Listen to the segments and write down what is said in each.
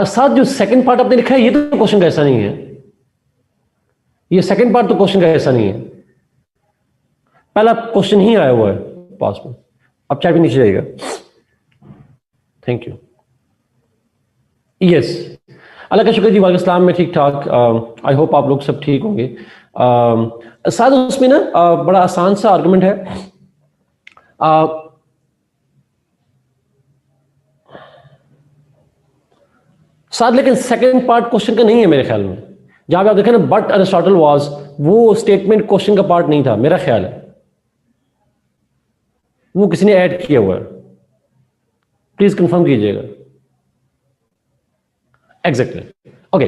साथ जो second part आपने लिखा है ये तो क्वेश्चन का ऐसा नहीं है, ये सेकंड पार्ट तो क्वेश्चन का ऐसा नहीं है, पहला क्वेश्चन ही आया हुआ है पास में। अब चैट भी नीचे जाइएगा। Thank you. यस, अल्लाह का शुक्र जी, वालेकुम सलाम, में ठीक ठाक। आई होप आप लोग सब ठीक होंगे। साथ उसमें ना बड़ा आसान सा आर्गुमेंट है। साथ लेकिन सेकंड पार्ट क्वेश्चन का नहीं है मेरे ख्याल में। जहां पे आप देखें ना बट अरिस्टोटल वाज, वो स्टेटमेंट क्वेश्चन का पार्ट नहीं था मेरा ख्याल है, वो किसी ने ऐड किया हुआ है। प्लीज कंफर्म कीजिएगा। Exactly, okay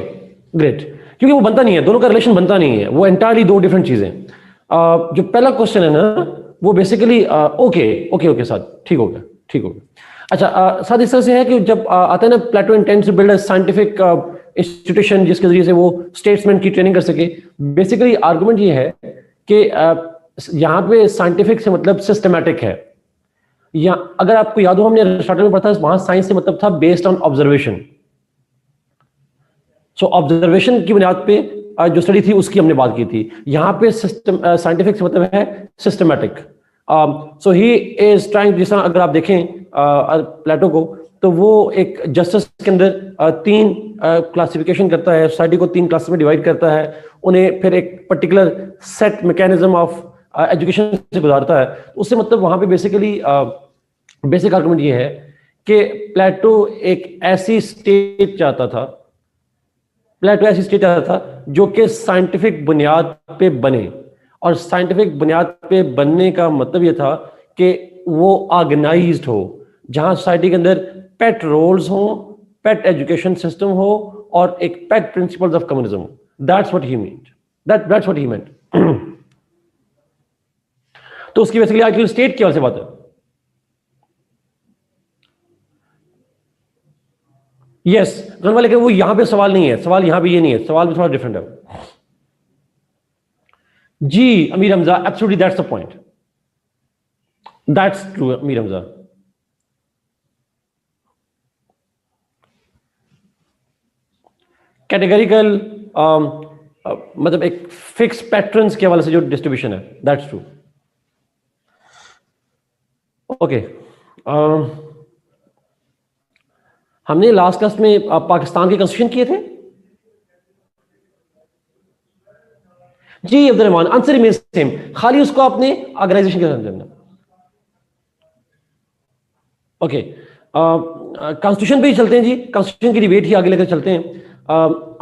great. क्योंकि वो बनता नहीं है, दोनों का रिलेशन बनता नहीं है, वो एंटायरली दो डिफरेंट चीजें। जो पहला क्वेश्चन है ना वो बेसिकली ओके ओके ओके साथ ठीक हो गया, ठीक हो गया। अच्छा, साथ इस तरह से है कि जब आता है ना Plato intends to build a scientific institution जिसके जरिए से वो स्टेट्समैन की ट्रेनिंग कर सके। बेसिकली आर्गुमेंट ये है कि यहाँ पे साइंटिफिक से मतलब सिस्टमैटिक है। या अगर आपको याद हो हमने अरिस्टोटल में पढ़ा था, वहां साइंस से मतलब था based on observation. So observation की बुनियाद पे जो स्टडी थी उसकी हमने बात की थी। यहाँ पे सिस्टम साइंटिफिक से मतलब है systematic. So he is trying, जैसा अगर आप देखें प्लेटो को, तो वो एक जस्टिस के अंदर तीन क्लासिफिकेशन करता है, सोसाइटी को तीन क्लास में डिवाइड करता है, उन्हें फिर एक particular set mechanism of education से गुजारता है। उससे मतलब वहां पे बेसिकली बेसिक आर्गुमेंट ये है कि प्लेटो एक ऐसी स्टेट चाहता था, प्लेटो ऐसी स्टेट चाहता था जो कि साइंटिफिक बुनियाद पे बने। और साइंटिफिक बुनियाद पे बनने का मतलब ये था कि वो ऑर्गेनाइज्ड हो, जहां सोसाइटी के अंदर पेट रोल्स हो, पेट एजुकेशन सिस्टम हो और एक पेट principles of communism. That's what he meant, that's what he meant. तो उसकी बेसिकली आखिर स्टेट की वजह से बात है। यस गनवा, लेकिन वो यहां पे सवाल नहीं है, सवाल यहां पे ये नहीं है, सवाल भी थोड़ा डिफरेंट है। जी Amir Hamza, absolutely that's the point, that's true Amir Hamza. Categorical मतलब एक फिक्स पैटर्न्स के हवाले से जो डिस्ट्रीब्यूशन है, दैट्स ट्रू। ओके, हमने लास्ट क्लास में पाकिस्तान के कंस्टिट्यूशन किए थे। जी Abdul Rahman, answer remain same, खाली उसको आपने ऑर्गेनाइजेशन के साथ करना। ओके, कॉन्स्टिट्यूशन पे ही चलते हैं जी, कॉन्स्टिट्यूशन की डिबेट ही आगे लेकर चलते हैं।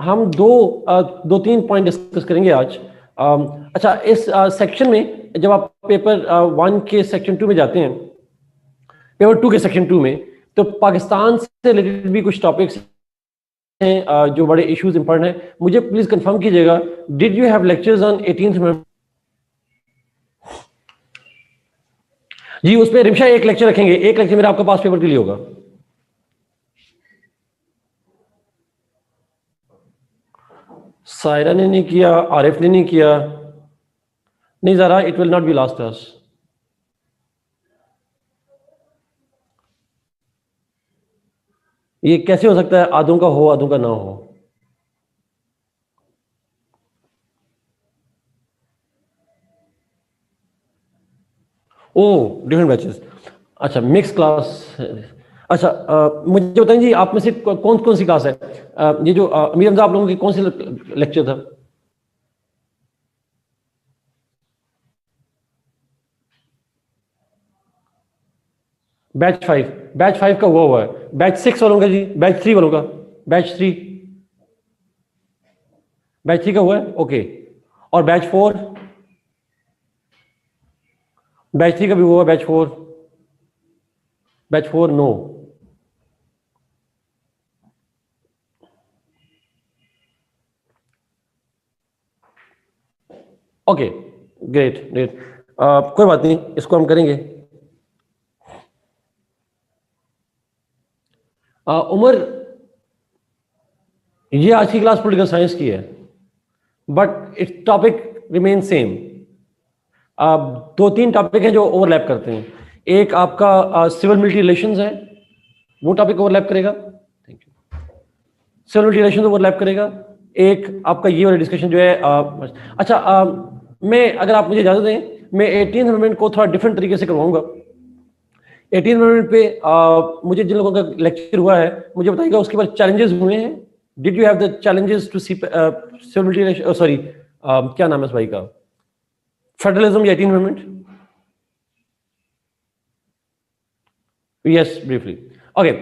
हम दो तीन पॉइंट डिस्कस करेंगे आज। अच्छा, इस सेक्शन में जब आप पेपर 1 के सेक्शन 2 में जाते हैं, पेपर 2 के सेक्शन 2 में, तो पाकिस्तान से रिलेटेड भी कुछ टॉपिक्स हैं जो बड़े इश्यूज इंपॉर्टेंट हैं। मुझे प्लीज कंफर्म कीजिएगा, did you have lectures on 18th नवंबर? जी उसमें रिमशा एक लेक्चर रखेंगे, एक लेक्चर मेरा आपके पास पेपर के लिए होगा। सायरा ने नहीं किया, आरिफ ने नहीं किया, नहीं ज़रा, it will not be last us. ये कैसे हो सकता है आधों का हो आधों का ना हो? ओ डिफरेंट बैचेस, अच्छा मिक्स क्लास। अच्छा, मुझे बताएं जी, आप में से कौन कौन सी क्लास है? ये जो अमीर हमजा, आप लोगों की कौन सी लेक्चर था? बैच 5 का हुआ है। बैच 6 वालों का जी, बैच 3 वालों का, बैच 3 का हुआ है, ओके। और बैच 4? बैच 3 का भी हुआ, batch 4 no. Okay great great, कोई बात नहीं, इसको हम करेंगे। उमर, ये आज की क्लास पॉलिटिकल साइंस की है, but it's topic remain same. दो तीन टॉपिक हैं जो ओवरलैप करते हैं। एक आपका सिविल मिलिट्री रिलेशंस है, वो टॉपिक ओवरलैप करेगा। Thank you. Civil relation overlap करेगा, एक आपका ये वाला डिस्कशन जो है अच्छा मैं अगर आप मुझे इजाजत दें मैं 18th अमेंडमेंट को थोड़ा डिफरेंट तरीके से करवाऊंगा। 18th अमेंडमेंट पे मुझे जिन लोगों का लेक्चर हुआ है मुझे बताइएगा उसके बाद चैलेंजेस हुए हैं। Did you have the challenges to see civil relation, sorry क्या नाम है इस भाई का, फेडरलिज्म या 18th amendment? Yes briefly. Okay,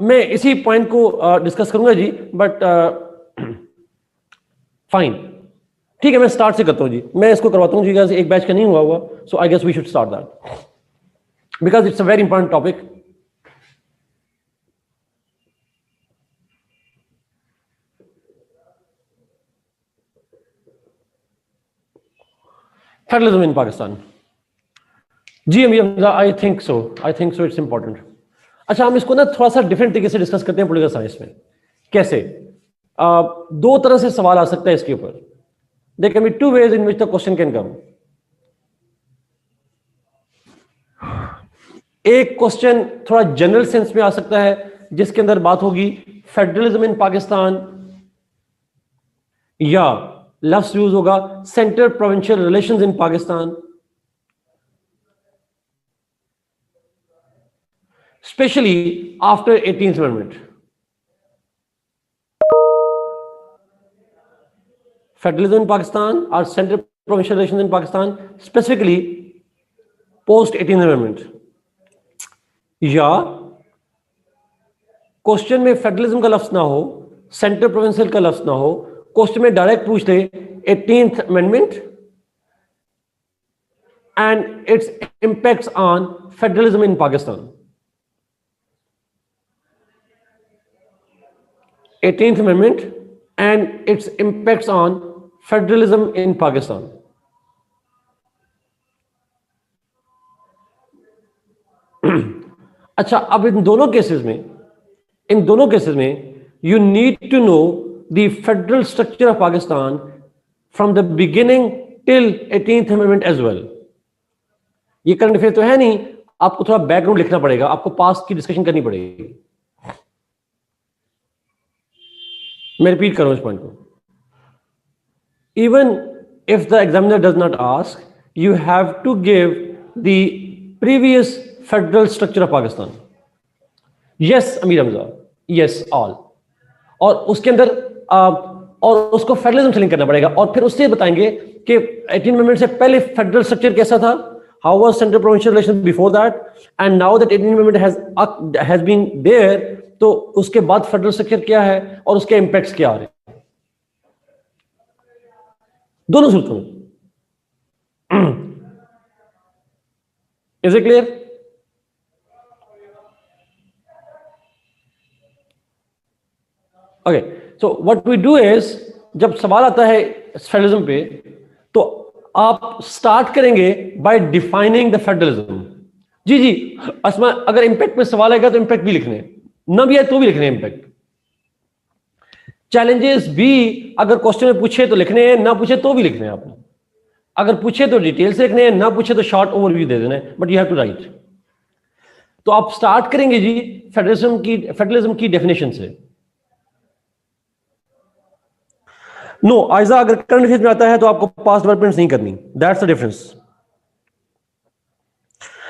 मैं इसी पॉइंट को डिस्कस करूंगा जी, बट फाइन, ठीक है मैं स्टार्ट से करता हूं जी, मैं इसको करवाता हूं जी, एक बैच का नहीं हुआ so I guess we should start that because it's a very important topic. Federalism in Pakistan जी Amir, I think so it's important. अच्छा हम इसको ना थोड़ा सा डिफरेंट तरीके से डिस्कस करते हैं पॉलिटिकल साइंस में। कैसे? दो तरह से सवाल आ सकता है इसके ऊपर। There can be two ways in which the question can come. एक क्वेश्चन थोड़ा जनरल सेंस में आ सकता है जिसके अंदर बात होगी फेडरलिज्म इन पाकिस्तान, या लफ्ज यूज होगा centre provincial relations in Pakistan, especially after 18th Amendment. Federalism in Pakistan or central provincial relations in Pakistan, specifically post 18th Amendment. या क्वेश्चन में फेडरलिज्म का लफ्ज ना हो, सेंट्रल प्रोविंशियल का लफ्ज ना हो, क्वेश्चन में डायरेक्ट पूछ ले 18th Amendment and its impacts on federalism in Pakistan. 18th Amendment and its impacts on federalism in Pakistan. अच्छा अब इन दोनों केसेस में you need to know the federal structure of Pakistan from the beginning till 18th Amendment as well. ये current affair तो है नहीं, आपको थोड़ा बैकग्राउंड लिखना पड़ेगा, आपको पास्ट की डिस्कशन करनी पड़ेगी। मैं रिपीट करूं इस पॉइंट को। Even if the examiner does not ask, you have to give the previous federal structure of Pakistan. Yes Amir Hamza, yes all, और उसके अंदर और उसको फेडरलिज्म से लिंक करना पड़ेगा, और फिर उससे बताएंगे कि 18th अमेंडमेंट से पहले फेडरल स्ट्रक्चर कैसा था, how was central provincial relation before that, and now that 18th amendment has been there, तो उसके बाद फेडरल स्ट्रक्चर क्या है और उसके इंपैक्ट्स क्या आ रहे हैं दोनों सूरतों में। Is it clear? Okay, so what we do is, जब सवाल आता है फेडरलिज्म पे तो आप स्टार्ट करेंगे बाय डिफाइनिंग द फेडरलिज्म। जी असमा, अगर इंपैक्ट पे सवाल आएगा तो इंपैक्ट भी लिखने हैं, ना भी है तो भी लिखने हैं इंपैक्ट। चैलेंजेस भी अगर क्वेश्चन में पूछे तो लिखने हैं, ना पूछे तो भी लिखने हैं आपने। अगर पूछे तो डिटेल से लिखने हैं, ना पूछे तो शॉर्ट ओवरव्यू दे देना है, but you have to write. तो आप स्टार्ट करेंगे जी फेडरलिज्म की डेफिनेशन से। नो आइजा, अगर करंट अफेयर्स में आता है तो आपको पास्ट डेवलपमेंट्स नहीं करनी, that's the difference.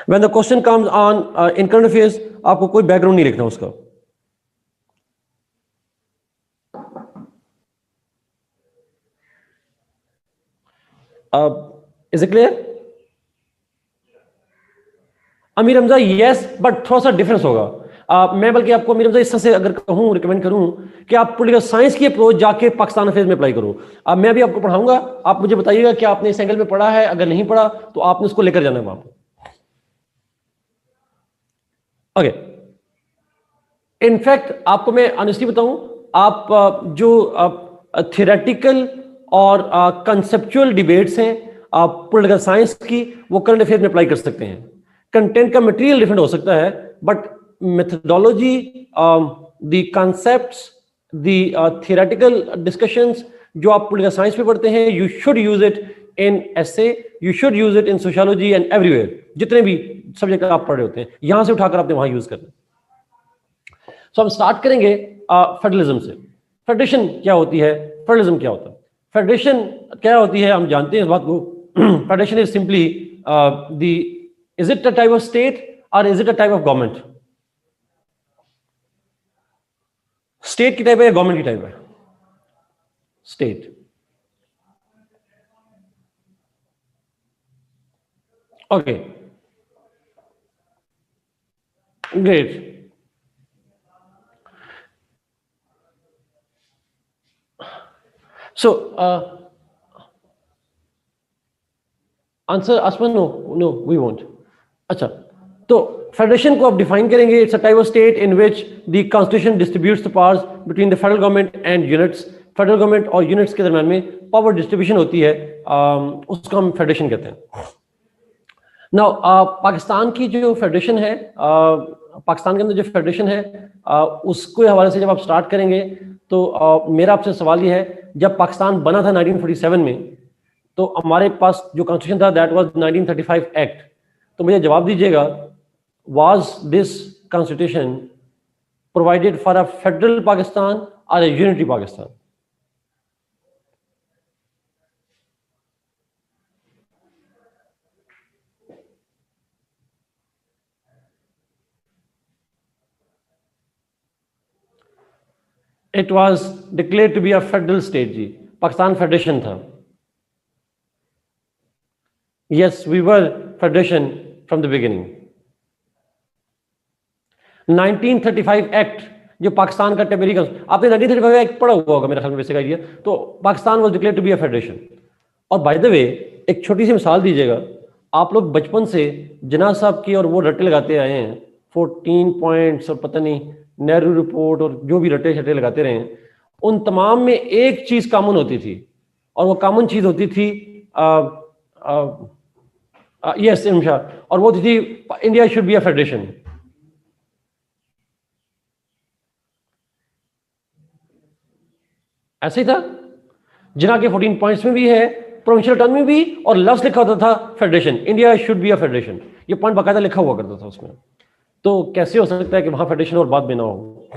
When the question comes on in current affairs, आपको कोई बैकग्राउंड नहीं लिखना उसका। इज इट क्लियर अमीर हमजा? यस, बट थोड़ा सा डिफरेंस होगा। मैं बल्कि आपको अमीर हमजा इस तरह से अगर कहूं, रिकमेंड करूं कि आप पॉलिटिकल साइंस की अप्रोच जाके पाकिस्तान अफेयर्स में अप्लाई करो। मैं भी आपको पढ़ाऊंगा, आप मुझे बताइएगा कि आपने इस एंगल में पढ़ा है, अगर नहीं पढ़ा तो आपने उसको लेकर जाना है वहां पर। ओके, इनफैक्ट आपको मैं ऑनेस्टली बताऊं, आप जो थियोरेटिकल और कंसेप्चुअल डिबेट्स हैं पॉलिटिकल साइंस की, वो करंट अफेयर्स में अप्लाई कर सकते हैं। कंटेंट का मटेरियल डिफरेंट हो सकता है, but methodology, the concepts, the theoretical discussions जो आप पॉलिटिकल साइंस में पढ़ते हैं, you should use it in essay, you should use it in sociology and everywhere. जितने भी सब्जेक्ट आप पढ़ रहे होते हैं, यहां से उठाकर आपने वहां यूज करना। सो हम स्टार्ट करेंगे फेडरलिज्म से। फेडरेशन क्या होती है, फेडरलिज्म क्या होता है? फेडरेशन क्या होती है, हम जानते हैं इस बात को। Federation is simply the, is it a type of state और is it a type of government? State की टाइप है या गवर्नमेंट की टाइप है? State. Okay, great. So answer Asman, no no we won't. अच्छा, तो फेडरेशन को आप डिफाइन करेंगे, it's a type of state in which the constitution distributes the powers between the federal government and units. Federal government और units के दरम्यान में power distribution होती है, उसको हम फेडरेशन कहते हैं। नाउ पाकिस्तान की जो फेडरेशन है, पाकिस्तान के अंदर जो फेडरेशन है, उसके हवाले से जब आप स्टार्ट करेंगे तो मेरा आपसे सवाल ये है, जब पाकिस्तान बना था 1947 में, तो हमारे पास जो कॉन्स्टिट्यूशन था दैट वाज 1935 एक्ट। तो मुझे जवाब दीजिएगा, was this constitution provided for a federal Pakistan और a unitary Pakistan? It was declared to be a federal state जी, पाकिस्तान फेडरेशन था। Yes, we were federation from the beginning. 1935 act जो पाकिस्तान का टेम्परेरी, आपने 1935 एक्ट पढ़ा हुआ होगा मेरा ख्याल में, वैसे आइडिया। तो Pakistan was declared to be a federation. और बाय द वे, एक छोटी सी मिसाल दीजिएगा, आप लोग बचपन से जिन्ना साहब की और वो रट्टे लगाते आए हैं, 14 पॉइंट्स और पता नहीं नेहरू रिपोर्ट और जो भी रट्टे शट्टे लगाते रहे हैं, उन तमाम में एक चीज कॉमन होती थी, और वो कॉमन चीज होती थी यस इमशा, और वो थी India should be a federation. ऐसे ही था, जिना के 14 पॉइंट्स में भी है, प्रोविंशियल टर्म में भी, और लफ्ज लिखा होता था federation, India should be a federation, ये पॉइंट बाकायदा लिखा हुआ करता था उसमें। तो कैसे हो सकता है कि वहां फेडरेशन और बाद में ना हो?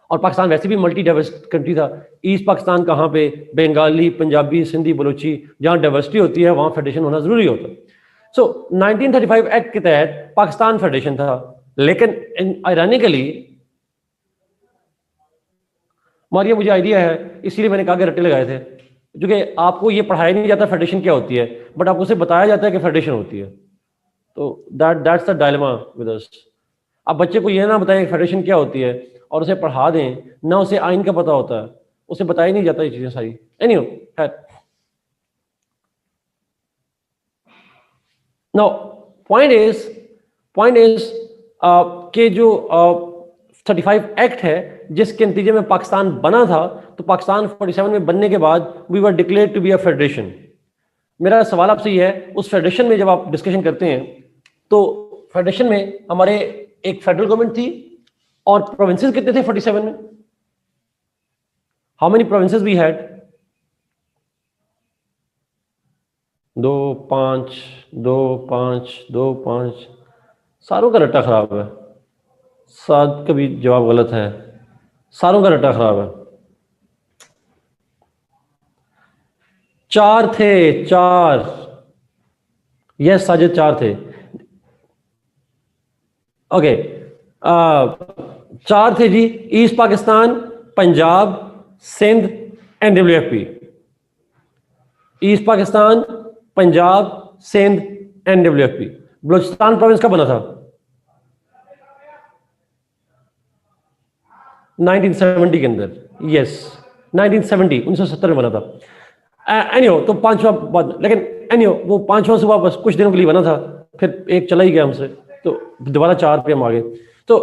और पाकिस्तान वैसे भी मल्टी डाइवर्स कंट्री था। ईस्ट पाकिस्तान कहाँ पे, बंगाली, पंजाबी, सिंधी, बलोची, जहाँ डाइवर्सिटी होती है वहां फेडरेशन होना जरूरी होता है। सो 1935 एक्ट के तहत पाकिस्तान फेडरेशन था, लेकिन आयरानिकली, मारिया मुझे आइडिया है, इसीलिए मैंने कहा कि रट्टे लगाए थे, क्योंकि आपको ये पढ़ाया नहीं जाता फेडरेशन क्या होती है, बट आपको उसे बताया जाता है कि फेडरेशन होती है। तो that's the dilemma with us. आप बच्चे को यह ना बताएं फेडरेशन क्या होती है और उसे पढ़ा दें, ना उसे आइन का पता होता है, उसे बताया नहीं जाता ये चीजें सारी। एनीवे, नाउ पॉइंट इज कि जो 35 एक्ट है जिसके नतीजे में पाकिस्तान बना था, तो पाकिस्तान 47 में बनने के बाद we were declared to be a federation. मेरा सवाल आपसे यह है, उस फेडरेशन में जब आप डिस्कशन करते हैं तो फेडरेशन में हमारे एक फेडरल गवर्नमेंट थी, और प्रोविंसेस कितने थे 47 में? How many provinces we had? 2 5 2 5 2 5, सारों का रट्टा खराब है। साथ का भी जवाब गलत है, सारों का रट्टा खराब है। 4 थे, 4। यस साजिद, 4 थे। ओके, 4 थे जी, East Pakistan, Punjab, Sindh, NWFP। East Pakistan, Punjab, Sindh, NWFP। Balochistan province कब बना था? 1970 के अंदर। यस 1970, 1970 में बना था। एनीहो, तो 5वां बाद, लेकिन एनीहो वो 5वां से वापस कुछ दिनों के लिए बना था, फिर एक चला ही गया हमसे, तो दोबारा 4 पे हम आ गए। तो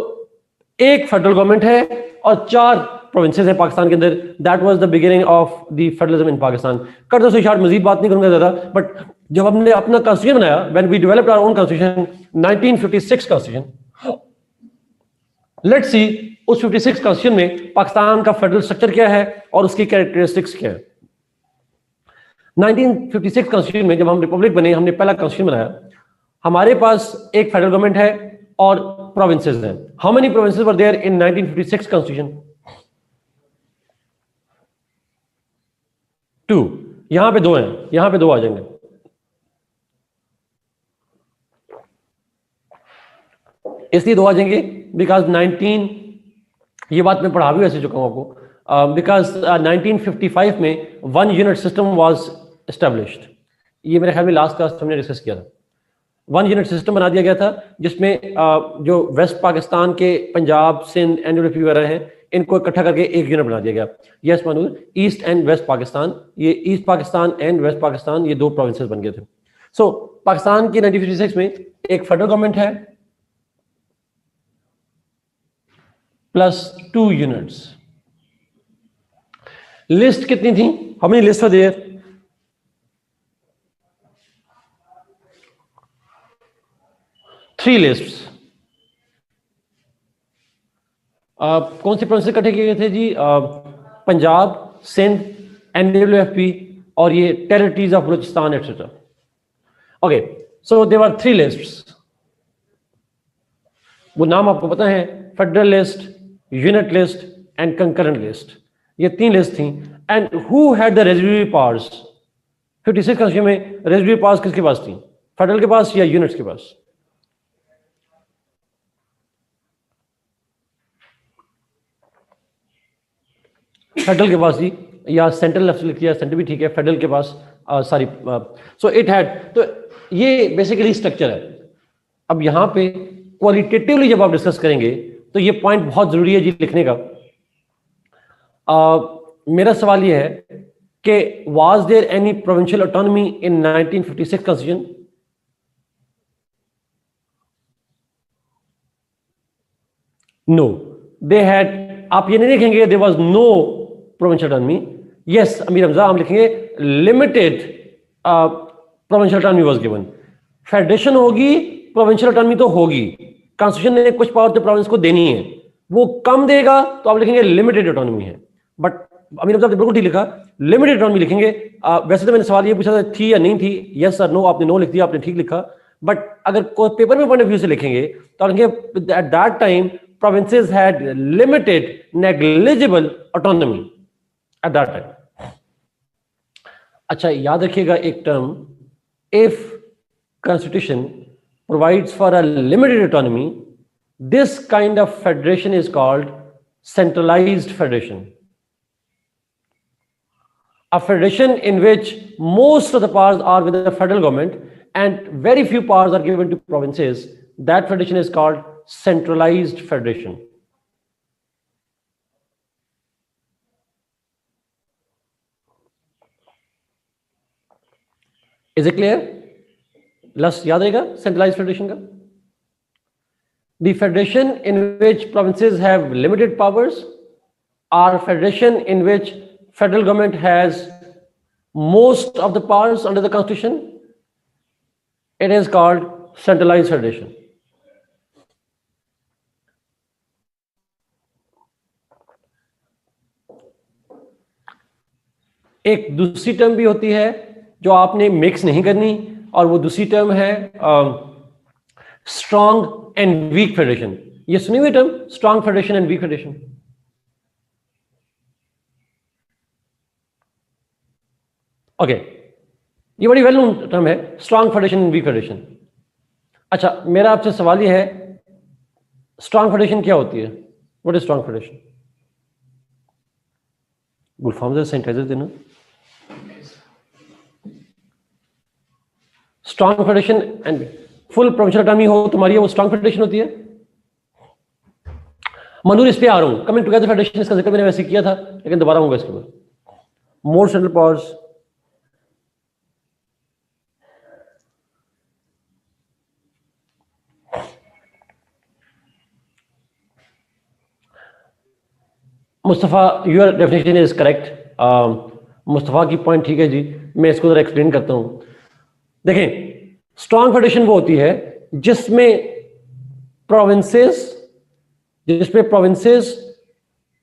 एक फेडरल गवर्नमेंट है और 4 प्रोविंसेस हैं पाकिस्तान के अंदर। That was the beginning of the federalism in Pakistan. कर दो शायद मजीद बात नहीं करूंगा ज्यादा, बट जब हमने अपना कॉन्स्टिट्यूशन बनाया, when we developed our own constitution, 1956 constitution, let's see उस 56 कॉन्स्टिट्यूशन में पाकिस्तान का फेडरल स्ट्रक्चर क्या है और उसकी कैरेक्टरिस्टिक्स क्या है। 1956 कॉन्स्टिट्यूशन में जब हम रिपब्लिक बने, हमने पहला कॉन्स्टिट्यूशन बनाया, हमारे पास एक फेडरल गवर्नमेंट है और प्रोविंसेस हैं। How many provinces were there in 1956 constitution? 2, यहां पे 2 हैं, यहां पे 2 आ जाएंगे। इसलिए 2 आ जाएंगे बिकॉज 19, ये बात मैं पढ़ा भी वैसे चुका हूं आपको, बिकॉज 1955 में 1 यूनिट सिस्टम वाज एस्टेब्लिश्ड। ये मेरे ख्याल में लास्ट क्लास हमने डिस्कस किया था। 1 यूनिट सिस्टम बना दिया गया था जिसमें जो वेस्ट पाकिस्तान के पंजाब, सिंध, एनडब्ल्यूपी वगैरह हैं, इनको इकट्ठा करके एक यूनिट बना दिया गया। Yes Manoj, East and West Pakistan, ये East Pakistan and West Pakistan, ये 2 प्रोविंसेस बन गए थे। सो पाकिस्तान की 1956 में एक फेडरल गवर्नमेंट है प्लस 2 यूनिट्स। लिस्ट कितनी थी? How many list were there? 3 lists. कौन से प्रोविंस इकट्ठे किए गए थे जी? पंजाब, सिंध, एनडब्ल्यूएफपी और ये territories of Balochistan etcetera. Okay, so there were 3 lists. वो नाम आपको पता है, federal list, unit list and concurrent list. ये 3 लिस्ट थी। And who had the residuary powers? 56 constitution में रेजिडुअरी पावर्स किसके पास थी? फेडरल के पास या यूनिट्स के पास? फेडरल के पास जी, या सेंट्रल लफ्ज लिख दिया, सेंटर भी ठीक है, फेडरल के पास सॉरी। सो इट हैड, तो ये बेसिकली स्ट्रक्चर है। अब यहां पे क्वालिटेटिवली जब आप डिस्कस करेंगे तो ये पॉइंट बहुत जरूरी है जी लिखने का। मेरा सवाल ये है कि was there any provincial autonomy in 1956 constitution? No, they had, आप ये नहीं लिखेंगे there was no provincial autonomy. Yes Amir Hamza, हम लिखेंगे limited provincial autonomy was given. Federation होगी, प्रोविंशियल ऑटोनॉमी तो होगी। कॉन्स्टिट्यूशन ने कुछ पावर तो प्रोविंस को देनी है, वो कम देगा तो आप लिखेंगे लिमिटेड ऑटोनॉमी है। बट अमीर हमजा बिल्कुल ठीक लिखा, लिमिटेड ऑटोनॉमी लिखेंगे। वैसे तो मैंने सवाल ये पूछा था थी या नहीं थी, यस और नो, आपने नो लिख दिया, आपने ठीक लिखा। बट अगर कोई पेपर में पॉइंट ऑफ व्यू से लिखेंगे तो आप लिखेंगे eight that time provinces had limited, negligible autonomy at that time. अच्छा, याद रखिएगा एक term, if constitution provides for a limited autonomy, this kind of federation is called centralized federation. A federation in which most of the powers are with the federal government and very few powers are given to provinces, that federation is called centralized federation. Is it clear? लस याद रहेगा centralized federation का? The federation in which provinces have limited powers, or federation in which federal government has most of the powers under the constitution, it is called centralized federation. एक दूसरी term भी होती है जो आपने मिक्स नहीं करनी, और वो दूसरी टर्म है स्ट्रॉन्ग एंड वीक फेडरेशन। ये सुनी हुई term, strong federation and weak federation? Okay, ये बड़ी वेल नोन टर्म है, strong federation and weak federation. अच्छा, मेरा आपसे सवाल ये है, स्ट्रॉन्ग फेडरेशन क्या होती है? What is strong federation? Gulfam sanitiser देना। Strong federation and full provincial autonomy हो तुम्हारी, वो स्ट्रॉन्ग फेडरेशन होती है। मनूर, इस पे आ रहा हूं, कमिंग टुगेदर फेडरेशन, इसका जिक्र मैंने वैसे किया था लेकिन दोबारा होगा इसके ऊपर। More central powers, Mustafa, your definition is correct. Mustafa की पॉइंट ठीक है जी, मैं इसको जरा एक्सप्लेन करता हूं। देखें, स्ट्रॉन्ग फेडरेशन वो होती है जिसमें प्रोविंसेस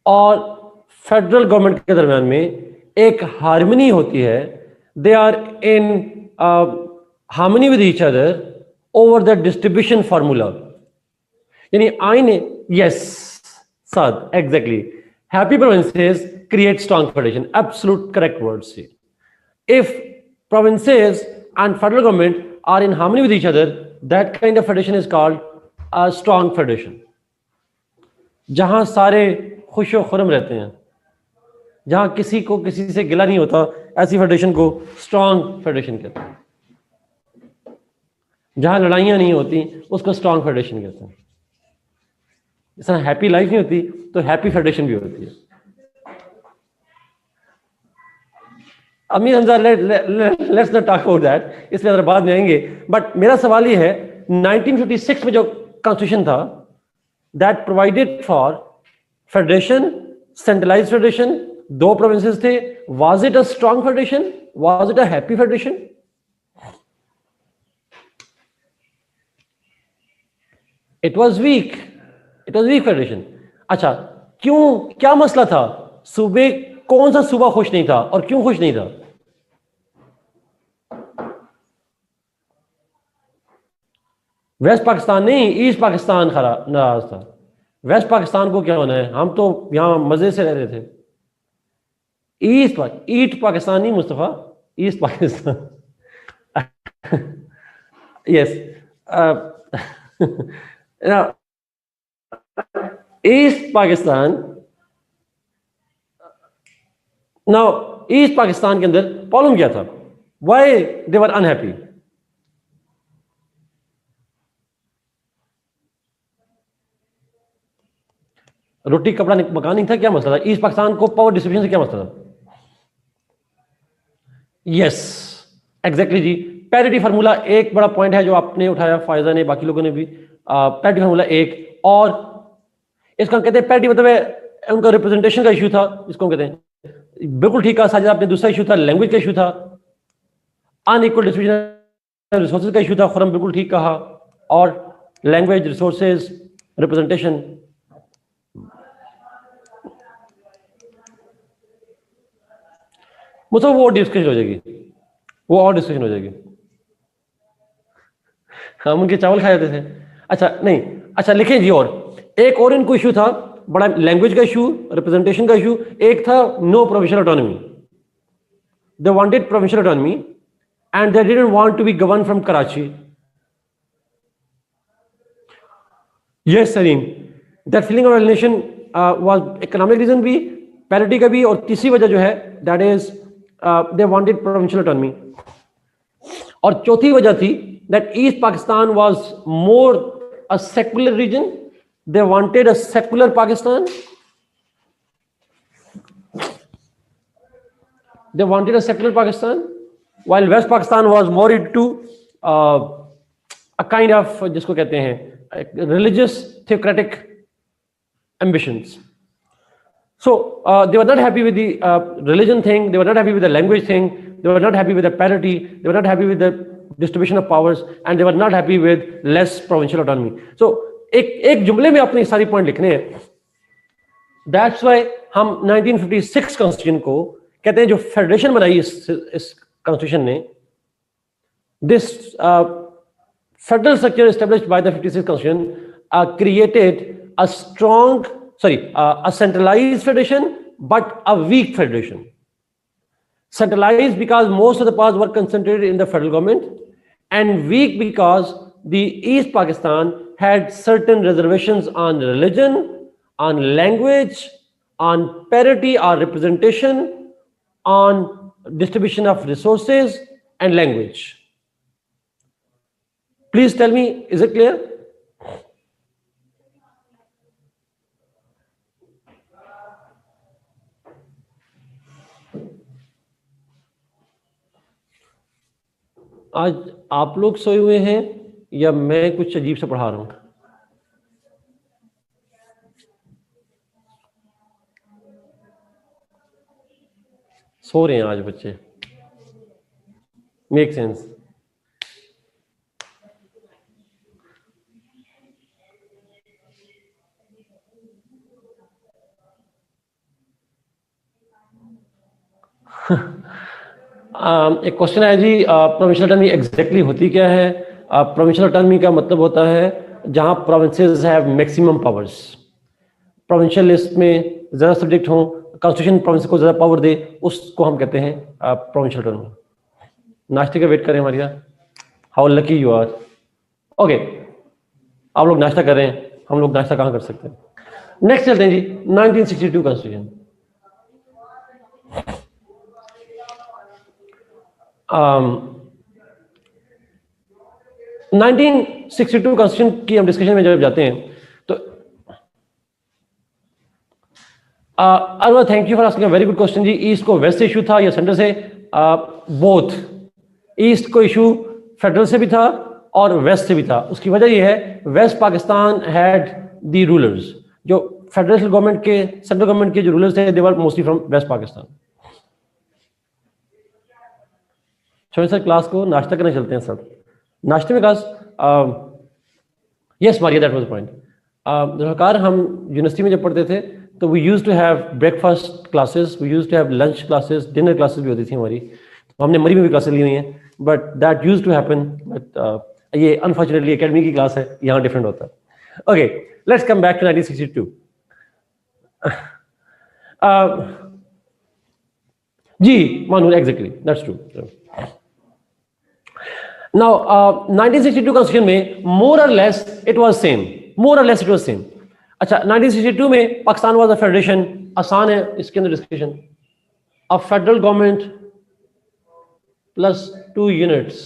और फेडरल गवर्नमेंट के दरमियान में एक हार्मनी होती है। They are in harmony with each other over the distribution formula. यानी आईने, yes Saad, exactly, happy provinces create strong federation, absolute correct word से। If provinces and federal government are in harmony with each other, that kind of federation is called a strong federation. जहां सारे खुश और खुरम रहते हैं, जहां किसी को किसी से गिला नहीं होता, ऐसी फेडरेशन को स्ट्रॉन्ग फेडरेशन कहते हैं. जहां लड़ाइयां नहीं होती उसको स्ट्रॉन्ग फेडरेशन कहते हैं. जिस तरह हैप्पी लाइफ नहीं होती तो हैप्पी फेडरेशन भी होती है. Amir Hamza, let's not talk about that, इसलिए जरा बाद में आएंगे. बट मेरा सवाल ये है, 1956 में जो कॉन्स्टिट्यूशन था, that provided for federation, centralised federation, 2 provinces थे. Was it a strong federation? Was it a happy federation? It was weak. It was weak federation. अच्छा, क्यों, क्या मसला था? सूबे, कौन सा सूबा खुश नहीं था और क्यों खुश नहीं था? वेस्ट पाकिस्तान नहीं, ईस्ट पाकिस्तान नाराज था. वेस्ट पाकिस्तान को क्या होना है, हम तो यहां मजे से रह रहे थे. ईस्ट पाकिस्तान नहीं Mustafa, east Pakistan. Yes, east Pakistan. Now east Pakistan के अंदर प्रॉब्लम क्या था? Why they were unhappy? रोटी कपड़ा मकान नहीं था, क्या मसला था? ईस्ट पाकिस्तान को पावर डिस्ट्रीब्यूशन से क्या मसला था? यस, एग्जैक्टली जी. पैरिटी फार्मूला एक बड़ा पॉइंट है जो आपने उठाया, फायदा ने, बाकी लोगों ने भी. पैरिटी फार्मूला एक, और इसको हम कहते हैं पैरिटी, मतलब है उनका रिप्रेजेंटेशन का इशू था, जिसको हम कहते हैं. बिल्कुल ठीक कहा साजिद आपने. दूसरा इशू था लैंग्वेज का इशू था, अनइक्वल डिस्ट्रीब्यूशन रिसोर्सेज का इशू था. खुरम बिल्कुल ठीक कहा. और लैंग्वेज, रिसोर्सेज, रिप्रेजेंटेशन. मतलब वो डिस्कशन हो जाएगी, वो और डिस्कशन हो जाएगी. हम उनके चावल खाए जाते थे. अच्छा नहीं, अच्छा लिखें जी. और एक और इनको इशू था बड़ा, लैंग्वेज का इशू, रिप्रेजेंटेशन का इशू. एक था no provincial autonomy. They wanted provincial autonomy and they didn't want to be govern from Karachi. Yes Salim, that feeling of alienation was economic reason भी, पैरिटी का भी, और तीसरी वजह जो है that is they wanted provincial autonomy. और चौथी वजह थी that East Pakistan was more a secular region. They wanted a secular Pakistan. They wanted a secular Pakistan, while West Pakistan was more into a kind of, जिसको कहते हैं religious theocratic ambitions. So they were not happy with the religion thing, they were not happy with the language thing, they were not happy with the parity, they were not happy with the distribution of powers, and they were not happy with less provincial autonomy. So एक जुमले में अपने सारी point लिखने हैं. That's why हम 1956 constitution को कहते हैं, जो फेडरेशन बनाई इस कॉन्स्टिट्यूशन ने, this federal structure established by the 56 constitution created a strong, a centralized federation, but a weak federation. Centralized because most of the powers were concentrated in the federal government, and weak because the East Pakistan had certain reservations on religion, on language, on parity or representation, on distribution of resources and language. Please tell me, is it clear? आज आप लोग सोए हुए हैं या मैं कुछ अजीब से पढ़ा रहा हूं? सो रहे हैं आज बच्चे. Make sense. एक क्वेश्चन है जी, प्रोविंशियल ऑटोनॉमी एग्जैक्टली होती क्या है? प्रोविंशियल ऑटोनॉमी का मतलब होता है जहां provinces have maximum powers. Provincial list में ज्यादा सब्जेक्ट हो, कॉन्स्टिट्यूशन प्रोविंस को ज्यादा पावर दे, उसको हम कहते हैं प्रोविंशियल टर्न। नाश्ते का वेट करें हमारे यहाँ, how lucky you are. Okay, आप लोग नाश्ता कर रहे हैं, हम लोग नाश्ता कहाँ कर सकते हैं। नेक्स्ट चलते हैं जी, 1962 कॉन्स्टिट्यूशन। 1962 कॉन्स्टिट्यूशन की हम डिस्कशन में जब जाते हैं तो Arwa, thank you for asking a very good question जी। ईस्ट को वेस्ट से इशू था या सेंटर से? बोथ। ईस्ट को इशू फेडरल से भी था और वेस्ट से भी था। उसकी वजह यह है, West Pakistan had the rulers, जो फेडरल गवर्नमेंट के, सेंट्रल गवर्नमेंट के जो रूलर्स थे, they were mostly from West Pakistan. छोटे सर क्लास को नाश्ता करने चलते हैं सब। नाश्ते में class, yes Maria, that was the point. सरकार, हम यूनिवर्सिटी में जब पढ़ते थे तो we used to have breakfast classes, we used to have lunch classes, dinner classes भी होती थी हमारी। तो हमने मरी में भी क्लासेस ली हुई हैं, but that used to happen. But ये अनफॉर्चुनेटली एकेडमी की क्लास है, यहाँ डिफरेंट होता है। Okay, let's come back to 1962। जी Manu, exactly, that's true. Now, 1962 constitution में more or less it was same, more or less it was same. अच्छा, 1962 में पाकिस्तान वाज अ फेडरेशन। आसान है इसके अंदर discussion. A federal government plus 2 units.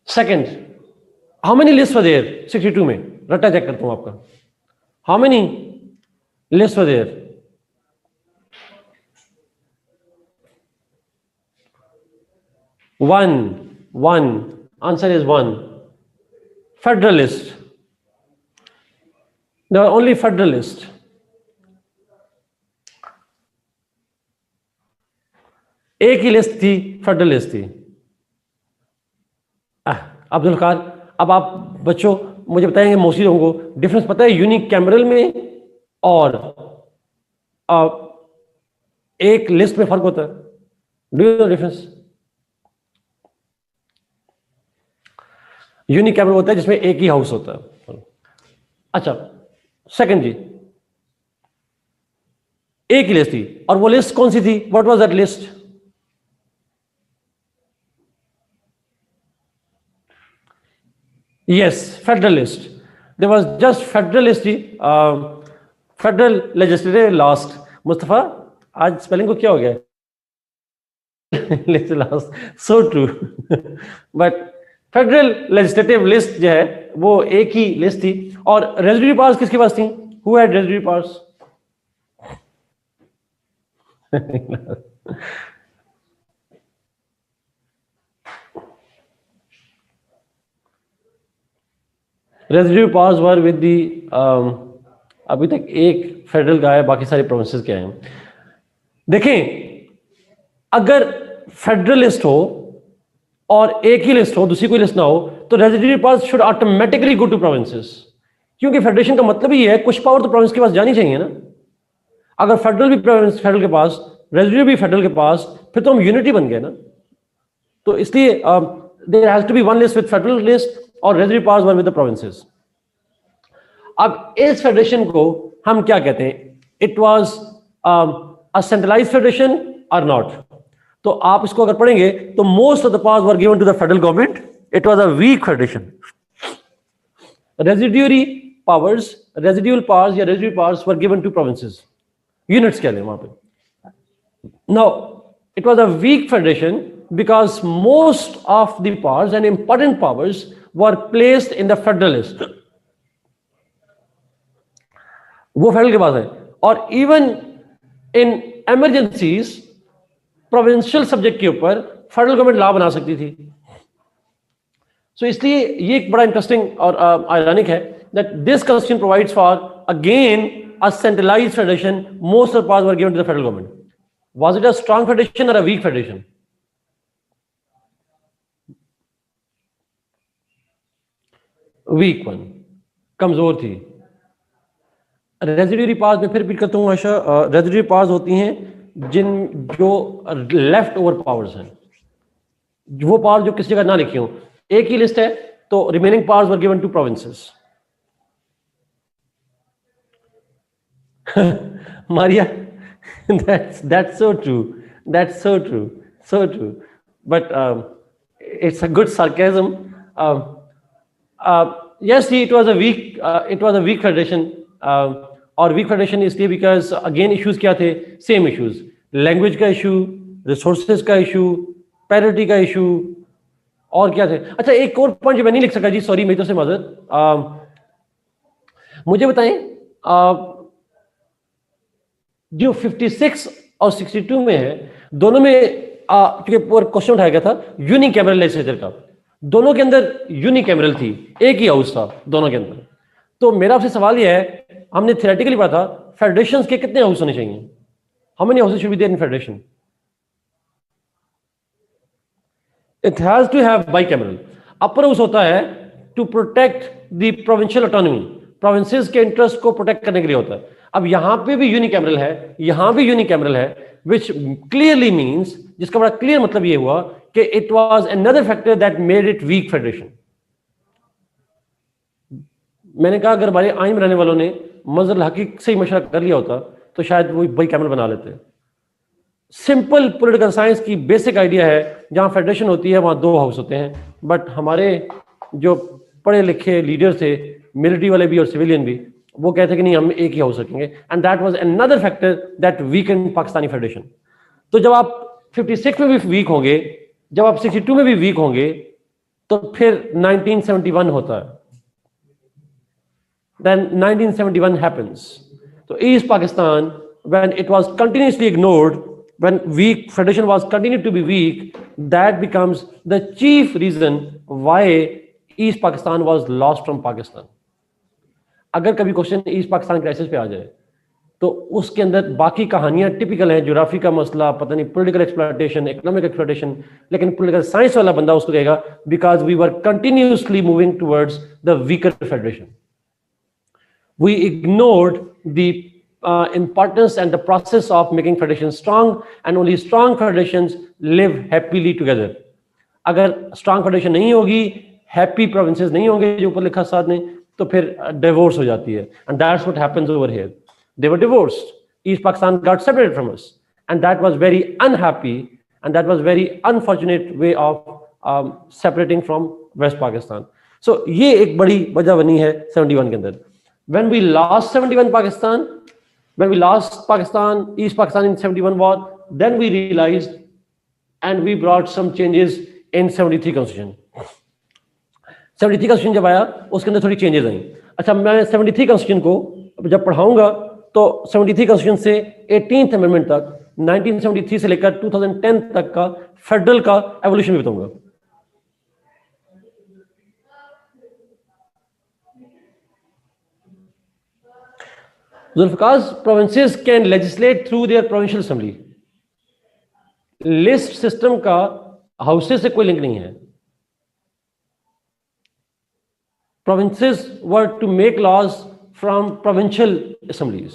Second, how many list were there 62 में? रट्टा check करता हूं आपका। How many list were there? One. Answer is 1. Federalist. There were only Federalist. एक ही लिस्ट थी, फेडरलिस्ट थी। अब्दुल खान, अब आप बच्चों मुझे बताएंगे, मोस्टली लोगों को डिफरेंस पता है यूनिक कैमरल में और एक लिस्ट में फर्क होता है? Do you know difference? Unique cameral होता है जिसमें एक ही हाउस होता है। अच्छा, सेकंड जी, एक ही लिस्ट थी, और वो लिस्ट कौन सी थी? What was that list? Yes, federal list. There was just federal list ही, फेडरल लेजिस्लेटिव लास्ट। मुस्तफा, आज स्पेलिंग को क्या हो गया? Last, so true. But federal legislative list जो है वो एक ही लिस्ट थी। और रेजिड्यूरी पावर्स किसके पास थी? Who had residuary powers? Residuary powers were with the, अभी तक एक फेडरल का है, बाकी सारे प्रोविंसेस के हैं। देखें, अगर फेडरल लिस्ट हो और एक ही लिस्ट हो, दूसरी कोई लिस्ट ना हो, तो residuary powers should automatically go to provinces, क्योंकि फेडरेशन का मतलब ही है कुछ पावर तो प्रोविंस के पास जानी चाहिए ना। अगर फेडरल भी प्रोविंस फेडरल के पास, रेजिड्यूरी भी फेडरल के पास, फिर तो हम यूनिटी बन गए ना। तो इसलिए there has to be one list with federal list और residuary powers one with the provinces. अब इस फेडरेशन को हम क्या कहते हैं? It was a centralised federation और नॉट? तो आप इसको अगर पढ़ेंगे तो most of the powers were given to the federal government. It was a weak federation. Residuary powers, residual powers या residuary powers were given to provinces, units कह लें वहां पे। Now it was a weak federation because most of the powers and important powers were placed in the federal list. वो federal के पास है, और even in emergencies provincial subject के ऊपर फेडरल गवर्नमेंट लॉ बना सकती थी। सो इसलिए ये एक बड़ा इंटरेस्टिंग और आयरनिक है that this constitution provides for again a centralised federation. Most of powers were given to the federal government. Was it a strong federation और a weak federation? Weak one, कमजोर थी। रेजिड्यूरी पावर्स में फिर repeat करता हूं आशा, residuary powers होती हैं जो लेफ्ट ओवर पावर्स हैं, वो पावर जो किसी जगह ना लिखी हो। एक ही लिस्ट है तो remaining powers were given to provinces. Maria, that's so true. That's so true. So true. But it's a good sarcasm. Yes, see, it was a weak federation. और वीक फेडरेशन इसलिए बिकॉज अगेन इश्यूज क्या थे, same issues, language का issue, resources का issue, parity का issue, और क्या थे। अच्छा, एक और पॉइंट जो मैं नहीं लिख सका जी, सॉरी, मेरी तरफ से मदद। मुझे बताएं, जो 56 और 62 में है, दोनों में क्योंकि क्वेश्चन उठाया गया था यूनिकैमरल लेजिस्लेचर का, दोनों के अंदर यूनिकैमरल थी, एक ही हाउस था दोनों के अंदर। तो मेरा आपसे सवाल यह है, हमने थियोरेटिकली पढ़ा था फेडरेशन के कितने हाउस होने चाहिए, how many houses should be there in federation? It has to have bicameral. Upper house होता है to protect the provincial autonomy, provinces के इंटरेस्ट को प्रोटेक्ट करने के लिए होता है। अब यहां पे भी यूनिकैमरल है, यहां भी यूनिकैमरल है, विच क्लियरली मींस, जिसका बड़ा क्लियर मतलब ये हुआ कि it was another factor that made it weak federation. मैंने कहा अगर हमारे आइन बनाने वालों ने मजहर हकीक से ही मशवरा कर लिया होता तो शायद वो बाइकैमरल बना लेते। सिंपल पॉलिटिकल साइंस की बेसिक आइडिया है, जहां फेडरेशन होती है वहां दो हाउस होते हैं, बट हमारे जो पढ़े लिखे लीडर थे, मिलिट्री वाले भी और सिविलियन भी, वो कहते कि नहीं, हम एक ही हाउस रखेंगे, and that was another factor that weekend Pakistani federation. तो जब आप 56 में भी वीक होंगे, जब आप 62 में भी वीक होंगे, तो फिर 1971 होता है, then 1971 happens. So East Pakistan, when it was continuously ignored, when weak federation was continued to be weak, that becomes the chief reason why East Pakistan was lost from Pakistan. अगर कभी question east Pakistan crisis पे आ जाए तो उसके अंदर बाकी कहानियां typical हैं, ज्योग्राफी का मसला, पता नहीं पॉलिटिकल एक्सप्लॉयटेशन, इकोनॉमिक एक्सप्लॉयटेशन, लेकिन पॉलिटिकल साइंस वाला बंदा उसको कहेगा because we were continuously moving towards the weaker federation. We ignored the importance and the process of making federations strong, and only strong federations live happily together. अगर strong federation नहीं होगी, happy provinces नहीं होंगे जो ऊपर लिखा साथ ने, तो फिर divorce हो जाती है, and that's what happens over here. They were divorced. East Pakistan got separated from us, and that was very unhappy, and that was very unfortunate way of separating from West Pakistan. So ये एक बड़ी वजह बनी है 71 के अंदर. When we lost 71 Pakistan, when we lost Pakistan, East Pakistan in 71 war, then we realized and we brought some changes in 73 constitution. 73 constitution जब आया उसके अंदर थोड़ी चेंजेस आई. अच्छा, मैं 73 constitution को जब पढ़ाऊंगा तो 73 constitution से 18th amendment तक, 1973 से लेकर 2010 तक का फेडरल का एवोल्यूशन भी बताऊंगा. Zulfikar's provinces can legislate through their provincial assembly. List system का हाउसेस से कोई लिंक नहीं है. Provinces were to make laws from provincial assemblies.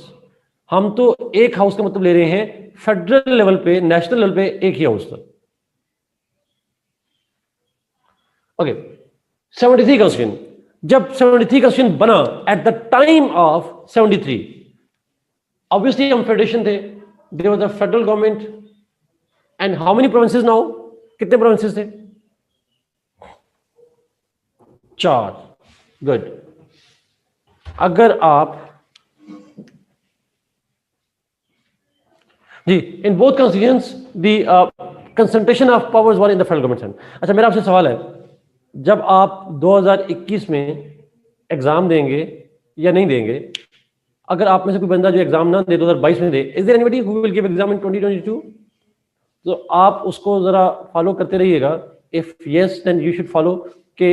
हम तो एक हाउस का मतलब ले रहे हैं, फेडरल लेवल पे, नेशनल लेवल पे एक ही हाउस था. ओके, 73 कॉन्स्टिट्यूशन, जब 73 कॉन्स्टिट्यूशन बना at the time of 73, obviously हम फेडरेशन थे, there was a federal government, and how many provinces now? कितने provinces थे? 4. Good. अगर आप जी, in both constitutions the concentration of powers were in the federal government. अच्छा, मेरा आपसे सवाल है, जब आप 2021 में एग्जाम देंगे या नहीं देंगे, अगर आप में से कोई बंदा जो एग्जाम ना दे 2022 में दे, is there anybody who will give exam in 2022? तो आप उसको जरा फॉलो करते रहिएगा. If yes then you should follow के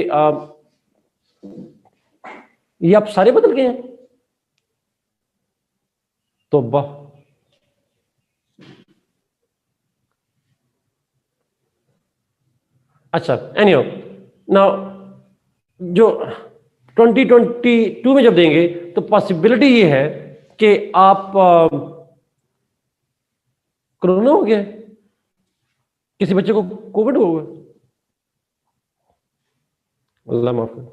ये आप सारे बदल गए हैं. तो अच्छा, एनीहाउ, नाउ जो 2022 में जब देंगे तो पॉसिबिलिटी ये है कि आप कोरोना हो गया, किसी बच्चे को कोविड हो गया, अल्लाह माफ करे,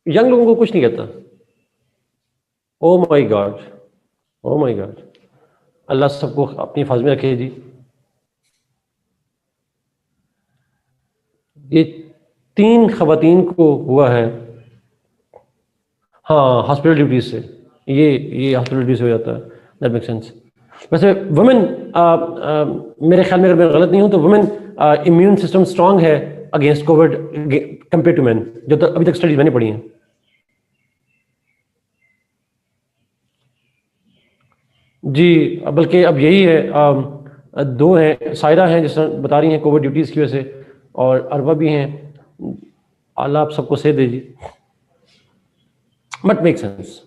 यंग लोगों को कुछ नहीं कहता, oh my god, oh my god, अल्लाह सबको अपनी हिफाज़त में रखे जी। ये 3 ख़वातीन को हुआ है। हाँ, हॉस्पिटल ड्यूटीज से, ये हॉस्पिटल ड्यूटी से हो जाता है। That make sense. वैसे वुमेन, मेरे ख्याल में अगर मैं गलत नहीं हूँ तो वुमेन इम्यून सिस्टम स्ट्रांग है against COVID compare to man, जो अभी तक स्टडीज मैंने पढ़ी हैं। जी, बल्कि अब यही है, 2 हैं, सायरा हैं जिस तरह बता रही हैं कोविड ड्यूटीज़ की वजह से, और अरबा भी हैं। अल्लाह आप सबको सेहत दे जी। But make sense,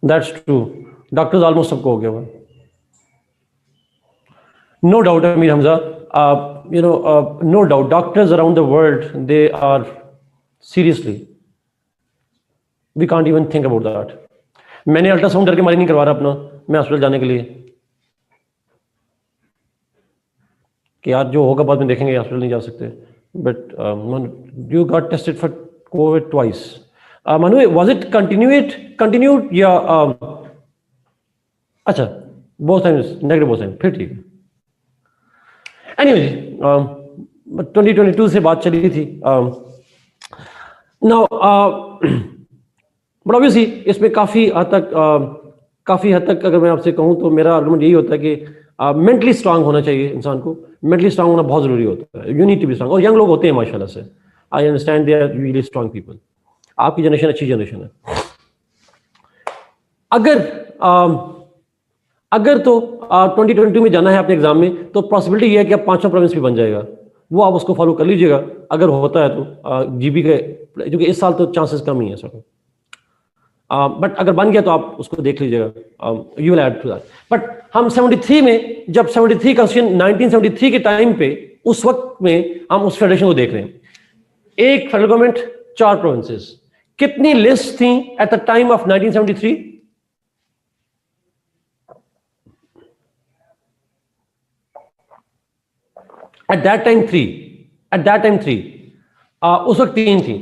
that's true. Doctors almost सबको हो गया हुआ। No doubt Amir Hamza, no doubt doctors around the world, they are seriously, we can't even think about that. मैंने अल्ट्रासाउंड डर के मारे नहीं करवा रहा अपना, मैं हॉस्पिटल जाने के लिए कि यार जो होगा बाद में देखेंगे, हॉस्पिटल नहीं जा सकते। But you got tested for Covid twice. Manu, was it continued या अच्छा, both times negative, both time, फिर ठीक है। एनीवे, 2022 से बात चली थी। नाउ बट ऑब्वियसली इसमें काफ़ी हद तक अगर मैं आपसे कहूँ तो मेरा आर्गुमेंट यही होता है कि मेंटली स्ट्रांग होना चाहिए इंसान को। मेंटली स्ट्रांग होना बहुत ज़रूरी होता है। You need to be strong. और यंग लोग होते हैं माशाल्लाह से, I understand, they are really strong people. आपकी जनरेशन अच्छी जनरेशन है। अगर तो 2022 में जाना है अपने एग्जाम में, तो पॉसिबिलिटी ये है कि आप 5वां प्रोविंस भी बन जाएगा। वो आप उसको फॉलो कर लीजिएगा अगर होता है तो, जीबी के, क्योंकि इस साल तो चांसेस कम ही है सर। बट अगर बन गया तो आप उसको देख लीजिएगा, you will add to that. But हम 73 में, जब 73 कॉन्स्टिट्यूशन 1973 के टाइम पे, उस वक्त में हम उस फेडरेशन को देख रहे हैं। एक फेडरल गवर्नमेंट, 4 प्रोविंसेस। कितनी लिस्ट थी at the time of 1973? Eight that time 3। उस वक्त 3 थी,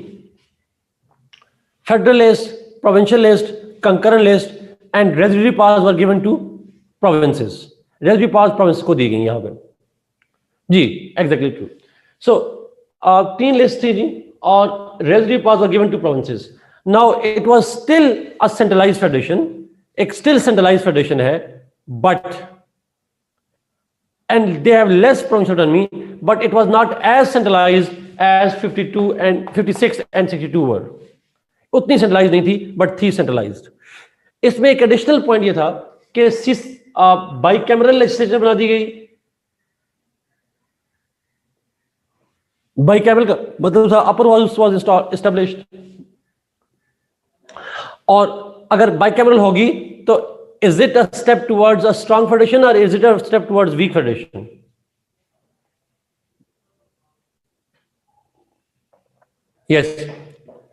federal list, provincial list, concurrent list, and residuary powers were given to provinces. Residuary powers provinces को दी गई यहाँ पे जी, exactly true. So 3 लिस्ट थी जी, और residuary powers were given to provinces. Now it was still a centralized federation, एक still centralized federation है, but and they have less provincial autonomy, but it was not as centralized as 52 and 56 and 62 were. उतनी centralise नहीं थी, but थी centralised. इसमें एक additional point ये था कि बाइकैमरल लेजिस्लेचर बना दी गई। बाइकैमरल का मतलब था अपर हाउस वाज एस्टैब्लिश्ड, और अगर बाइकैमरल होगी तो is it a step towards a strong federation और is it a step towards weak federation? Yes,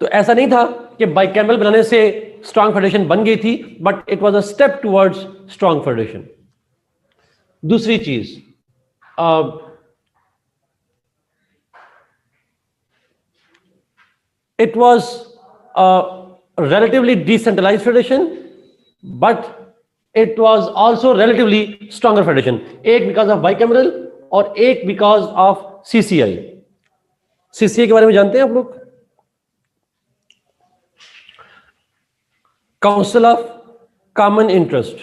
तो ऐसा नहीं था कि बाइकैमरल बनाने से स्ट्रांग फेडरेशन बन गई थी, but it was a step towards strong federation. दूसरी चीज, it was relatively decentralized federation, but it was also relatively stronger federation, एक because of bicameral और एक because of CCI। CCI के बारे में जानते हैं आप लोग? Council of common interest,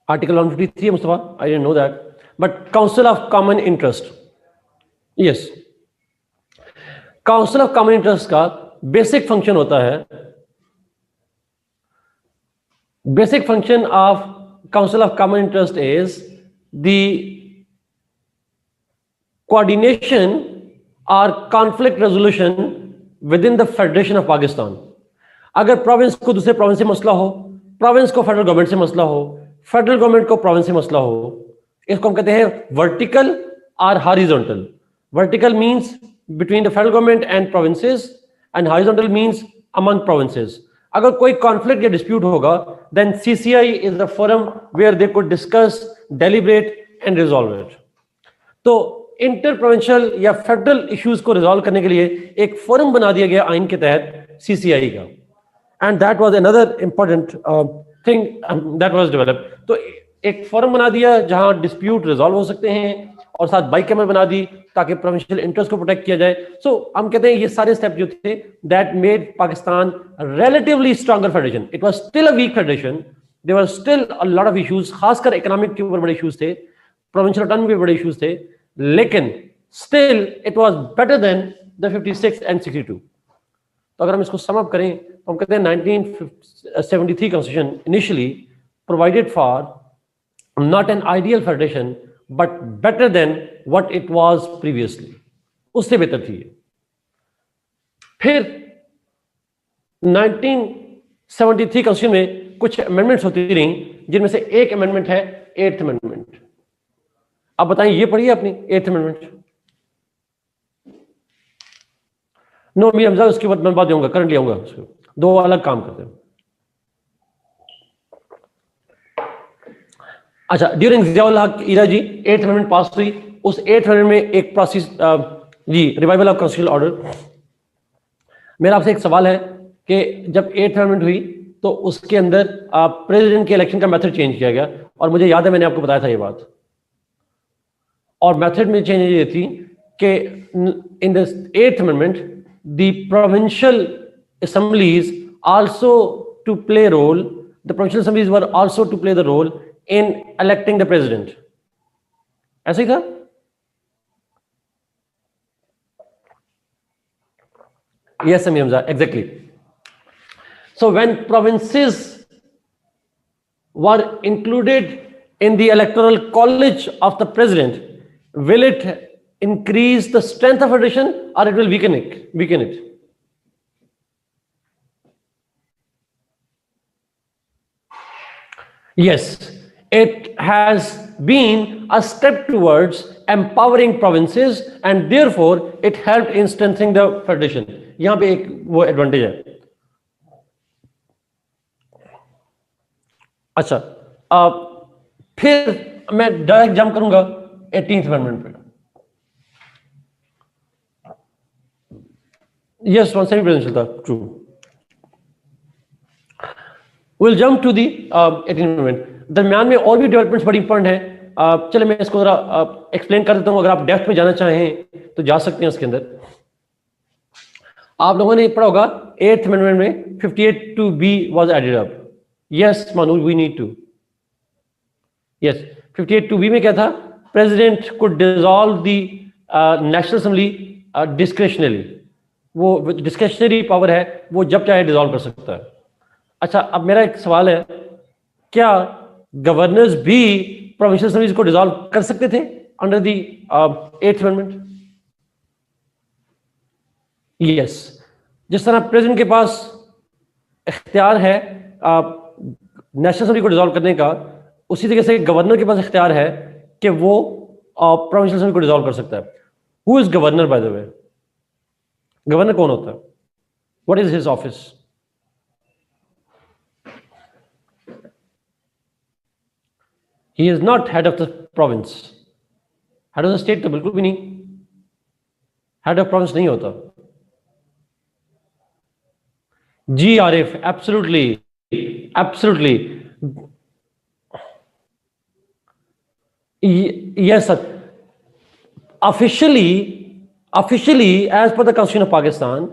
article 153 है Mustafa, I didn't know that, but council of common interest, yes. Council of common interest का बेसिक फंक्शन होता है, basic function of council of common interest is the coordination और conflict resolution within the federation of Pakistan. अगर province को दूसरे province से मसला हो, प्रोविंस को फेडरल गवर्नमेंट से मसला हो, फेडरल गवर्नमेंट को प्रोविंस से मसला हो, इसको हम कहते हैं वर्टिकल और horizontal. Vertical means between the federal government and provinces, and horizontal means among provinces. अगर कोई conflict या dispute होगा, then CCI is the forum where they could discuss, deliberate and resolve it. तो इंटर प्रोविंशियल या federal issues को resolve करने के लिए एक फोरम बना दिया गया आइन के तहत सीसीआई का, and that was another important thing that was developed. तो एक फोरम बना दिया जहां डिस्प्यूट रिजॉल्व हो सकते हैं, और साथ बाइकैमर बना दी ताकि प्रोविंशियल इंटरेस्ट को प्रोटेक्ट किया जाए। सो हम कहते हैं ये सारे स्टेप जो थे that made Pakistan relatively stronger federation. It was still a weak federation, there were still a lot of issues, खासकर इकोनॉमिक के ऊपर बड़े इश्यूज थे, प्रोविंशियल ऑटोनॉमी पे बड़े इश्यूज थे, लेकिन still it was better than the 56 and 62। तो अगर हम इसको सम अप करें तो हम कहते हैं 1973 constitution initially provided for not an ideal federation but better than what it was previously, उससे बेहतर थी। फिर 1973 कॉन्स्टिट्यूशन में कुछ अमेंडमेंट्स होती रही, जिनमें से एक अमेंडमेंट है 8th अमेंडमेंट। अब बताइए, ये पढ़िए अपनी 8th अमेंडमेंट। नो मी हमजा, उसके बाद मैं बात दूंगा, करंटली आऊंगा, उसको दो अलग काम करते हैं। अच्छा, ड्यूरिंग जियाउल हक इरा जी 8th अमेंडमेंट पास हुई। उस 8th अमेंडमेंट में एक प्रोसेस जी रिवाइवल ऑफ कॉन्स्टिट्यूशनल ऑर्डर। मेरा आपसे एक सवाल है कि जब 8th अमेंडमेंट हुई तो उसके अंदर प्रेसिडेंट के इलेक्शन का मेथड चेंज किया गया, और मुझे याद है मैंने आपको बताया था ये बात। और मेथड में चेंज ये थी कि in the 8th amendment the provincial assemblies also to play role, the provincial assemblies were also to play the role in electing the president. ऐसे ही था? Yes, Amir Hamza, exactly. So when provinces were included in the electoral college of the president, will it increase the strength of federation or it will weaken it? Weaken it? Yes, it has been a step towards empowering provinces and therefore it helped in strengthening the federation. यहाँ पे एक वो advantage है। अच्छा, फिर मैं direct jump करूंगा 18th amendment पे। यस, वन सेमी प्रेसिडेंशियल था, true. We'll jump to the 18th amendment. दरमियान में और भी डेवलपमेंट्स बड़ी इंपॉर्टेंट है। चले मैं इसको जरा एक्सप्लेन कर देता हूं, अगर आप डेप्थ में जाना चाहें तो जा सकते हैं। उसके अंदर आप लोगों ने पढ़ा होगा 8th अमेंडमेंट में 58(2)B was added up. Yes, Manu, we need to. Yes, 58(2)B में क्या था? President could dissolve the National Assembly discretionally. वो डिस्क्रेशनरी पावर है, वो जब चाहे डिसॉल्व कर सकता है। अच्छा, अब मेरा एक सवाल है, क्या गवर्नर्स भी प्रोविंशियल असेंबलीज को डिसॉल्व कर सकते थे under the 8th amendment? Yes, जिस तरह प्रेसिडेंट के पास इख्तियार है नेशनल असेंबली को डिसॉल्व करने का, उसी तरीके से गवर्नर के पास इख्तियार है कि वो प्रोविंशियल असेंबली को डिसॉल्व कर सकता है। Who is governor bye the way? Governor कौन होता है? What is his office? He is not head of the province. Head of the state तो बिल्कुल भी नहीं, head of province नहीं होता। जी Arif, absolutely, absolutely. Yes, sir. Officially, as per the Constitution of Pakistan,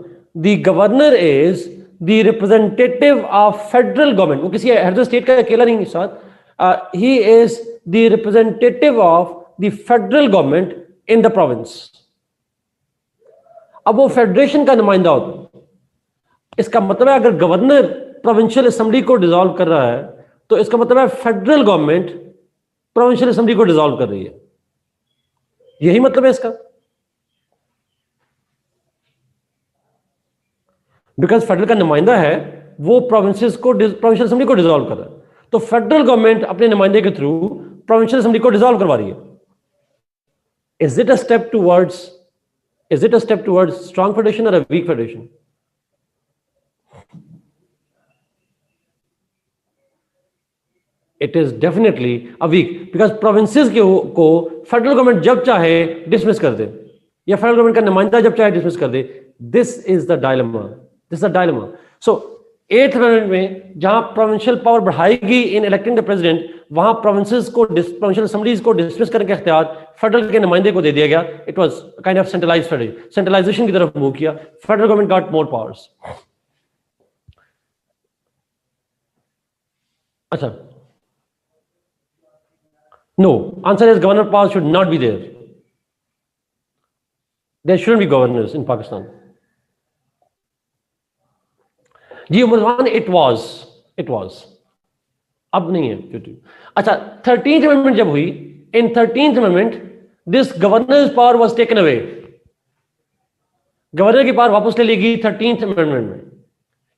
the governor is the representative of federal government. वो किसी head of the state का अकेला नहीं साथ। He is the representative of the federal government in the province. अब वो federation का नुमाइंदा होता है। इसका मतलब है अगर गवर्नर प्रोविंशियल असेंबली को डिसॉल्व कर रहा है तो इसका मतलब है फेडरल गवर्नमेंट प्रोविंशियल असेंबली को डिसॉल्व कर रही है। यही मतलब है इसका। बिकॉज फेडरल का नुमाइंदा है, वो प्रोविंशियल असेंबली को डिसॉल्व कर रहा है, तो फेडरल गवर्नमेंट अपने नुमाइंदे के थ्रू प्रोविंशियल असेंबली को डिसॉल्व करवा रही है। Is it a step towards strong federation और a weak federation? It is definitely a weak, because provinces को फेडरल गवर्नमेंट जब चाहे डिसमिस कर दे, या फेडरल गवर्नमेंट का नुमाइंदा जब चाहे डिसमिस कर दे. This is the dilemma, this is the dilemma. So 8th amendment में जहां प्रोविंशियल पावर बढ़ाएगी इन इलेक्टिंग द प्रेसिडेंट, वहां प्रोविंसेस को, प्रोविंशियल असेंबलीज को डिसमिस करने का इख्तियार फेडरल के नुमाइंदे को दे दिया गया. It was kind of centralisation की तरफ मूव किया. Federal government got more powers. अच्छा, no, answer is governor powers should not be there. There shouldn't be governors in Pakistan. जी उमर, it was. अब नहीं है. अच्छा, 13th amendment जब हुई, in 13th amendment this governor's power was taken away. Governor की power वापस ले ली गई 13th amendment में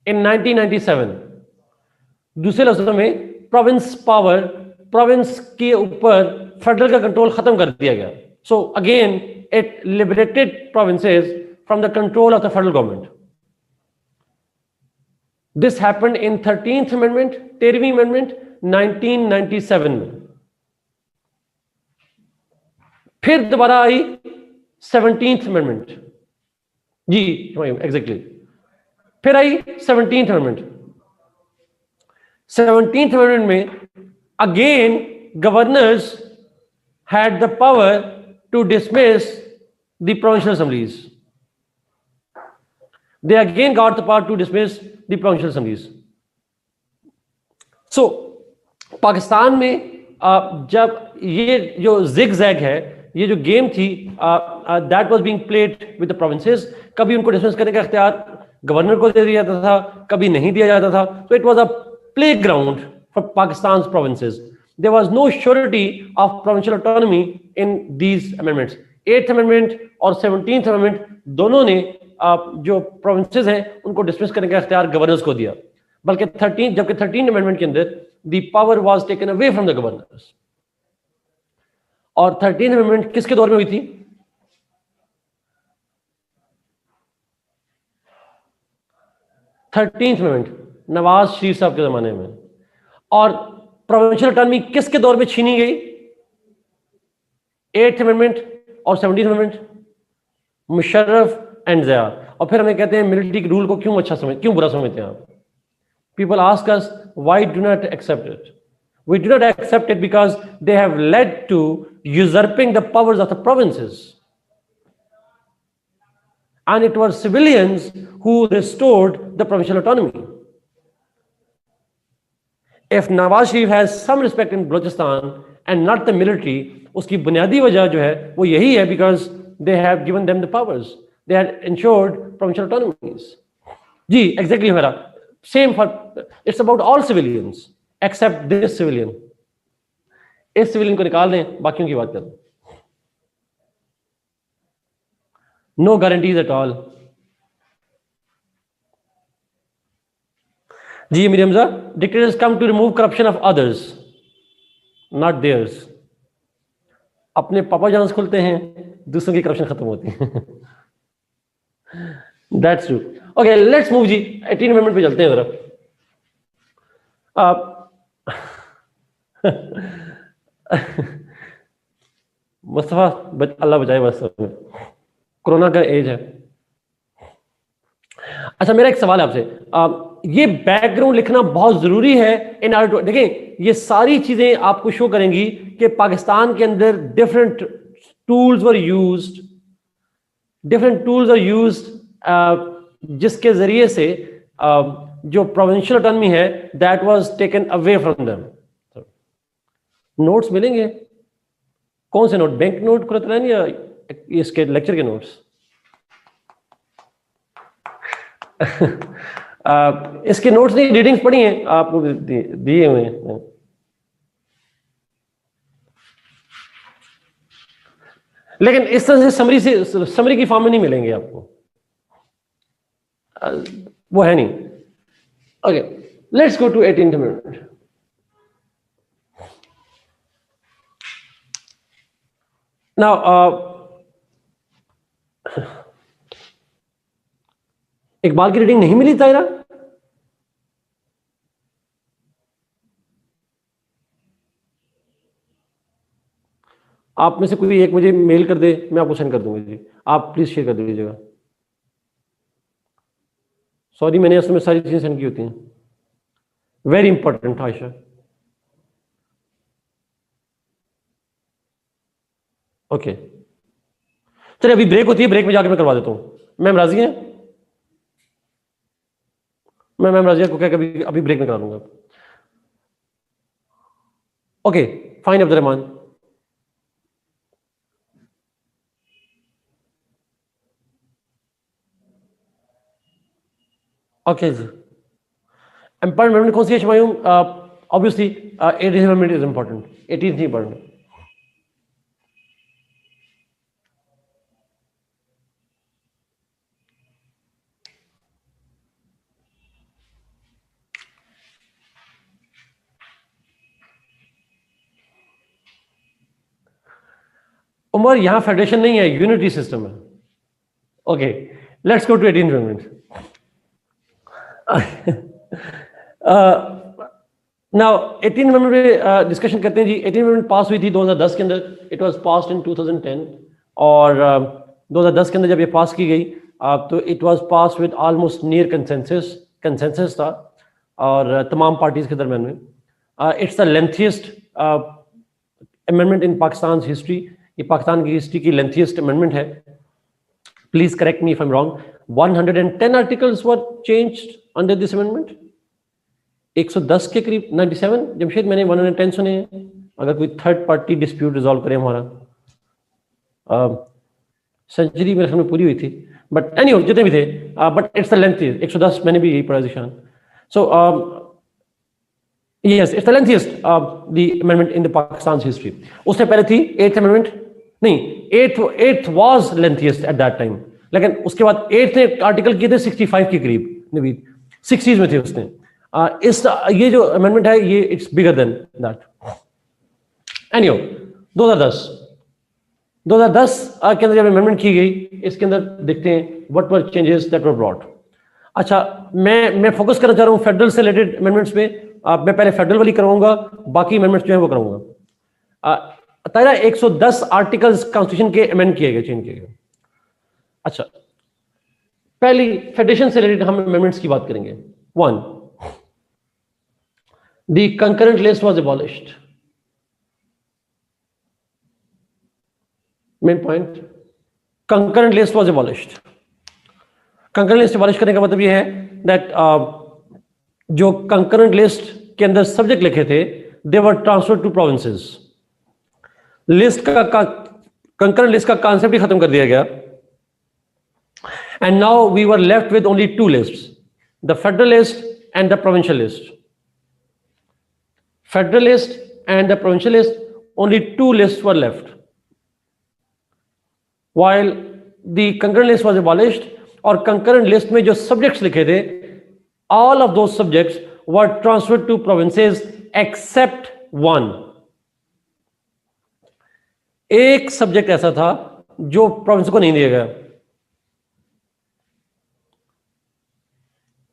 in 1997. दूसरे लफ्जों में प्रोविंस पावर, प्रोविंस के ऊपर फेडरल का कंट्रोल खत्म कर दिया गया. So again it liberated provinces from the control of the federal government. This happened in 13th amendment, 13वीं अमेंडमेंट 1997 में. फिर दोबारा आई 17th अमेंडमेंट. जी एग्जैक्टली, फिर आई 17th अमेंडमेंट. 17th amendment में again governors had the power to dismiss the provincial assemblies. They again got the power to dismiss the provincial assemblies. So Pakistan में जब ये जो zigzag है, ये जो गेम थी, that was being played with the provinces. कभी उनको डिसमिस करने का इख्तियार गवर्नर को दे दिया जाता था, कभी नहीं दिया जाता था. So it was a playground for Pakistan's provinces. There was no surety of provincial autonomy in these amendments. 8th amendment और 17th amendment दोनों ने जो provinces हैं उनको डिसमिस करने का इख्तियार गवर्नर्स को दिया. बल्कि 13th amendment के अंदर the power was taken away from the governors. और 13th amendment किसके दौर में हुई थी? थर्टींथ अमेंडमेंट नवाज शरीफ साहब के जमाने में. और प्रोविंशियल ऑटोनॉमी किसके दौर में छीनी गई? 8th अमेंडमेंट और 17th amendment, Musharraf and Zia. और फिर हमें कहते हैं मिलिट्री रूल को क्यों बुरा समझते हैं आप? People ask us why do not accept it. We do not accept it because they have led to usurping the powers of the provinces. And it was civilians who restored the provincial autonomy. If Nawaz Sharif has some respect in Balochistan and not the military, उसकी बुनियादी वजह जो है वो यही है because they have given them the powers. They had ensured provincial autonomies. Ji exactly मेरा same for, it's about all civilians except this civilian. इस civilian को निकाल दें, बाकियों की बात करें. No guarantees at all. Ji Mir Hamza, dictators come to remove corruption of others, not theirs. अपने पापा जॉन्स खुलते हैं, दूसरों की करप्शन खत्म होती है. That's true. Okay, let's move ji 18th amendment पे चलते हैं जरा. मुस्तफा अल्लाह बचाए बस, कोरोना का एज है. अच्छा मेरा एक सवाल है आपसे, ये बैकग्राउंड लिखना बहुत जरूरी है इन आर्ट. देखें ये सारी चीजें आपको शो करेंगी कि पाकिस्तान के अंदर डिफरेंट टूल्स वर यूज्ड, जिसके जरिए से जो प्रोविंशियल ऑटोनॉमी है that was taken away from them. Notes मिलेंगे. कौन से नोट? बैंक नोट खुलत या इसके लेक्चर के नोट्स? इसके नोट्स नहीं, रीडिंग्स पढ़ी हैं आपको दिए हुए हैं. लेकिन इस तरह से समरी की फॉर्म में नहीं मिलेंगे आपको, वो है नहीं. Okay, let's go to 18th amendment. Now Iqbal की रीडिंग नहीं मिली तायरा? आप में से कोई एक मुझे मेल कर दे, मैं आपको सेंड कर दूंगा जी, आप प्लीज शेयर कर दीजिएगा। सॉरी, मैंने असल में सारी चीजें सेंड की होती हैं। Very important Ayesha. ओके, चलिए अभी ब्रेक होती है, ब्रेक में जाकर मैं करवा देता हूं। मैम राजी हैं? मैं मैम राजिया को क्या कभी अभी ब्रेक में करा दूंगा। Okay fine Abdul Rahman. Okay जी, एम्पायर मेमोरी कौन सी है शमायूम? Obviously 18th amendment is important, 18th ही इंपॉर्टेंट। उमर यहां फेडरेशन नहीं है, यूनिटी सिस्टम है। Okay let's go to 18th amendment। Now 18th amendment पे डिस्कशन करते हैं जी। 18th amendment पास हुई थी 2010 के अंदर, इट वाज पास्ड इन 2010, और 2010 के अंदर जब ये पास की गई तो it was pass with almost near consensus था, और तमाम पार्टीज के दरमियान में। It's the lengthiest amendment in Pakistan history. ये पाकिस्तान की हिस्ट्री की लेंथीएस्ट अमेंडमेंट है। Please correct me if I am wrong. 110 articles were changed under this amendment. 110 के करीब, 97 जमशेद, मैंने 110 सुने हैं। अगर कोई थर्ड पार्टी डिस्प्यूट रिजॉल्व करे हमारा। सेंचुरी मेरे ख्याल में पूरी हुई थी, बट एनीवे जितने भी थे, बट इट्स द लेंथ 110, मैंने भी यही पढ़ा Zeeshan. So yes, it's the lengthiest the amendment in the Pakistan history. उससे पहले थी 8th अमेंडमेंट, नहीं 8th was lengthiest at that time, लेकिन उसके बाद 8th ने आर्टिकल किए थे 65 के करीब, नवीद 60s में थे उसने। इस ये जो अमेंडमेंट है ये it's bigger than that. Anyway 2010 के अंदर जब अमेंडमेंट की गई, इसके अंदर देखते हैं what were changes that were brought. अच्छा, मैं फोकस करना चाह रहा हूँ फेडरल से रिलेटेड अमेंडमेंट्स पे। मैं पहले फेडरल वाली करवाऊंगा, बाकी अमेंडमेंट्स जो है वो कराऊंगा। तायरा 110 आर्टिकल्स कॉन्स्टिट्यूशन के अमेंड किए गए, चेंज किए गए। अच्छा, पहली फेडरेशन से रिलेटेड हम अमेंडमेंट्स की बात करेंगे। 1, the concurrent list was abolished. Main point, concurrent list was abolished. Concurrent list abolish करने का मतलब ये है दैट जो कंकरेंट लिस्ट के अंदर सब्जेक्ट लिखे थे they were transferred to provinces. List का कंकरेंट लिस्ट का कॉन्सेप्ट ही खत्म कर दिया गया, and now we were left with only 2 lists, the federal list and the provincial list. Federal list and the provincial list, only 2 lists were left, while the concurrent list was abolished। और concurrent list में जो subjects लिखे थे, all of those subjects were transferred to provinces except one। एक subject ऐसा था जो province को नहीं दिया गया।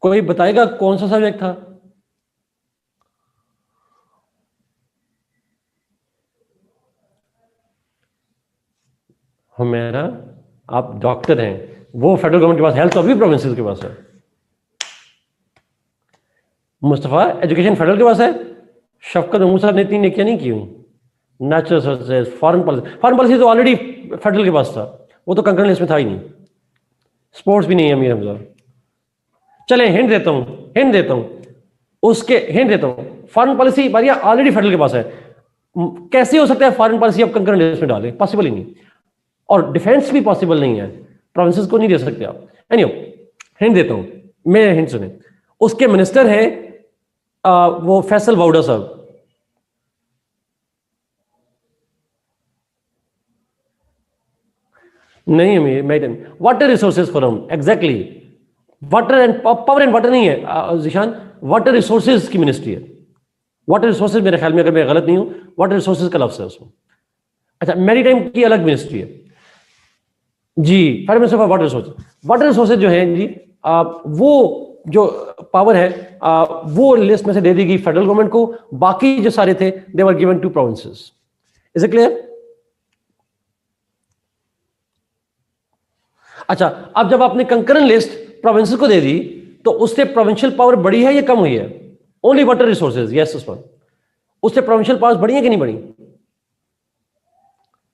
कोई बताएगा कौन सा सब्जेक्ट था? हमेरा, आप डॉक्टर हैं, वो फेडरल गवर्नमेंट के पास, हेल्थ अभी प्रोविंसेस के पास है। मुस्तफा, एजुकेशन फेडरल के पास है। शफकत महमूद साहब ने इतनी नेकियां नहीं की हुई। नेचुरल रिसोर्सेज, फॉरेन पॉलिसी तो ऑलरेडी फेडरल के पास था, वो तो कंकरेंट लिस्ट में था ही नहीं। स्पोर्ट्स भी नहीं है अमीर हमजा। चले हिंट देता हूं उसके हिंट देता हूं। फॉरेन पॉलिसी बारिया ऑलरेडी फेडरल के पास है। कैसे हो सकता है फॉरेन पॉलिसी आप कंकरेंट लिस्ट में डालें? पॉसिबल ही नहीं। और डिफेंस भी पॉसिबल नहीं है, प्रोविंसेस को नहीं दे सकते आप। एनीवे हिंट देता हूं, मैं हिंट सुने। उसके मिनिस्टर हैं वो फैसल वाउडा साहब। नहीं अमीर, water resources forum, exactly. Water and power and water नहीं है जिशान, वाटर रिसोर्सेज की मिनिस्ट्री है। वाटर रिसोर्सेज मेरे ख्याल में, अगर मैं गलत नहीं हूं, वाटर रिसोर्सेज का लफ्ज है उसमें। अच्छा, मैरीटाइम की अलग मिनिस्ट्री है जी, federal minister for water resources. Water resources जो है जी, वो जो पावर है वो लिस्ट में से दे दी गई फेडरल गवर्नमेंट को। बाकी जो सारे थे they were given to provinces. Is it clear? अच्छा, अब जब आपने कंकरेंट लिस्ट प्रोविंसेस को दे दी तो उससे प्रोविंशियल पावर बढ़ी है या कम हुई है? Only water resources, yes Usman, उससे प्रोविंशियल पावर्स बढ़ी है कि नहीं बढ़ी?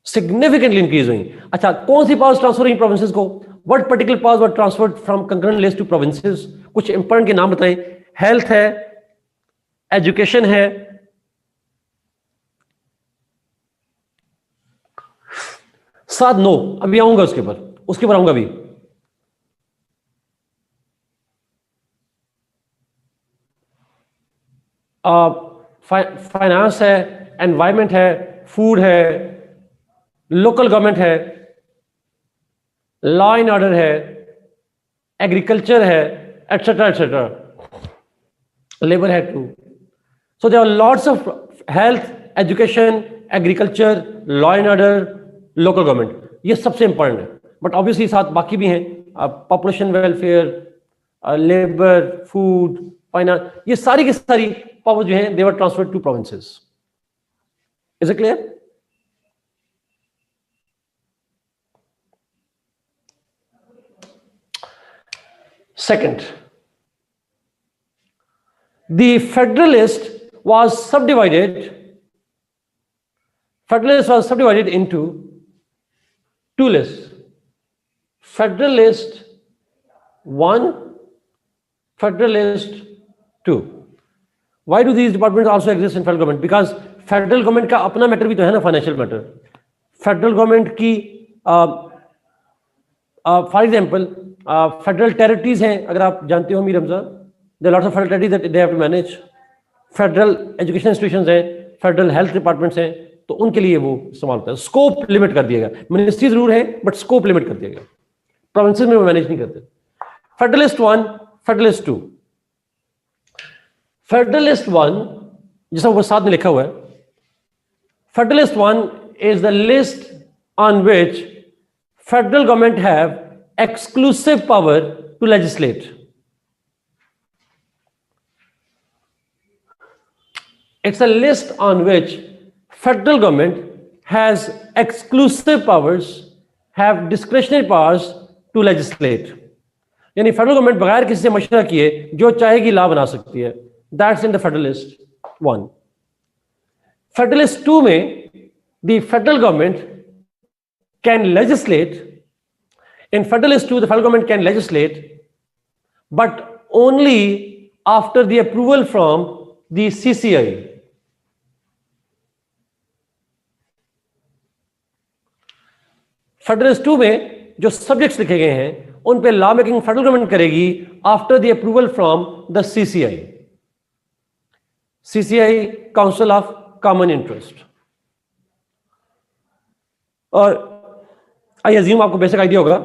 सिग्निफिकेंटली इंक्रीज हुई। अच्छा, कौन सी पावर्स ट्रांसफर हुई प्रोविंसेस को? What particular powers were transferred from concurrent list to provinces? कुछ इंपॉर्टेंट के नाम बताएं। हेल्थ है, एजुकेशन है, साथ नो, अभी आऊंगा उसके ऊपर आऊंगा अभी। फाइनेंस है, एनवायरमेंट है, फूड है, लोकल गवर्नमेंट है, लॉ एंड ऑर्डर है, एग्रीकल्चर है, एटसेट्रा एटसेट्रा, लेबर है too. So there are lots of health, education, agriculture, law and order, local government, ये सबसे इंपॉर्टेंट है। बट ऑब्वियसली साथ बाकी भी हैं, population welfare, labour, food, finance, ये सारी की सारी पावर जो है they were transferred to provinces. Is it clear? Second, the Federalist was subdivided into two lists. Federalist 1, Federalist 2. Why do these departments also exist in federal government? Because federal government का अपना matter भी तो है ना, financial matter. Federal government की for example federal territories हैं, अगर आप जानते हो Mir Hamza, there lots of federal territories that they have to manage. Federal education institutions हैं, फेडरल हेल्थ डिपार्टमेंट्स हैं, तो उनके लिए वो इस्तेमाल होता है। स्कोप लिमिट कर दिया गया, मिनिस्ट्री जरूर है बट स्कोप लिमिट कर दिया गया, प्रोविंसेस में वो मैनेज नहीं करते। Federalist 1, federalist 2। फेडरलिस्ट 1 जैसा वो साथ में लिखा हुआ है, federalist 1 is the list on which federal government have exclusive power to legislate. It's a list on which federal government has exclusive powers, have discretionary powers to legislate. यानी federal government बगैर किसी से मशवरा किए जो चाहेगी लॉ बना सकती है। That's in the Federalist 1. Federalist 2 में the federal government can legislate. In Federalist 2, the federal government can legislate, but only after the approval from the CCI. Federalist 2 में जो सब्जेक्ट्स लिखे गए हैं उन पे लॉ मेकिंग फेडरल गवर्नमेंट करेगी after the approval from the CCI, council of common interest. और I assume आपको बेसिक आइडिया होगा,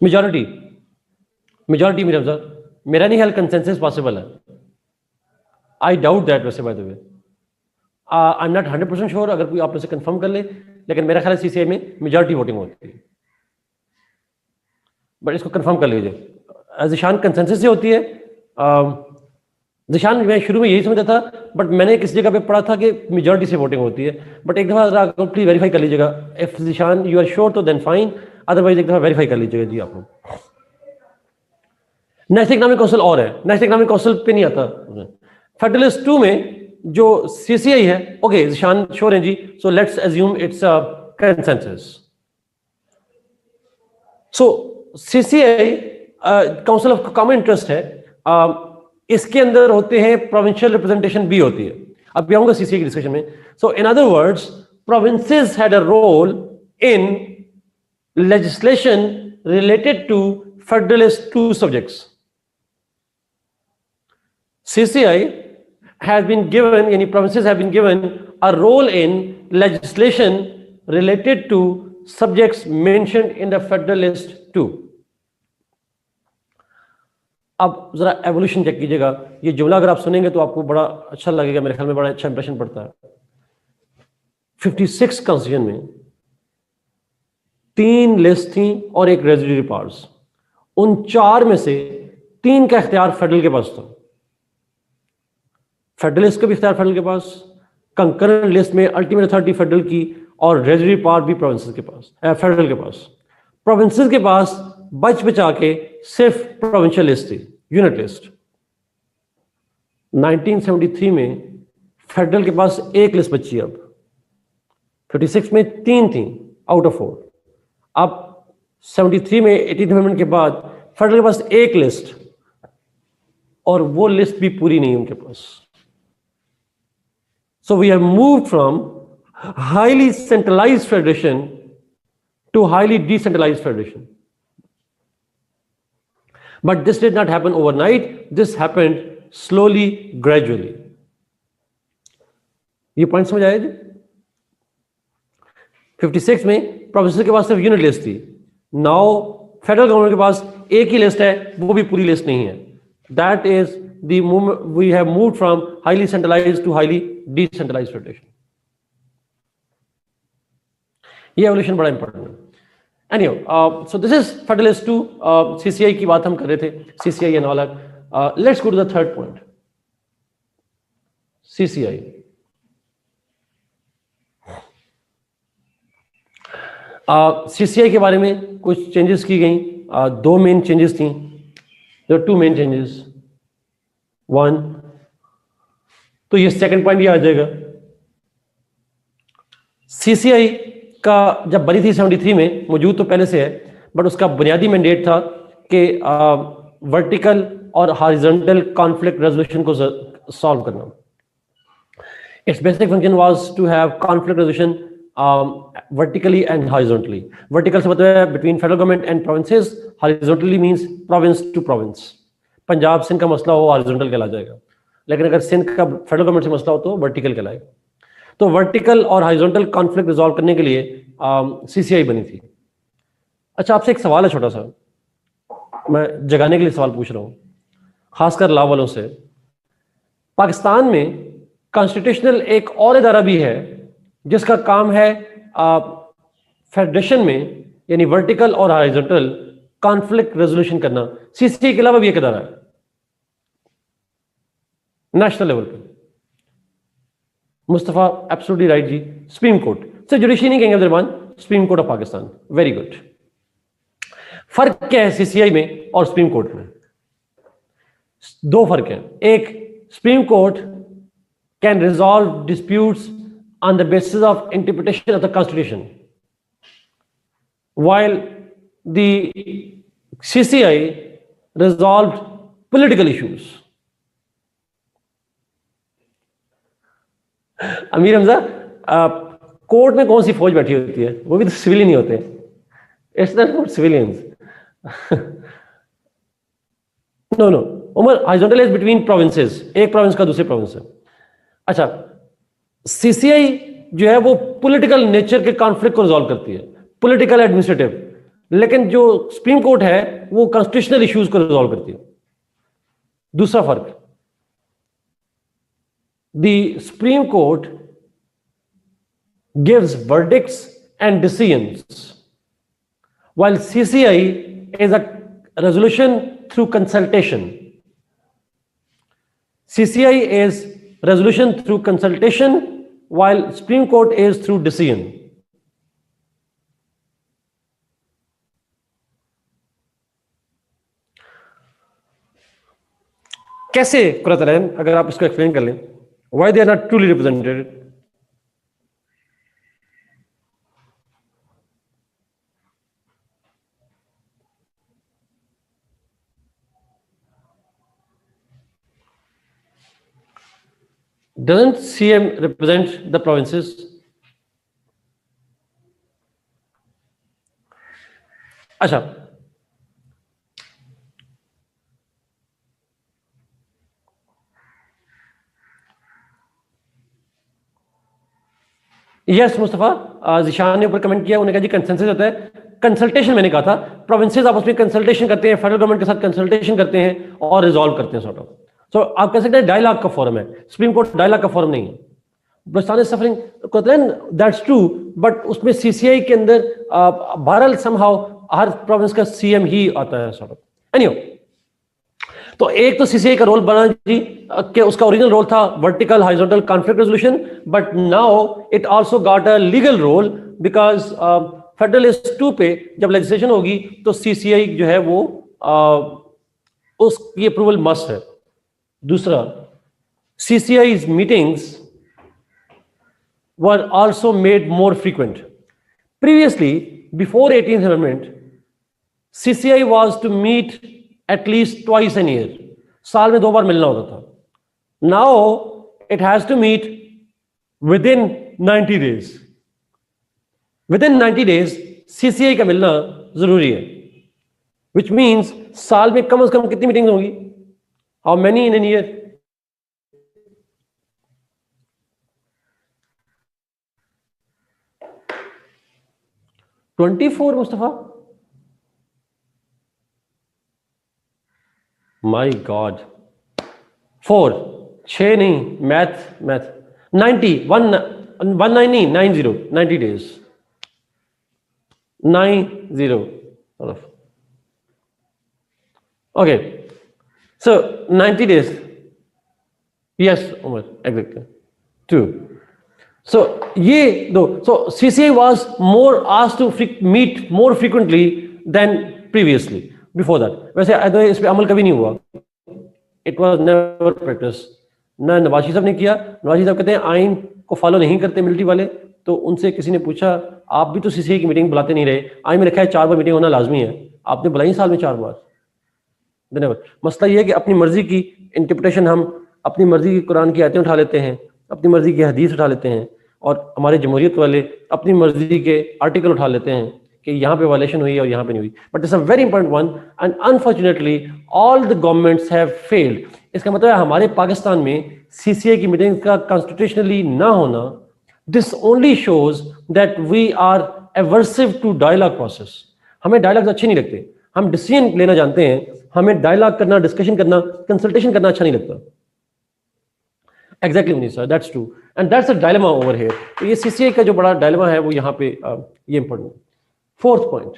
मेजॉरिटी मेरे सर, मेरा नहीं ख्याल कंसेंसस पॉसिबल है। आई डाउट दैट, वैसे bye the way I am not 100% sure, अगर कोई आप से कंफर्म कर ले, लेकिन मेरा ख्याल CCI में मेजॉरिटी वोटिंग होती है, बट इसको कंफर्म कर लीजिए। जिशान कंसेंसस से होती है। जिशान मैं शुरू में यही समझा था, बट मैंने किसी जगह पे पढ़ा था कि मेजॉरिटी से वोटिंग होती है, बट एक दफा प्लीज वेरीफाई कर लीजिएगा। If Zeeshan you are sure तो देन फाइन, अदरवाइज एक दफा वेरीफाई कर लीजिएगा जी आप लोग। नेशनल इकोनॉमिक काउंसिल और है, नेशनल इकोनॉमिक काउंसिल पे नहीं आता। फेडरलिस्ट 2 में जो CCI है, ओके जिशान श्योर है जी, so let's assume it's a consensus. So CCI council of common interest है, इसके अंदर होते हैं प्रोविंशियल रिप्रेजेंटेशन भी होती है। अब भी आऊंगा CCI की डिस्कशन में। So in other words, provinces had a role in legislation related to Federalist 2 subjects. CCI has been given, yani provinces have been given a role in legislation related to subjects mentioned in the Federalist 2. अब जरा evolution check कीजिएगा, ये जुमला अगर आप सुनेंगे तो आपको बड़ा अच्छा लगेगा, मेरे ख्याल में बड़ा अच्छा इंप्रेशन पड़ता है। 56 कॉन्स्टिट्यूशन में 3 लिस्ट थी और एक रेजिडुअरी पावर्स, उन 4 में से 3 का इख्तियार फेडरल के पास था। फेडरलिस्ट का भी इख्तियार फेडरल के पास, कंकरेंट लिस्ट में अल्टीमेट अथॉरिटी फेडरल की, और रेजिडुअरी पावर भी प्रोविंसेस के पास, फेडरल के पास। प्रोविंसेस के पास बच बचा के सिर्फ प्रोविंशियल लिस्ट थी, यूनिट लिस्ट। 1973 में फेडरल के पास एक लिस्ट बची, अब 56 में 3 थी आउट ऑफ 4। अब 73 में 18th अमेंडमेंट के बाद फेडरल के पास एक लिस्ट, और वो लिस्ट भी पूरी नहीं उनके पास। So we have moved from highly centralised federation to highly decentralized federation. But this did not happen overnight. This happened slowly, gradually. ये पॉइंट समझ आया जी? 56 में प्रोविंसेस के पास सिर्फ यूनिट लिस्ट थी। नाउ फेडरल गवर्नमेंट के पास एक ही लिस्ट है, वो भी पूरी लिस्ट नहीं है। That is the movement we have moved from highly centralized to highly decentralized federation. ये एवोल्यूशन बड़ा इंपॉर्टेंट है। Anyhow, so this is Federalist 2, CCI की बात हम कर रहे थे, CCI and all that. Let's go to the third point, CCI. CCI के बारे में कुछ चेंजेस की गई, दो मेन चेंजेस थी। There are two main changes. One, तो ये सेकंड पॉइंट ये आ जाएगा। CCI का जब बनी थी 73 में, मौजूद तो पहले से है, बट उसका बुनियादी मैंडेट था कि वर्टिकल और हॉरिजॉन्टल कॉन्फ्लिक्ट रेजोल्यूशन को सॉल्व करना। It's basic function was to have conflict resolution vertically and horizontally. Vertical से मतलब है between federal government and provinces, horizontally means province to province. Punjab Sindh का मसला हो हॉरिजॉन्टल कहला जाएगा, लेकिन अगर सिंध का फेडरल गवर्नमेंट से मसला हो तो वर्टिकल कहलाएगा। तो वर्टिकल और हॉरिजॉन्टल कॉन्फ्लिक्ट रिजॉल्व करने के लिए सीसीआई बनी थी। अच्छा, आपसे एक सवाल है छोटा सा, मैं जगाने के लिए सवाल पूछ रहा हूं, खासकर लॉ वालों से। पाकिस्तान में कॉन्स्टिट्यूशनल एक और इदारा भी है जिसका काम है फेडरेशन में, यानी वर्टिकल और हॉरिजॉन्टल कॉन्फ्लिक्ट रेजोल्यूशन करना। सीसीआई के अलावा भी एक इदारा है नेशनल लेवल पे। मुस्तफा एब्सोल्युटली राइट जी, सुप्रीम कोर्ट से जुडिशरी नहीं कहेंगे Abdurrahman, supreme court of Pakistan. Very good. फर्क क्या है सीसीआई में और सुप्रीम कोर्ट में? दो फर्क हैं। एक, supreme court can resolve disputes on the basis of interpretation of the constitution, while the CCI resolved political issues. Amir Hamza, court में कौन सी फौज बैठी होती है? वो भी तो सिविलियन ही होते हैं। It's not for civilians. No no Umar, horizontal is between provinces, एक प्रोविंस का दूसरे प्रोविंस से। अच्छा, सीसीआई जो है वो पॉलिटिकल नेचर के कॉन्फ्लिक्ट को रिजॉल्व करती है, पॉलिटिकल एडमिनिस्ट्रेटिव, लेकिन जो सुप्रीम कोर्ट है वो कॉन्स्टिट्यूशनल इश्यूज को रिजॉल्व करती है। दूसरा फर्क, the supreme court gives verdicts and decisions, while CCI is a resolution through consultation. CCI is resolution through consultation, while Supreme Court is through decision. कैसे कुरातलैन, अगर आप इसको एक्सप्लेन कर लें, why they are not truly represented? Doesn't CM represent the provinces? अच्छा, yes Mustafa, Zeeshan ने ऊपर comment किया, उन्होंने कहा जी कंसेंसस होता है, कंसल्टेशन मैंने कहा था, प्रोविंसेस आपस में कंसल्टेशन करते हैं, फेडरल गवर्नमेंट के साथ कंसल्टेशन करते हैं और रिजॉल्व करते हैं सॉर्ट ऑफ। सो आप कह सकते हैं डायलॉग का फॉरम है, सुप्रीम कोर्ट डायलॉग का फॉरम नहीं है। Balochistan is suffering, that's true, but उसमें सीसीआई के अंदर बहरहाल समहाउ हर प्रोविंस का सीएम ही आता है सॉर्ट ऑफ। एनीहो, तो एक तो सीसीआई का रोल बना जी कि उसका ओरिजिनल रोल था vertical horizontal conflict resolution, but now it also got a legal role because federalist 2 पे जब लेजिस्लेशन होगी तो सीसीआई जो है वो उसकी अप्रूवल मस्ट है। दूसरा, CCI's meetings were also made more frequent. Previously, before 18th Amendment, CCI was to meet at least twice a year. साल में 2 बार मिलना होता था. Now it has to meet within 90 days. Within 90 days, CCI का मिलना जरूरी है. Which means साल में कम से कम कितनी मीटिंग्स होंगी? How many in a year? 24 Mustafa, my God, 4 6 नहीं, math 90 90 days 90 okay, so 90 days, yes Umar, exactly 2. So ये दो, so CCI was more asked to meet more frequently than previously before that. वैसे इस पे अमल कभी नहीं हुआ. It was never practiced. ना नवाज साहब ने किया. नवाज साहब कहते हैं आइन को फॉलो नहीं करते मिलिट्री वाले. तो उनसे किसी ने पूछा आप भी तो CCI की मीटिंग बुलाते नहीं रहे. आइन में लिखा है 4 बार मीटिंग होना लाजमी है, आपने बुलाई साल में 4 बार. धन्यवाद. मसला ये है कि अपनी मर्जी की इंटरप्रिटेशन, हम अपनी मर्जी की कुरान की आयतें उठा लेते हैं, अपनी मर्जी की हदीस उठा लेते हैं, और हमारे जमहूरियत वाले अपनी मर्जी के आर्टिकल उठा लेते हैं कि यहाँ पे वायलेशन हुई और यहाँ पे नहीं हुई. But it's a very important one and unfortunately all the governments have failed. इसका मतलब है हमारे पाकिस्तान में CCI की मीटिंग का कॉन्स्टिट्यूशनली ना होना, this only shows that we are aversive to dialogue process. हमें डायलॉग्स अच्छे नहीं लगते, हम डिसीजन लेना जानते हैं, हमें डायलॉग करना, डिस्कशन करना, कंसल्टेशन करना अच्छा नहीं लगता. Exactly, Munisa, that's true, and that's a dilemma over here. तो ये CCI का जो बड़ा dilemma है वो यहाँ पे ये important. 4th point,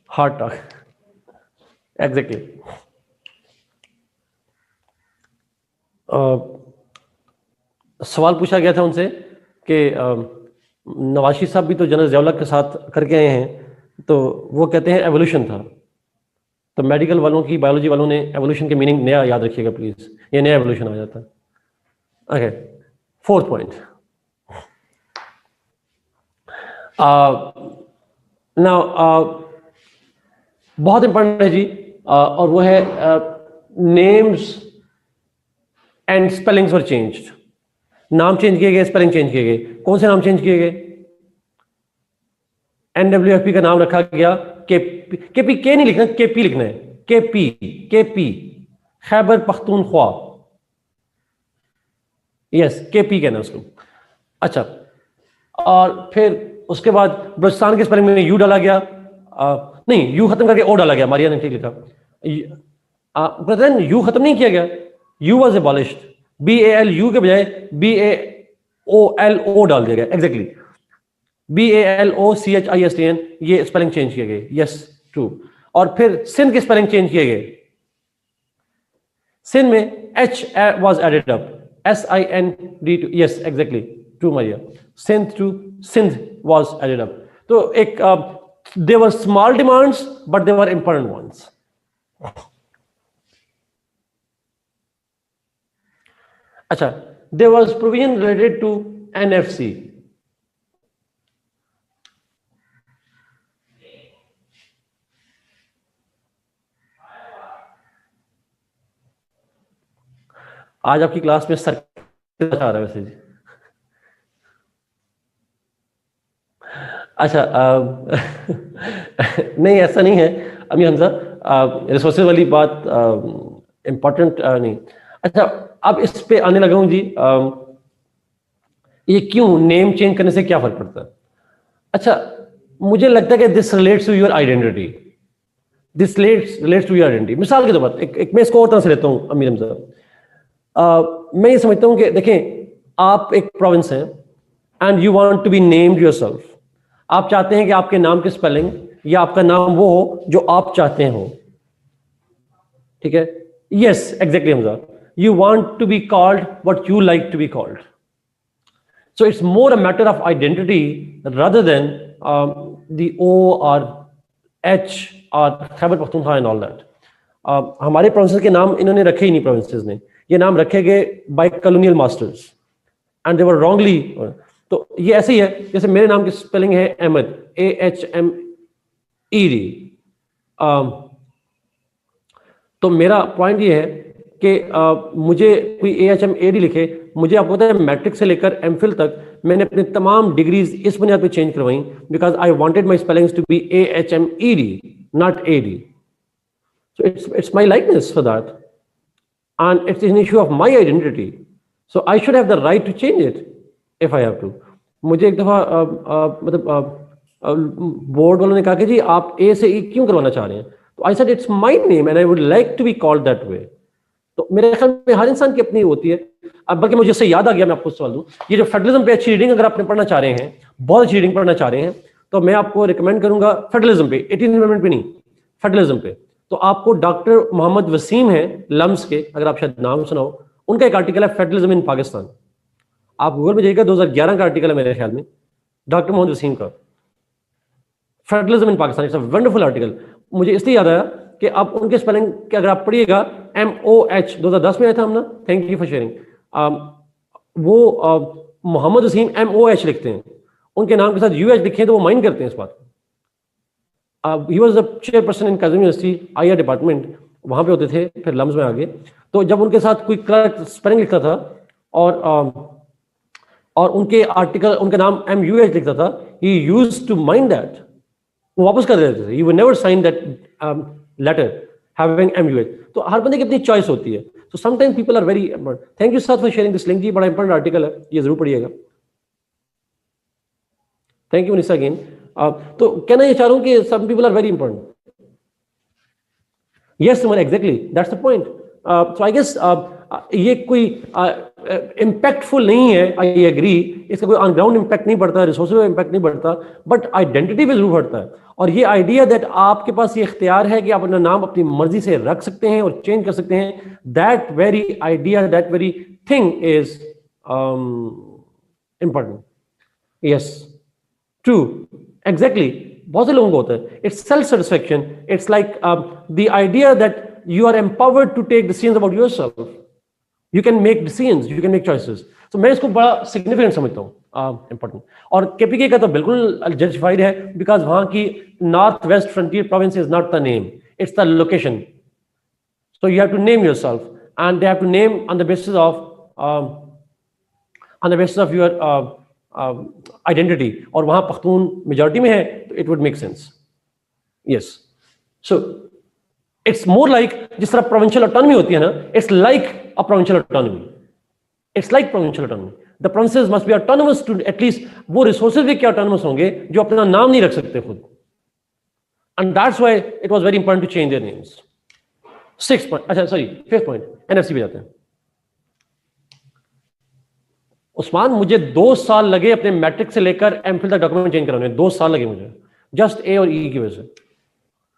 hard talk. Exactly. सवाल पूछा गया था उनसे कि नवाशी साहब भी तो जनरल ज़िया-उल हक के साथ करके आए हैं, तो वो कहते हैं एवोल्यूशन था. तो मेडिकल वालों की, बायोलॉजी वालों ने एवोल्यूशन के मीनिंग नया याद रखिएगा प्लीज, ये नया एवोल्यूशन आ जाता है. Okay, 4th point. नाउ बहुत इंपॉर्टेंट है जी, और वो है names and spellings were changed. नाम चेंज किए गए, स्पेलिंग चेंज किए गए. कौन से नाम चेंज किए गए? NWFP का नाम रखा गया केपी, के नहीं लिखना, केपी लिखना है. KP Khyber Pakhtunkhwa, yes KP कहना उसको. अच्छा, और फिर उसके बाद बलूचिस्तान के स्पेलिंग में यू डाला गया. नहीं, यू खत्म करके ओ डाला गया. मारिया ने ठीक लिखा. यू खत्म नहीं किया गया, यू वॉज एबॉलिश्ड. BALU के बजाय BAOLO डाल दिया गया. एग्जैक्टली, BALOCHISTN, ये स्पेलिंग चेंज किए गए. Yes, true. और फिर सिंध के स्पेलिंग चेंज किए गए. सिंध में H was added up, SIND. Yes, exactly, true Maria. Sindh to Sindh was added up. तो एक they were small demands but they were important ones. अच्छा, there was provision related to NFC. आज आपकी क्लास में sir आ रहा है वैसे जी. अच्छा, नहीं ऐसा नहीं है अमीर हमजा, रिसोर्सेज वाली बात इंपॉर्टेंट नहीं. अच्छा, अब इस पे आने लगा हूं जी. ये क्यों नेम चेंज करने से क्या फर्क पड़ता है? अच्छा, मुझे लगता है कि this relates to your identity. This relates to your identity. मिसाल के तौर पर एक मैं इसको और तरह से लेता हूं अमीर हमजा. मैं ये समझता हूं कि देखें, आप एक प्रोविंस हैं and you want to be named yourself. आप चाहते हैं कि आपके नाम की स्पेलिंग या आपका नाम वो हो जो आप चाहते हो. ठीक है? Yes, exactly Hamza. You want to be called what you like to be called. So it's more a matter of identity rather than the O or H or Khyber Pakhtunkhwa and all that. हमारे provinces के नाम इन्होंने रखे ही नहीं, provinces ने ये नाम रखे गए by colonial masters and they were wrongly. तो ये ऐसे ही है जैसे मेरे नाम की स्पेलिंग है अहमद, AHMED. तो मेरा पॉइंट ये है कि मुझे कोई AHMED लिखे, मुझे आपको पता है मैट्रिक से लेकर एमफिल तक मैंने अपनी तमाम डिग्रीज इस बुनियाद पे चेंज करवाई because I wanted my spellings to be AHMED not AD. So it's my likeness for that, and it's an issue of my identity. So I should have the right to change it if I have to. मुझे एक दफा मतलब board वालों ने कहा कि जी आप A से E क्यों करवाना चाह रहे हैं, तो I said it's my name and I would like to be called that way. तो मेरे ख्याल में हर इंसान की अपनी होती है. अब बल्कि मुझे इससे याद आ गया, मैं आपको सवाल दूं, ये जो फेडरलिज्म पे अच्छी रीडिंग अगर आपने पढ़ना चाह रहे हैं, बहुत अच्छी रीडिंग पढ़ना चाह रहे हैं, तो मैं आपको रिकमेंड करूंगा फेडरलिज्म पे, 18th अमेंडमेंट पे नहीं, फेडरलिज्म पे. तो आपको डॉक्टर मोहम्मद वसीम है लम्स के, अगर आप शायद नाम सुनाओ, उनका एक आर्टिकल है फेडरलिज्म इन पाकिस्तान. आप गूगल में जाइएगा, 2011 का आर्टिकल है मेरे ख्याल में, डॉक्टर मोहम्मद वसीम का, federalism in Pakistan. It's a wonderful article. मुझे इसलिए याद आया कि आप उनके स्पेलिंग के अगर आप पढ़िएगा, MOH 2010 में आया था हम ना, थैंक यू फॉर शेयरिंग. वो मोहम्मद वसीम MOH लिखते हैं, उनके नाम के साथ UH लिखे तो वो माइंड करते हैं इस बात को. He was the chairperson in Kazim university IR department, वहाँ पे होते थे, फिर लम्स में आ गए. तो जब उनके साथ कोई क्लर्क स्पेलिंग लिखता था और उनके आर्टिकल उनका नाम MUH लिखता था, he used to mind that, वो वापस कर देते थे. He would never sign that letter having MUH. तो हर बंदे की अपनी चॉइस होती है. So sometimes people are very. Thank you sir for sharing this link जी, बड़ा इंपॉर्टेंट आर्टिकल है, ये जरूर पढ़िएगा. Thank you Nisha again. तो कहना ये चाह रहा हूं कि some people are very important. Yes Suman, exactly that's the point. So I guess ये कोई इम्पैक्टफुल नहीं है, आई एग्री, इसका कोई ऑन ग्राउंड इम्पैक्ट नहीं पड़ता, रिसोर्सेज में इम्पैक्ट नहीं पड़ता, बट आइडेंटिटी पे जरूर पड़ता है. और ये आइडिया दैट आपके पास ये इख्तियार है कि आप अपना नाम अपनी मर्जी से रख सकते हैं और चेंज कर सकते हैं, that very idea, that very thing is important. Yes true, exactly. बहुत से लोगों को होता है, it's self satisfaction, it's like the idea that you are empowered to take decisions about yourself. You can make decisions, you can make choices. So मैं इसको बड़ा significant समझता हूँ, important. और KPK का तो बिल्कुल justified है, because वहाँ की North West Frontier Province is not the name, it's the location. So you have to name yourself, and they have to name on the basis of your identity. और वहाँ Pakhtun majority में है, तो it would make sense. Yes. So it's more like जिस तरह provincial autonomy होती है ना, it's like a provincial autonomy. It's like provincial autonomy. The provinces must be autonomous to at least, वो रिसोर्सेज भी क्या ऑटोनोमस होंगे जो अपना नाम नहीं रख सकते खुद. And that's why it was very important to change their names. 6 point, अच्छा सॉरी 5th पॉइंट, NFC पे जाते हैं. उस्मान, मुझे 2 साल लगे अपने मैट्रिक से लेकर एमफिल तक डॉक्यूमेंट चेंज कराने में. 2 साल लगे मुझे, जस्ट A और E की वजह से.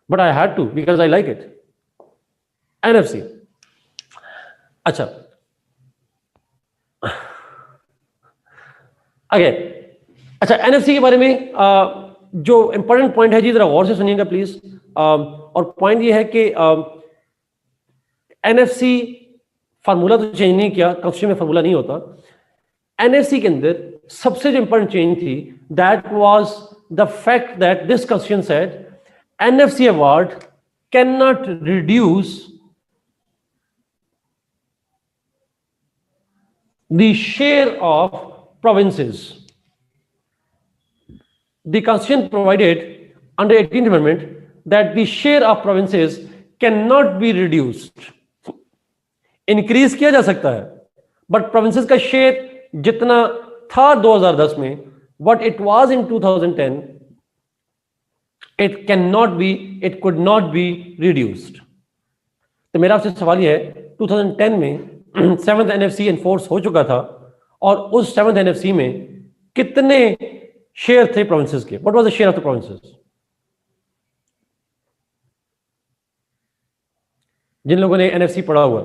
But I had to because I like it. NFC. अच्छा, अच्छा NFC के बारे में जो इंपॉर्टेंट पॉइंट है जी, जरा गौर से सुनिएगा प्लीज. और पॉइंट ये है कि NFC फार्मूला तो चेंज नहीं किया, कॉन्स्टिट्यूशन में फार्मूला नहीं होता. NFC के अंदर सबसे जो इंपॉर्टेंट चेंज थी, that was the fact that this constitution said NFC award cannot reduce the share of provinces. The Constitution provided under 18th Amendment that the share of provinces cannot be reduced. Increase किया जा सकता है, but provinces का share जितना था 2010 में, what it was in 2010, it could not be reduced. तो मेरा आपसे सवाल यह है, 2010 में 7th NFC एनफोर्स हो चुका था, और उस 7th NFC में कितने शेयर थे प्रोविंसेस के? What was the share of the provinces? जिन लोगों ने NFC पढ़ा हुआ,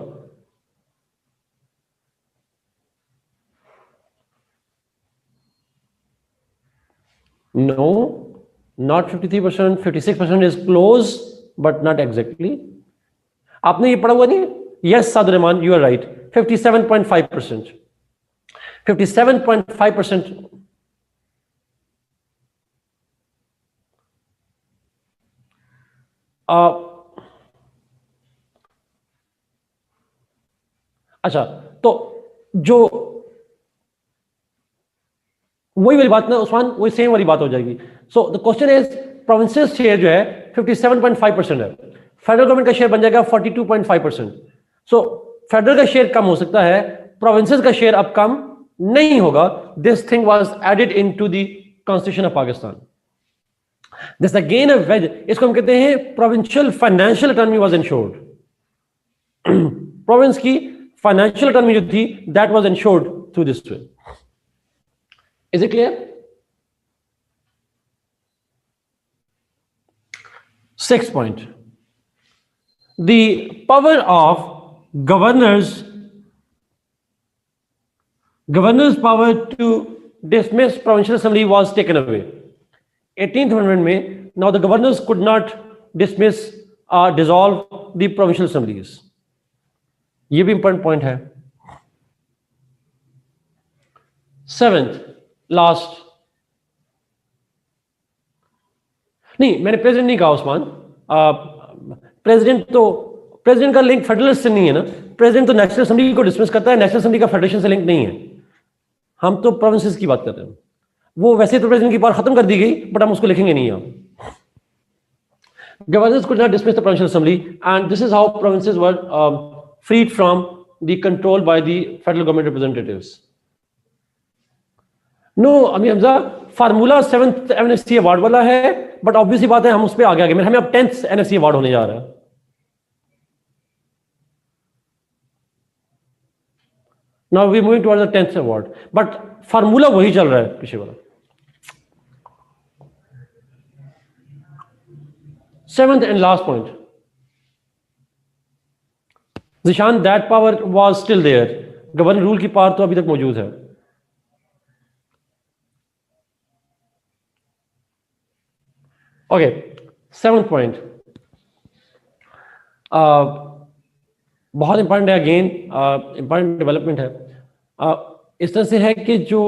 No, not 53%. 56% is close, but not exactly. आपने ये पढ़ा हुआ नहीं? Yes, Saad Rahman, you are right. 57.5%. 57.5%. अच्छा, तो जो वही वाली बात ना उस्मान, वही सेम वाली बात हो जाएगी. So the question is provinces share जो है 57.5% है, फेडरल गवर्नमेंट का शेयर बन जाएगा 42.5%. सो फेडरल का शेयर कम हो सकता है, प्रोविंसेस का शेयर अब कम नहीं होगा. This thing was added into the constitution of Pakistan. This again a wedge, इसको हम कहते हैं provincial financial economy was ensured. Province की फाइनेंशियल इकोनॉमी जो थी that was ensured through this way. Is it clear? Sixth point. The power of governor's power to dismiss provincial assembly was taken away. 18th amendment में now the governors could not dismiss or dissolve the provincial assemblies. ये भी important point है. Seventh, last, नहीं मैंने president नहीं कहा Usman. President का link federalist से नहीं है ना. प्रेसिडेंट तो नेशनल असेंबली को डिसमिस करता है, नेशनल असेंबली का फेडरेशन से लिंक नहीं है. हम तो प्रोविंसेस की बात कर रहे हैं. वो वैसे तो प्रेसिडेंट की पावर खत्म कर दी गई, बट हम उसको लिखेंगे नहीं. हम governors could not dismiss the provincial assembly and this is how provinces were freed from the control by the federal government representatives. No अमी Hamza, formula 7th NFC award वाला है, बट ऑब्वियसली बात है हम उस पर आगे आगे, हमें अब 10th एनएफसी अवार्ड होने जा रहा है. Now we moving towards the 10th award, but formula वही चल रहा है पीछे वाला. 7th and last point, Zeeshan, that power was still there. Governor rule की पावर तो अभी तक मौजूद है. ओके, 7th पॉइंट बहुत इंपॉर्टेंट है, अगेन इंपॉर्टेंट डेवलपमेंट है. इस तरह से है कि जो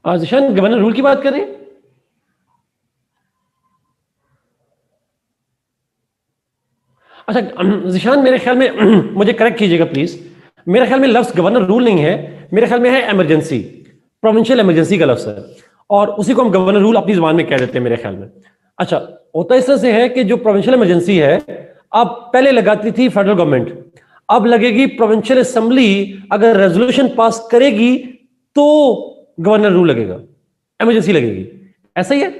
जिशान गवर्नर रूल की बात करें. अच्छा जिशान, मेरे ख्याल में मुझे करेक्ट कीजिएगा प्लीज, मेरे ख्याल में लफ्ज गवर्नर रूल नहीं है, मेरे ख्याल में है इमरजेंसी, प्रोविंशियल इमरजेंसी का लफ्ज है, और उसी को हम गवर्नर रूल अपनी जुबान में कह देते हैं मेरे ख्याल में. अच्छा, होता इस तरह से है कि जो प्रोविंशियल इमरजेंसी है, अब पहले लगाती थी फेडरल गवर्नमेंट, अब लगेगी प्रोविंशियल असेंबली अगर रेजोल्यूशन पास करेगी तो गवर्नर रूल लगेगा, इमरजेंसी लगेगी. ऐसा ही है.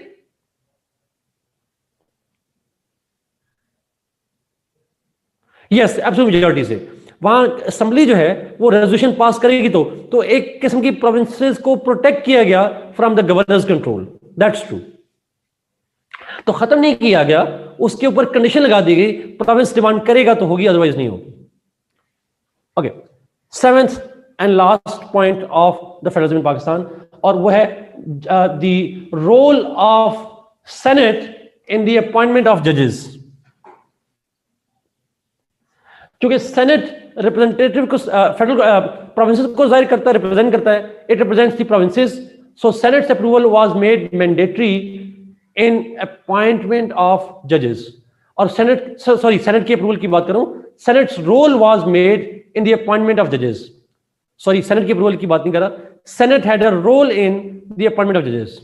यस, एब्सोल्यूट मेजॉरिटी से. वहां असेंबली जो है वो रेजोल्यूशन पास करेगी तो एक किस्म की प्रोविंसेस को प्रोटेक्ट किया गया from the governors control. That's true. तो खत्म नहीं किया गया, उसके ऊपर कंडीशन लगा दी गई, प्रोविंस डिमांड करेगा तो होगी, अदरवाइज नहीं होगी. Okay, 7th and last point of the federalism in Pakistan, और वो है the role of senate in the appointment of जजेस. क्योंकि सेनेट रिप्रेजेंटेटिव को फेडरल प्रोविंसेस को जाहिर करता है, रिप्रेजेंट करता है, it represents the provinces. So senate's approval was made mandatory in appointment of जजेस. और सेनेट की अप्रूवल की बात करूं, senate's role was made in the appointment of जजेस. सॉरी, सेनेट की अप्रूवल की बात नहीं कर रहा, senate had a role in the appointment of जजेस.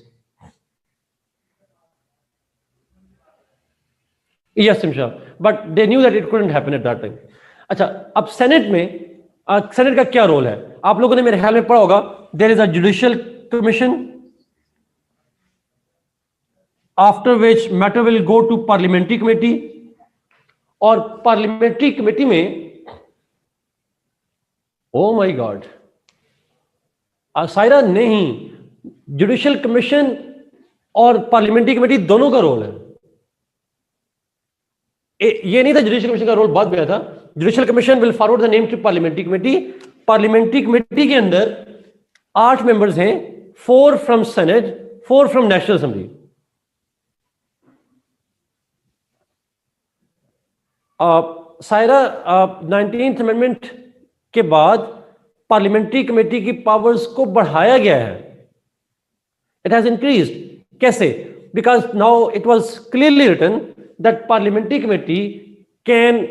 Yes Simsha, but they knew that it couldn't happen at that time. अच्छा, अब सेनेट में सेनेट का क्या रोल है? आप लोगों ने मेरे ख्याल में पढ़ा होगा, there is a judicial commission after which matter will go to parliamentary committee, और पार्लियामेंट्री कमेटी में, ओ माय गॉड सायरा, नहीं, जुडिशियल कमीशन और पार्लियामेंट्री कमेटी दोनों का रोल है. ये नहीं था जुडिशियल कमीशन का रोल बाद में आया था. Judicial commission will forward the name to parliamentary committee, parliamentary committee के अंदर 8 मेंबर्स हैं, 4 from senate, 4 from national assembly. Saira 19th amendment के बाद पार्लियामेंट्री कमेटी की पावर्स को बढ़ाया गया है, इट हैज इंक्रीज्ड। कैसे? Because now it was clearly written that parliamentary committee can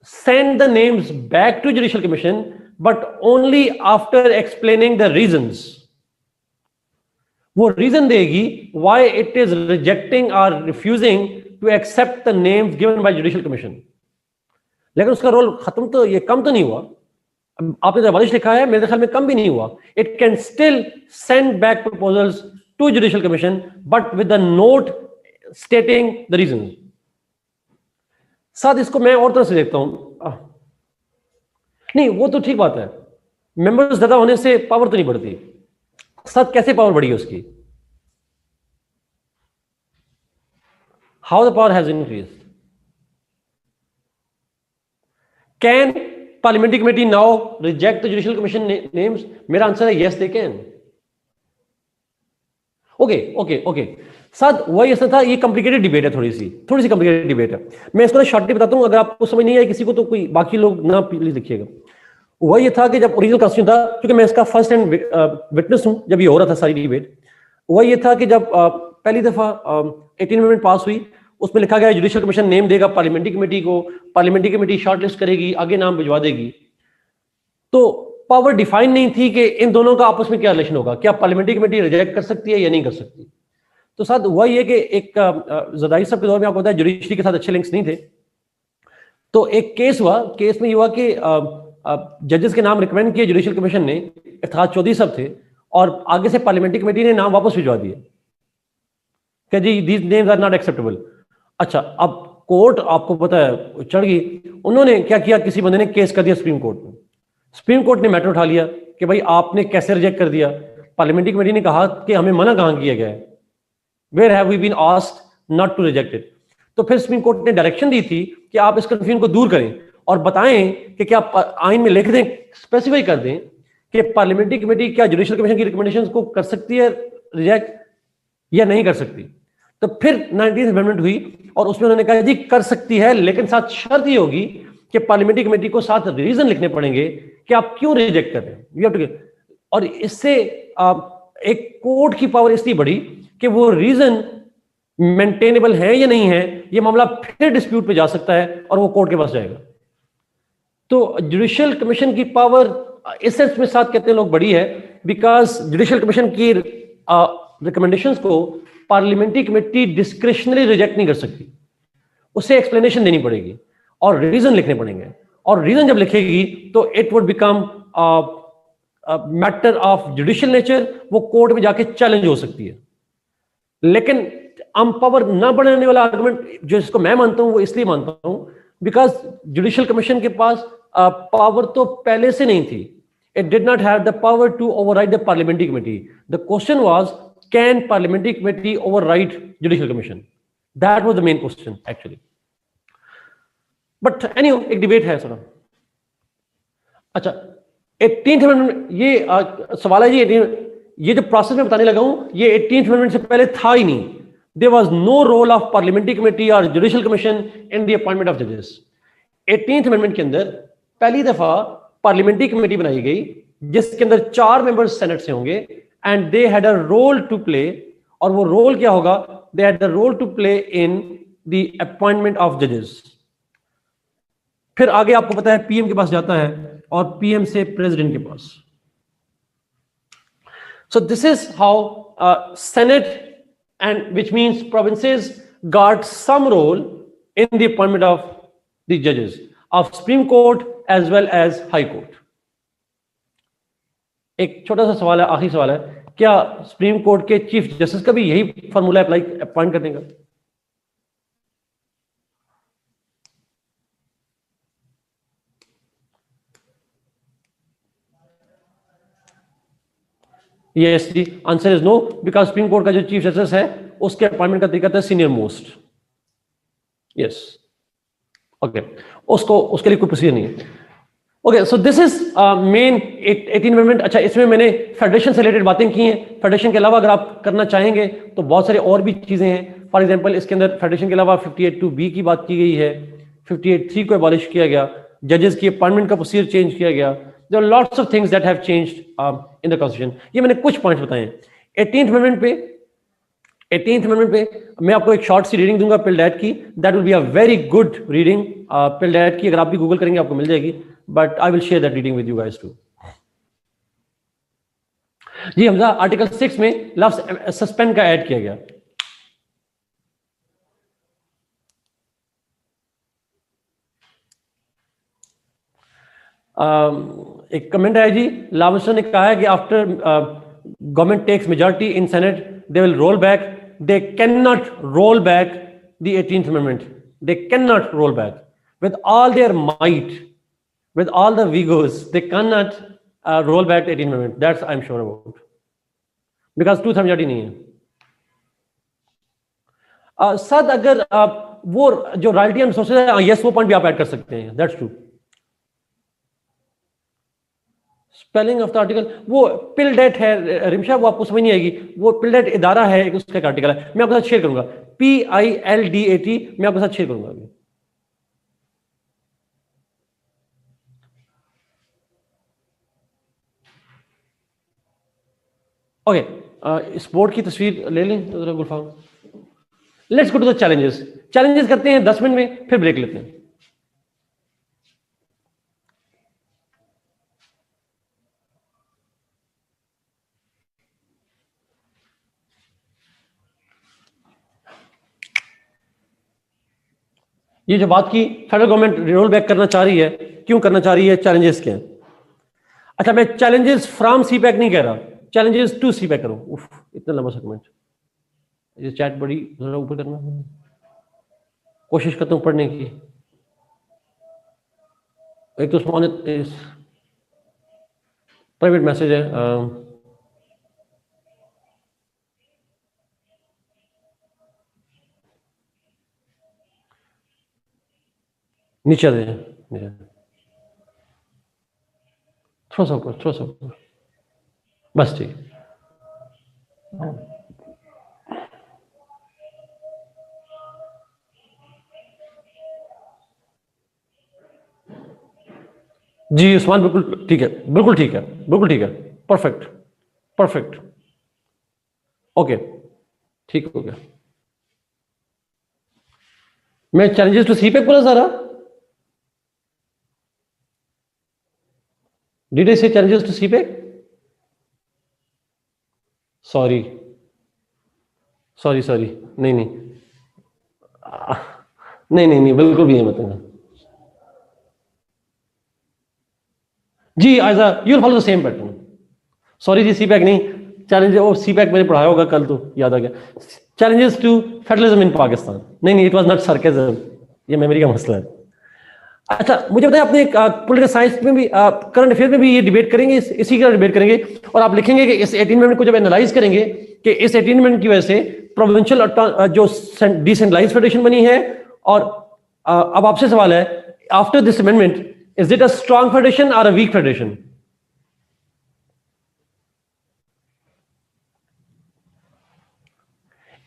send the names back to judicial commission but only after explaining the reasons. वो reason देगी why it is rejecting or refusing to accept the names given by judicial commission. लेकिन उसका role खत्म तो, ये कम तो नहीं हुआ। आपने जो वालिश लिखा है मेरे ख्याल में कम भी नहीं हुआ। It can still send back proposals to judicial commission but with the note stating the reasons. साथ इसको मैं और तरह से देखता हूं, नहीं वो तो ठीक बात है, मेंबर्स ज्यादा होने से पावर तो नहीं बढ़ती। साथ कैसे पावर बढ़ी है उसकी? How the power has increased? Can parliamentary committee now reject the judicial commission names? मेरा आंसर है यस दे कैन। ओके साथ वही ऐसा था, ये कॉम्प्लिकेटेड डिबेट है, थोड़ी सी कॉम्प्लिकेटेड डिबेट है। मैं इसको शॉर्टली बताता हूं, अगर आपको समझ नहीं आए किसी को तो कोई बाकी लोग ना प्लीज लिखिएगा। वही ये था कि जब ओरिजिनल कॉन्स्टिट्यूशन था, क्योंकि मैं इसका फर्स्ट हैंड विटनेस हूं जब ये हो रहा था सारी डिबेट, वही ये था कि जब पहली दफा 18 अमेंडमेंट पास हुई, उसमें लिखा गया जुडिशियल कमीशन नेम देगा पार्लियामेंट्री कमेटी को, पार्लियामेंट्री कमेटी शॉर्टलिस्ट करेगी, आगे नाम भिजवा देगी। तो पावर डिफाइन नहीं थी कि इन दोनों का आपस में क्या रिलेशन होगा, क्या पार्लियामेंट्री कमेटी रिजेक्ट कर सकती है या नहीं कर सकती। तो साथ वही है कि एक ज़रदारी साहब के दौर में आपको पता है जुडिशरी के साथ अच्छे लिंक्स नहीं थे, तो एक केस हुआ, केस में ये हुआ कि जजेस के नाम रिकमेंड किए जुडिशियल कमीशन ने, इफ्तिखार चौधरी साहब थे, और आगे से पार्लियामेंट्री कमेटी ने नाम वापस भिजवा दिए कि जी these names are not acceptable. अच्छा, अब कोर्ट आपको पता है चढ़ गई, उन्होंने क्या किया, किसी बंदे ने केस कर दिया सुप्रीम कोर्ट में। सुप्रीम कोर्ट ने मैटर उठा लिया कि भाई आपने कैसे रिजेक्ट कर दिया। पार्लियामेंट्री कमेटी ने कहा कि हमें मना कहां किया गया है, where have we been asked not to reject it. तो फिर सुप्रीम कोर्ट ने डायरेक्शन दी थी कि आप इस कंफ्यूजन को दूर करें और बताएं कि क्या आइन में लिख दें, स्पेसिफाई कर दें कि पार्लियामेंट्री कमेटी क्या जुडिशियल कमीशन की रिकमेंडेशंस को कर सकती है रिजेक्ट या नहीं कर सकती। तो फिर 19th अमेंडमेंट हुई और उसमें उन्होंने कहा जी कर सकती है, लेकिन साथ शर्त ये होगी कि पार्लियामेंट्री कमेटी को साथ रीजन लिखने पड़ेंगे कि आप क्यों रिजेक्ट कर रहे हैं, यू हैव टू। और इससे एक कोर्ट की पावर इसलिए बढ़ी कि वो रीजन मेंटेनेबल है या नहीं है, ये मामला फिर डिस्प्यूट पे जा सकता है और वो कोर्ट के पास जाएगा। तो जुडिशियल कमीशन की पावर इस सेंस में साथ कहते हैं लोग बड़ी है, बिकॉज जुडिशियल कमीशन की रिकमेंडेशंस को पार्लियामेंट्री कमेटी डिस्क्रिशनरी रिजेक्ट नहीं कर सकती, उसे एक्सप्लेनेशन देनी पड़ेगी और रीजन लिखने पड़ेंगे, और रीजन जब लिखेगी तो it would become matter of judicial nature, वो कोर्ट में जाके चैलेंज हो सकती है। लेकिन हम पावर ना बढ़ाने वाला आर्गुमेंट जो इसको मैं मानता हूं वो इसलिए मानता हूं बिकॉज जुडिशियल कमीशन के पास पावर तो पहले से नहीं थी। It did not have the power to override the parliamentary committee. The question was can parliamentary committee override judicial commission, that was the main question actually. But anyway एक debate है थोड़ा। अच्छा, 18th अमेंडमेंट ये सवाल है जी, ये जो process में बताने लगा हूं ये 18th अमेंडमेंट से पहले था ही नहीं। There was no role of parliamentary committee और judicial commission in the appointment of जजेस। 18th अमेंडमेंट के अंदर पहली दफा पार्लियामेंट्री कमेटी बनाई गई जिसके अंदर 4 मेंबर्स सेनेट से होंगे and they had a role to play. और वो रोल क्या होगा? They had a role to play in the appointment of जजेस। फिर आगे आपको पता है पीएम के पास जाता है और पीएम से प्रेसिडेंट के पास। So this is how Senate, and which means provinces, got some role in the appointment of the judges of Supreme Court as well as High Court. एक छोटा सा सवाल है, आखिरी सवाल है, क्या सुप्रीम कोर्ट के चीफ जस्टिस का भी यही फॉर्मूला अप्लाई अपॉइंट करने का? यस जी, answer is no, because supreme court का जो चीफ जस्टिस है उसके अपॉइंटमेंट का तरीका था सीनियर मोस्ट। यस, ओके, उसको उसके लिए कोई प्रोसीजर नहीं है। Okay, so this is main 18 amendment. अच्छा, इसमें मैंने फेडरेशन से रिलेटेड बातें की हैं। फेडरेशन के अलावा अगर आप करना चाहेंगे तो बहुत सारे और भी चीजें हैं। फॉर एग्जांपल, इसके अंदर फेडरेशन के अलावा 58(2)B की बात की गई है, 58(3) को एबॉलिश किया गया, जजेस की अपॉइंटमेंट का प्रोसीजर चेंज किया गया। There are lots of things that have changed in the constitution. ये मैंने कुछ पॉइंट्स बताए हैं। 18th अमेंडमेंट पे मैं आपको एक शॉर्ट सी रीडिंग दूंगा पिल की। That will be a very good reading pill की। अगर आप भी गूगल करेंगे आपको मिल जाएगी, but I will share that reading with you guys too. जी हमजा, आर्टिकल 6 में लफ्ज सस्पेंड का ऐड किया गया। एक कमेंट है जी, लावसा ने कहा है कि after government takes majority in senate they will roll back. They can not roll back the 18th amendment. They can not roll back with all their might, with all the vigors. They cannot roll back the 18th amendment. That's I'm sure about, because 2/3 majority नहीं है। सद अगर वो जो royalty and resources है, yes वो point भी आप ऐड कर सकते हैं। That's true. Spelling of the article, वो पिलडेट है रिमशा, वो आपको समझ नहीं आएगी। वो पिलडेट इदारा है, उसका एक आर्टिकल है, मैं आपके साथ शेयर करूंगा। PILDAT मैं आपके साथ शेयर करूंगा अभी। ओके, स्पोर्ट की तस्वीर ले लें जरा Gulfam. Let's go to the challenges. Challenges करते हैं 10 मिनट में, फिर ब्रेक लेते हैं। ये जो बात की फेडरल गवर्नमेंट रोल बैक करना चाह रही है, क्यों करना चाह रही है, चैलेंजेस क्या हैं? अच्छा, मैं चैलेंजेस फ्रॉम सीपैक नहीं कह रहा, चैलेंजेस टू सीपैक करो। उफ, इतना लंबा सा कमेंट। ये चैट बड़ी जरा ऊपर करना, कोशिश करता हूँ पढ़ने की। एक तो प्राइवेट मैसेज है। नीचे नीचे थोड़ा सा ऊपर, थोड़ा सा ऊपर, बस ठीक। जी उस्मान, बिल्कुल ठीक है, बिल्कुल ठीक है, बिल्कुल ठीक है। Perfect, perfect. ओके, ठीक हो गया। मैं चैलेंजेस टू सीपैक बोला सारा। Did I say challenges to CPEC? Sorry sorry sorry, नहीं नहीं नहीं नहीं नहीं, बिल्कुल भी नहीं बताना जी। आजा you will follow the same pattern. Sorry जी, सीपैक नहीं, चैलेंज, और सीपैक मैंने पढ़ाया होगा कल तो याद आ गया। Challenges to federalism in Pakistan. नहीं नहीं, इट वाज नॉट सरकेज़म, ये मेमोरी का मसला है। अच्छा मुझे बताएं, अपने पॉलिटिकल साइंस में भी, करंट अफेयर में भी ये डिबेट करेंगे, इसी का डिबेट करेंगे। और आप लिखेंगे कि इस 18 अमेंडमेंट को जब एनालाइज करेंगे कि इस 18 अमेंडमेंट की वजह से प्रोविंशियल जो डिसेंट्रलाइज फेडरेशन बनी है। और अब आपसे सवाल है, after this amendment is it a strong federation और a weak federation?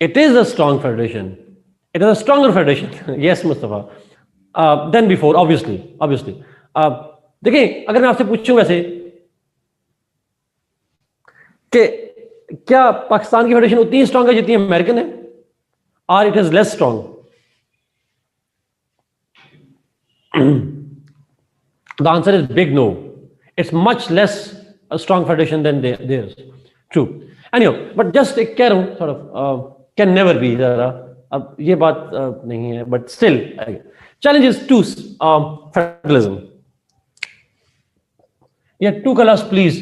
It is a strong federation. It is a stronger federation. Yes, Mustafa. Than before, obviously. देखिए, अगर मैं आपसे पूछूं वैसे कि क्या पाकिस्तान की फेडरेशन उतनी स्ट्रांग है जितनी अमेरिकन है, और it is less strong? The answer is big no. It's much less a strong federation than theirs. True. Anyhow, but just कह रहा हूं sort of can never be जरा, अब ये बात नहीं है, but still challenges to federalism. Yeah, two colors please,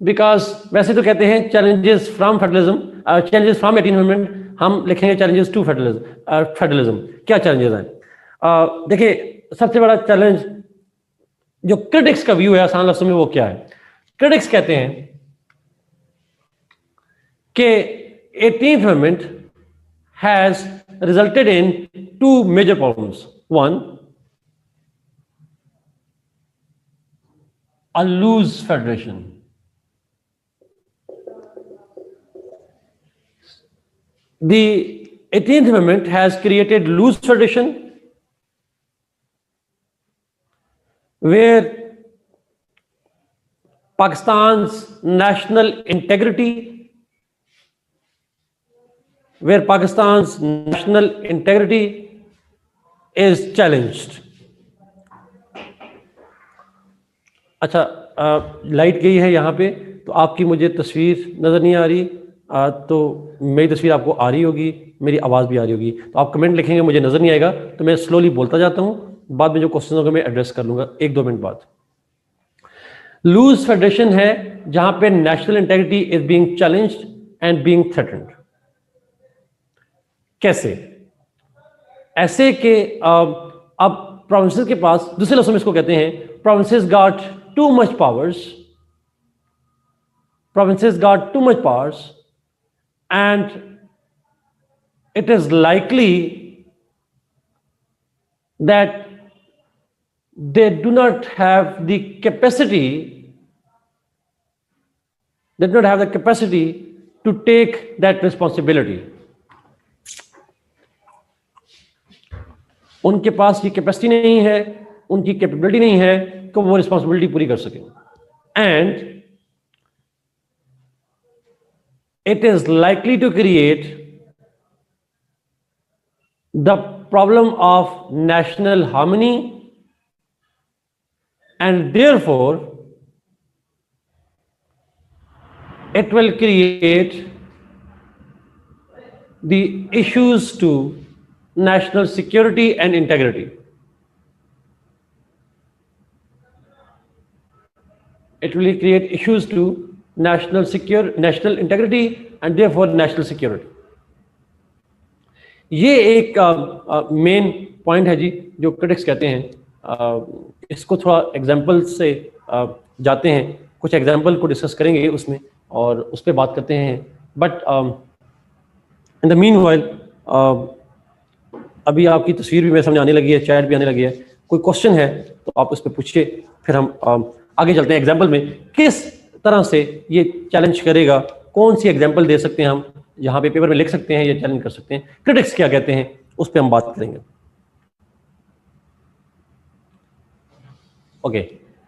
because वैसे तो कहते हैं challenges from federalism, challenges from 18th amendment, हम लिखेंगे challenges to federalism. क्या challenges हैं? देखिए, सबसे बड़ा चैलेंज जो क्रिटिक्स का व्यू है आसान लफ्जों में, वो क्या है? क्रिटिक्स कहते हैं कि 18th amendment has resulted in two major problems. One, a loose federation. The 18th Amendment has created loose federation where Pakistan's national integrity is challenged. अच्छा, लाइट गई है यहाँ पे, तो आपकी मुझे तस्वीर नज़र नहीं आ रही, तो मेरी तस्वीर आपको आ रही होगी, मेरी आवाज़ भी आ रही होगी। तो आप कमेंट लिखेंगे, मुझे नज़र नहीं आएगा, तो मैं स्लोली बोलता जाता हूँ, बाद में जो क्वेश्चन होगा मैं एड्रेस कर लूँगा 1-2 मिनट बाद। लूज फेडरेशन है जहाँ पे national integrity is being challenged and being threatened. कैसे? ऐसे के अब प्रोविंसेस के पास, दूसरे लफ्ज़ों में इसको कहते हैं, provinces got too much powers, and it is likely that they do not have the capacity to take that responsibility. उनके पास ये कैपेसिटी नहीं है, उनकी कैपेबिलिटी नहीं है कि वो रिस्पॉन्सिबिलिटी पूरी कर सकें, and it is likely to create the problem of national harmony, and therefore it will create the issues to national security and integrity. It will create issues to national integrity and therefore national security. ये एक main point है जी, जो critics कहते हैं। इसको थोड़ा example से जाते हैं, कुछ एग्जाम्पल को डिस्कस करेंगे उसमें और उस पर बात करते हैं। But in the mean while अभी आपकी तस्वीर भी मेरे सामने आने लगी है, चैट भी आने लगी है, कोई क्वेश्चन है तो आप उस पर पूछिए, फिर हम आगे चलते हैं। एग्जाम्पल में किस तरह से ये चैलेंज करेगा, कौन सी एग्जाम्पल दे सकते हैं हम, यहाँ पे पेपर में लिख सकते हैं या चैलेंज कर सकते हैं, क्रिटिक्स क्या कहते हैं, उस पर हम बात करेंगे। ओके,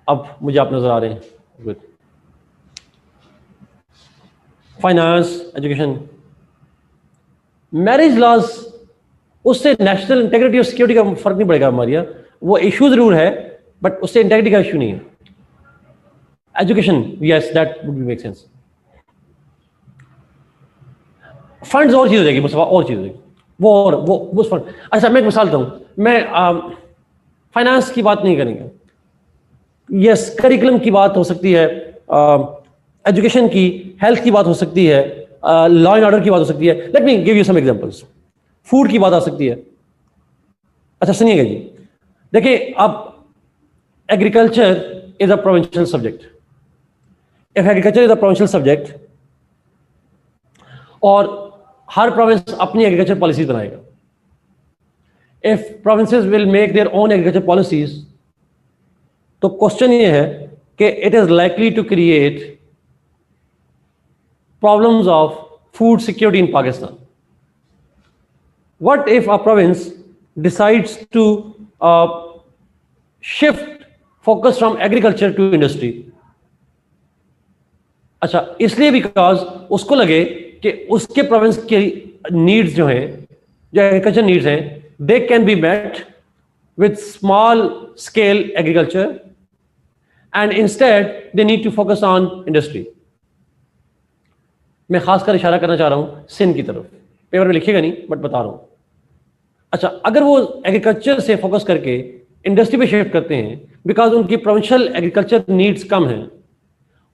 अब मुझे आप नजर आ रहे हैं। Good. Finance, education, marriage laws, उससे नेशनल इंटेग्रिटी और सिक्योरिटी का फर्क नहीं पड़ेगा हमारे यहाँ, वो इशू जरूर है बट उससे इंटेग्रिटी का इशू नहीं है। Education, yes that would make sense. Funds और चीज हो जाएगी मुस्तफा, और चीज हो जाएगी वो फंड। अच्छा, मैं एक मिसाल दूं, मैं फाइनेंस की बात नहीं करेंगे, यस करिकुलम की बात हो सकती है, एजुकेशन की, हेल्थ की बात हो सकती है, लॉ एंड ऑर्डर की बात हो सकती है। Let me give you some examples. Food की बात आ सकती है। अच्छा सुनिएगा जी, देखिए अब agriculture is a provincial subject. If agriculture is a provincial subject और हर प्रोविंस अपनी एग्रीकल्चर पॉलिसीज बनाएगा। If provinces will make their own agriculture policies, तो क्वेश्चन ये है कि it is likely to create problems of food security in Pakistan. What if a province decides to shift focus from agriculture to industry? अच्छा, इसलिए because उसको लगे कि उसके प्रोविंस के नीड्स जो हैं, जो एग्रीकल्चर नीड्स हैं, they can be met with small scale agriculture and instead they need to focus on industry. मैं खासकर इशारा करना चाह रहा हूं सिंध की तरफ, पेपर में लिखेगा नहीं बट बता रहा हूं। अच्छा, अगर वो एग्रीकल्चर से फोकस करके इंडस्ट्री पे शिफ्ट करते हैं बिकॉज उनकी प्रोविंशियल एग्रीकल्चर नीड्स कम हैं,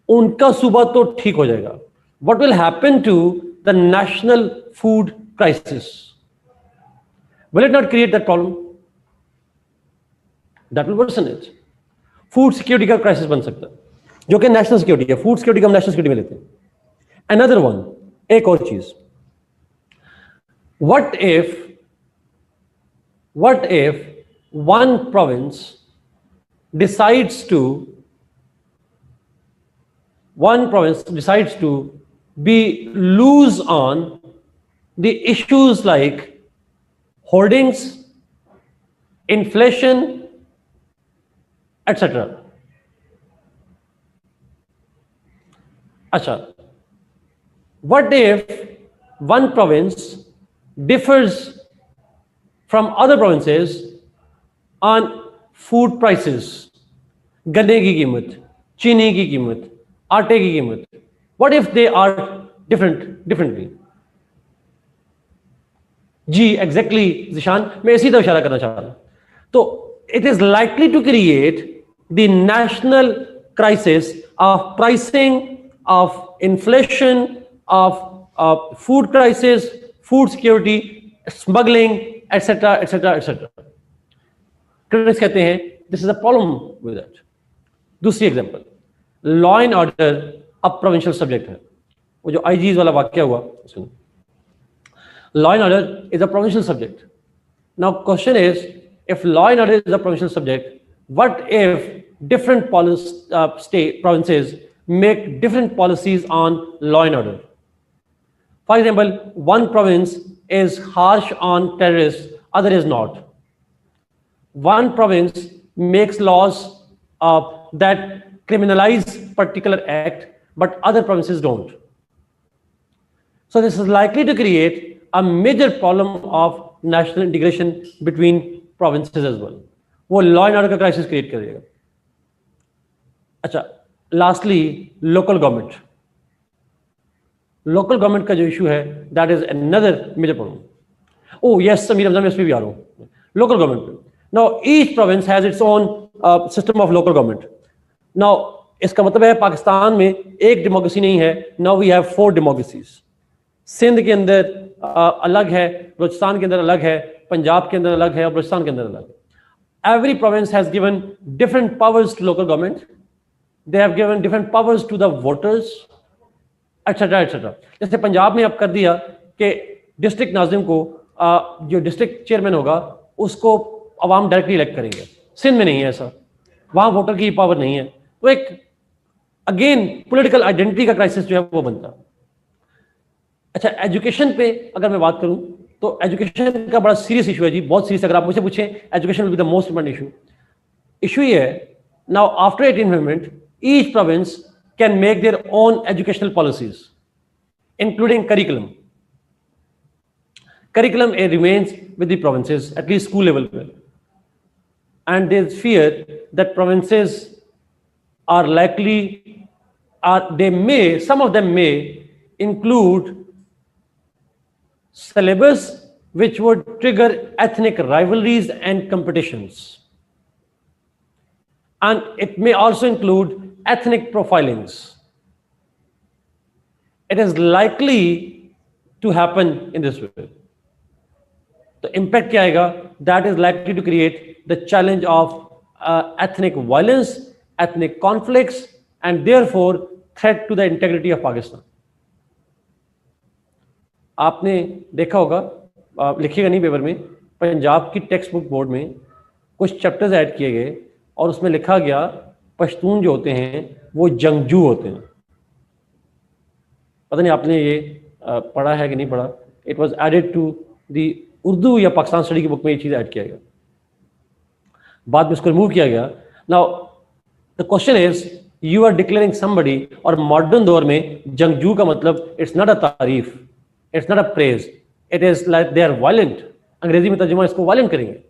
उनका सूबा तो ठीक हो जाएगा। What will happen to the national food crisis? Will it not create that problem? That will worsen it. Food security का क्राइसिस बन सकता है, जो कि नेशनल सिक्योरिटी है। फूड सिक्योरिटी का हम नेशनल सिक्योरिटी में लेते हैं। Another one, एक और चीज, what if one province decides to one province decides to be loose on the issues like hoardings, inflation, etc. Acha, what if one province differs from other provinces on food prices, गन्ने की कीमत, चीनी की कीमत, आटे की कीमत? What if they are differently? जी एग्जैक्टली जिशान, मैं इसी तरफ इशारा करना चाह रहा हूं. तो it is likely to create the national crisis of pricing, of inflation, of food crisis, food security, smuggling, etc., etc., etc. Critics कहते हैं this is a problem with that. दूसरी एग्जांपल, लॉ एंड ऑर्डर अब provincial subject है. वो जो IGs वाला वाक्य हुआ, law and order is a provincial subject. Now question is, if law and order is a provincial subject, what if different state provinces make different policies on law and order? For example, one province is harsh on terrorists, other is not. One province makes laws that criminalize particular act, but other provinces don't. So this is likely to create a major problem of national integration between provinces as well. वो law and order का crisis create करेगा. अच्छा, lastly, local government. Local government का जो issue है, that is another major problem. Oh yes, Sameer Ramzan, मैं इस पे भी आ रहा हूँ. Local government. Now each province has its own system of local government. Now इसका मतलब है पाकिस्तान में एक डेमोक्रेसी नहीं है. Now we have 4 democracies. Sindh के अंदर अलग है, बलूचिस्तान के अंदर अलग है, पंजाब के अंदर अलग है और बलूचिस्तान के अंदर अलग है. Every province has given different powers to local government. They have given different powers to the voters, etc., etc. जैसे पंजाब में अब कर दिया कि डिस्ट्रिक्ट नाजिम को जो डिस्ट्रिक्ट चेयरमैन होगा उसको अवाम डायरेक्टली इलेक्ट करेंगे. सिंध में नहीं है ऐसा, वहां वोटर की पावर नहीं है. तो एक अगेन पॉलिटिकल आइडेंटिटी का क्राइसिस जो है वो बनता है. अच्छा, एजुकेशन पे अगर मैं बात करूं तो एजुकेशन का बड़ा सीरियस इशू है जी, बहुत सीरियस. अगर आप मुझे पूछें education will be the most important issue ये है. Now after 18th amendment, each province can make their own educational policies including curriculum. Curriculum remains with the provinces, at least school level. And there's fear that provinces are likely, some of them may include syllabus which would trigger ethnic rivalries and competitions. And it may also include ethnic profilings. It is likely to happen in this way. The impact क्या आएगा? That is likely to create the challenge of ethnic violence, ethnic conflicts, and therefore threat to the integrity of Pakistan. आपने देखा होगा, लिखिएगा नहीं paper में, पंजाब की text book board में कुछ चैप्टर्स ऐड किए गए और उसमें लिखा गया पश्तून जो होते हैं वो जंगजू होते हैं. पता नहीं आपने ये पढ़ा है कि नहीं पढ़ा. It was added to the Urdu या पाकिस्तान स्टडी की बुक में ये चीज़ ऐड किया गया, बाद में इसको रिमूव किया गया. Now the question is, you are declaring somebody, और मॉडर्न दौर में जंगजू का मतलब इट्स नॉट अ तारीफ, it's not a praise, it is like they are violent. अंग्रेजी में तर्जुमा इसको वायलेंट करेंगे.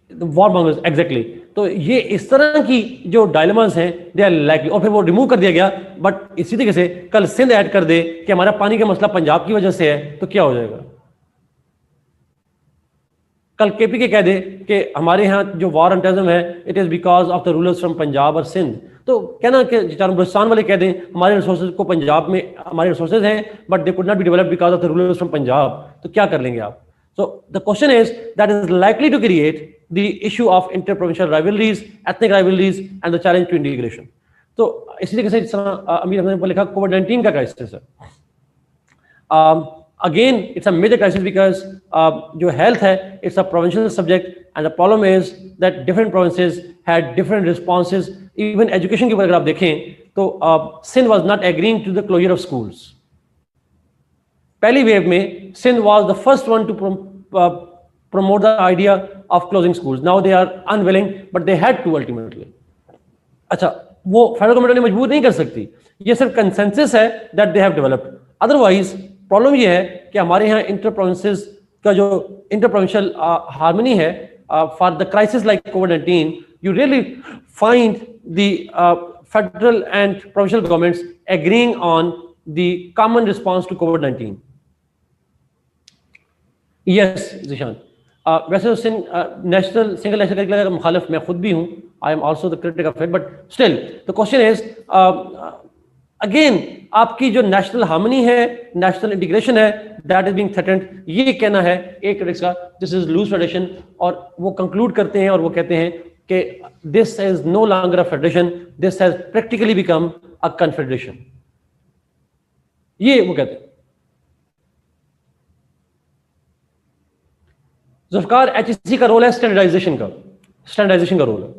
Warmongers, exactly. तो ये इस तरह की जो डायलेमास हैं दे आर लाइकली, और फिर वो रिमूव कर दिया गया. बट इसी तरीके से कल सिंध ऐड कर दे कि हमारा पानी का मसला पंजाब की वजह से है, तो क्या हो जाएगा? कल केपी के कह दे कि हमारे यहाँ जो वार ऑन टेररिज्म है it is because of the rulers from Punjab और सिंध. तो कहना कि बलूचिस्तान वाले कह दें हमारे रिसोर्सेज को पंजाब में, हमारे रिसोर्सेज हैं but they could not be developed because of the rulers from Punjab, तो क्या कर लेंगे आप? So the question is, that is likely to create the issue of interprovincial rivalries, ethnic rivalries, and the challenge to integration. तो इसी तरीके से जिस तरह अमीर हमने लिखा कोविड-19 का क्राइसिस है. Again, it's a major crisis because जो health है, it's a provincial subject. And the problem is that different provinces had different responses. Even education के ऊपर अगर आप देखें तो Sindh was not agreeing to the closure of schools. पहली wave में Sindh was the first one to promote the idea of closing schools. Now they are unwilling, but they had to ultimately. अच्छा, वो फेडरल गवर्नमेंट ने मजबूर नहीं कर सकती. ये सिर्फ कंसेंसस है that they have developed. Otherwise, problem ये है कि हमारे यहाँ इंटर प्रोविंसेस का जो इंटर प्रोविंशियल हार्मनी है for the crisis like covid, you really find the federal and provincial governments agreeing on the common response to COVID-19. Yes, Zishan. वैसे तो नेशनल सिंगल नेशनल करिकुलर का मुखालिफ मैं खुद भी हूँ. I am also the critic of it, but still the question is again आपकी जो नेशनल हार्मनी है, नेशनल इंटीग्रेशन है, दैट इज बीइंग थ्रेटेंड. ये कहना है एक क्रिटिक्स का, दिस इज लूज फेडरेशन. और वो कंक्लूड करते हैं और वो कहते हैं कि this is no longer a federation, this has practically become a confederation. ये वो कहते हैं. ज़ुल्फ़िकार, एचईसी का रोल है स्टैंडर्डाइजेशन का रोल है.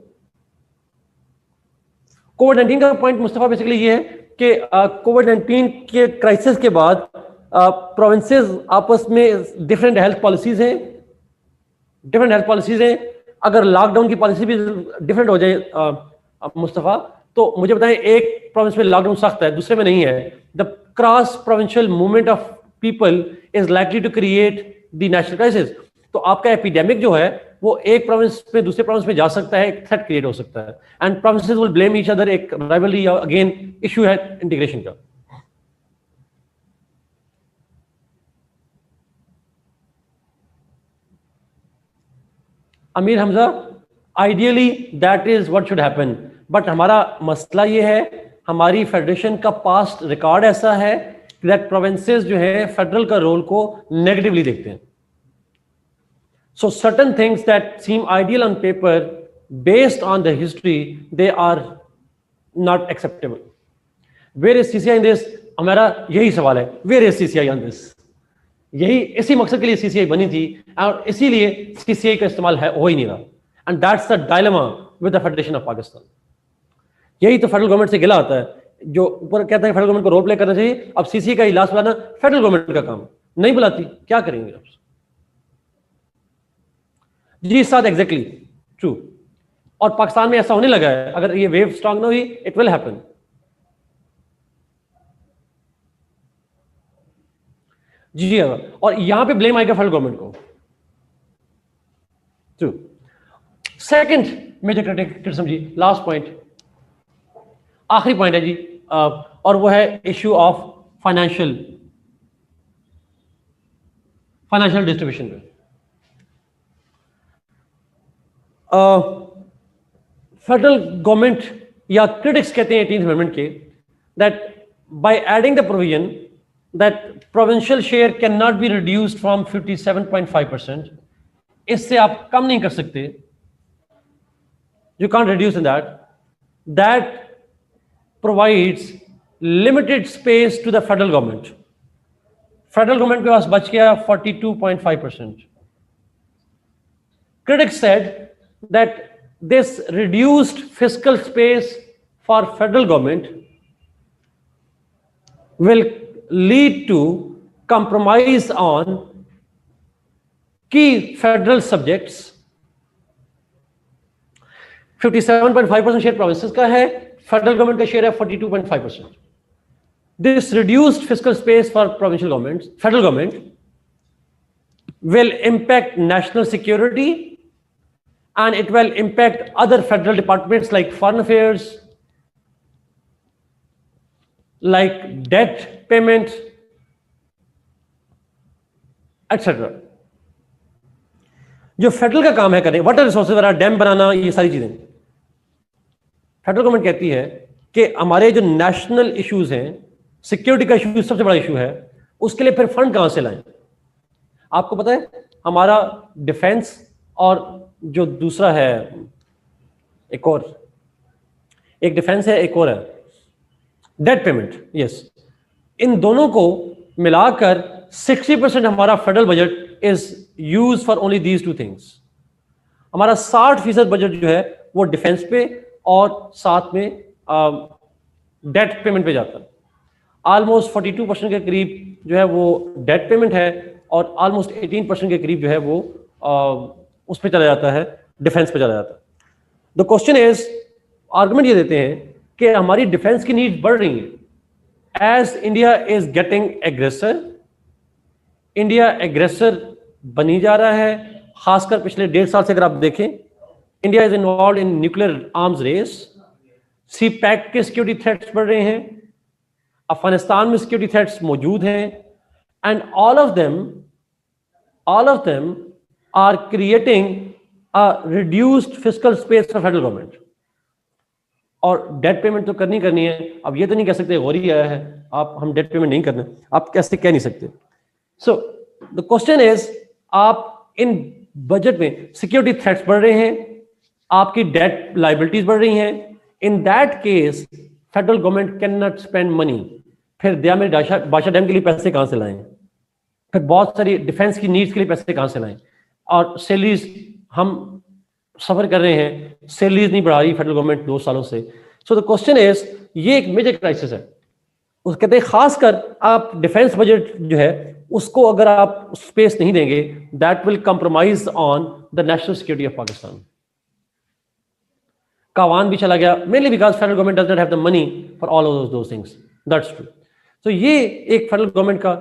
कोविड-19 का पॉइंट मुस्तफा बेसिकली ये है कि कोविड-19 के क्राइसिस के बाद प्रोविंसेस आपस में डिफरेंट हेल्थ पॉलिसीज हैं. अगर लॉकडाउन की पॉलिसी भी डिफरेंट हो जाए मुस्तफा, तो मुझे बताएं एक प्रोविंस में लॉकडाउन सख्त है, दूसरे में नहीं है. The cross provincial movement of people is likely to create the national crisis. तो आपका एपिडेमिक जो है वो एक प्रोविंस में दूसरे प्रोविंस में जा सकता है, एक थ्रेट क्रिएट हो सकता है. And provinces will blame each other. एक राइवलरी अगेन इशू है इंटीग्रेशन का. Amir Hamza, ideally that is what should happen, but हमारा मसला ये है, हमारी फेडरेशन का पास्ट रिकॉर्ड ऐसा है दैट प्रोविंसेस जो है फेडरल का रोल को नेगेटिवली देखते हैं. So certain things that seem ideal on paper, based on the history, they are not acceptable. Where is CCI in this? हमारा यही सवाल है, where is CCI on this? यही इसी मकसद के लिए CCI बनी थी और इसीलिए CCI का इस्तेमाल हो ही नहीं रहा. And that's the dilemma with the Federation of Pakistan. यही तो फेडरल गवर्नमेंट से गिला आता है, जो ऊपर कहता है फेडरल गवर्नमेंट को रोल प्ले करना चाहिए. अब CCI का इलाज बुलाना फेडरल गवर्नमेंट का काम नहीं बुलाती, क्या करेंगे आप? जी साथ एग्जैक्टली ट्रू. और पाकिस्तान में ऐसा होने लगा है. अगर ये वेव स्ट्रांग ना हुई, इट विल हैपन. जी और यहां पे ब्लेम आएगा फेडरल गवर्नमेंट को. ट्रू. सेकंड मेजर क्रिटिसिज्म जी, लास्ट पॉइंट, आखिरी पॉइंट है जी, और वो है इश्यू ऑफ फाइनेंशियल डिस्ट्रीब्यूशन पे. फेडरल गवर्नमेंट या क्रिटिक्स कहते हैं 18th अमेंडमेंट के that by adding the provision that provincial share can not be reduced from 57.5%, इससे आप कम नहीं कर सकते, you can't reduce in that provides limited space to the federal government. Federal government के पास बच गया 42.5%. Critics said that this reduced fiscal space for federal government will lead to compromise on key federal subjects. 57.5% share provinces का है, federal government का share है 42.5%. This reduced fiscal space for provincial governments, federal government, will impact national security, and it will impact other federal departments like foreign affairs, like debt payment, etc. जो federal का काम है करें, water resources वगैरह, dam बनाना, ये सारी चीजें federal government कहती है कि हमारे जो नेशनल इश्यूज हैं, सिक्योरिटी का इशू सबसे बड़ा इशू है, उसके लिए फिर फंड कहां से लाएं? आपको पता है हमारा डिफेंस और जो दूसरा है एक डिफेंस है, एक और है डेट पेमेंट. यस, इन दोनों को मिलाकर 60% हमारा federal budget is use for only these two things. हमारा 60% बजट जो है वो डिफेंस पे और साथ में डेट पेमेंट पे जाता है। ऑलमोस्ट 42% के करीब जो है वो डेट पेमेंट है और ऑलमोस्ट 18% के करीब जो है वो उस पर चला जाता है, डिफेंस पे चला जाता है। द क्वेश्चन इज, आर्गुमेंट ये देते हैं कि हमारी डिफेंस की नीड्स बढ़ रही हैं as India is getting aggressor. India aggressor बनी जा रहा है, खासकर पिछले 1.5 साल से अगर आप देखें, India is involve in nuclear arms race, CPEC के सिक्योरिटी थ्रेट्स बढ़ रहे हैं, अफगानिस्तान में सिक्योरिटी थ्रेट्स मौजूद हैं, and all of them are creating a reduced fiscal space for federal government. और डेट पेमेंट तो करनी है। अब ये तो नहीं कह सकते गौरी आया है आप हम डेट पेमेंट नहीं करना, आप कैसे कह नहीं सकते। सो द क्वेश्चन इज, आप इन बजट में सिक्योरिटी थ्रेट्स बढ़ रहे हैं, आपकी डेट लाइबिलिटीज बढ़ रही हैं, in that case federal government can not spend money. फिर दया में बादशाह डैम के लिए पैसे कहां से लाएं, फिर बहुत सारी डिफेंस की नीड्स के लिए पैसे कहां से लाएं, और सैलरीज हम सफर कर रहे हैं, सैलरीज नहीं बढ़ा रही फेडरल गवर्नमेंट 2 सालों से। सो द क्वेश्चन इज, ये एक मेजर क्राइसिस है। उस कहते हैं खासकर आप डिफेंस बजट जो है उसको अगर आप स्पेस नहीं देंगे, that will compromise on the national security of Pakistan. कावान भी चला गया, mainly because federal government does not have the money for all of those things, that's true. तो ये एक फेडरल गवर्नमेंट का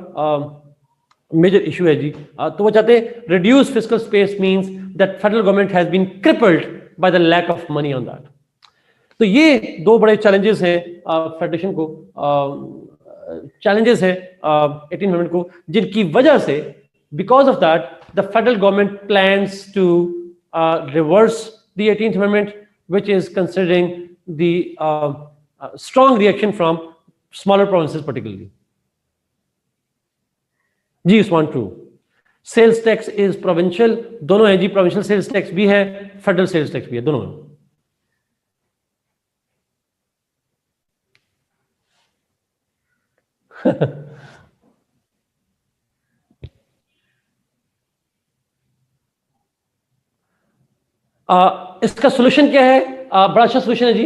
मेजर इशू है जी। तो वो चाहते हैं reduce fiscal space means that federal government has been crippled by the lack of money on that. तो ये 2 बड़े चैलेंजेस हैं फेडरेशन को, चैलेंजेस है 18th अमेंडमेंट को, जिनकी वजह से because of that the federal government plans to reverse the 18th amendment which is considering the strong reaction from smaller provinces particularly. जी Usman, true. Sales tax is provincial, दोनों है जी, provincial sales tax भी है, federal sales tax भी है, दोनों है। इसका सोल्यूशन क्या है? बड़ा अच्छा सोल्यूशन है जी।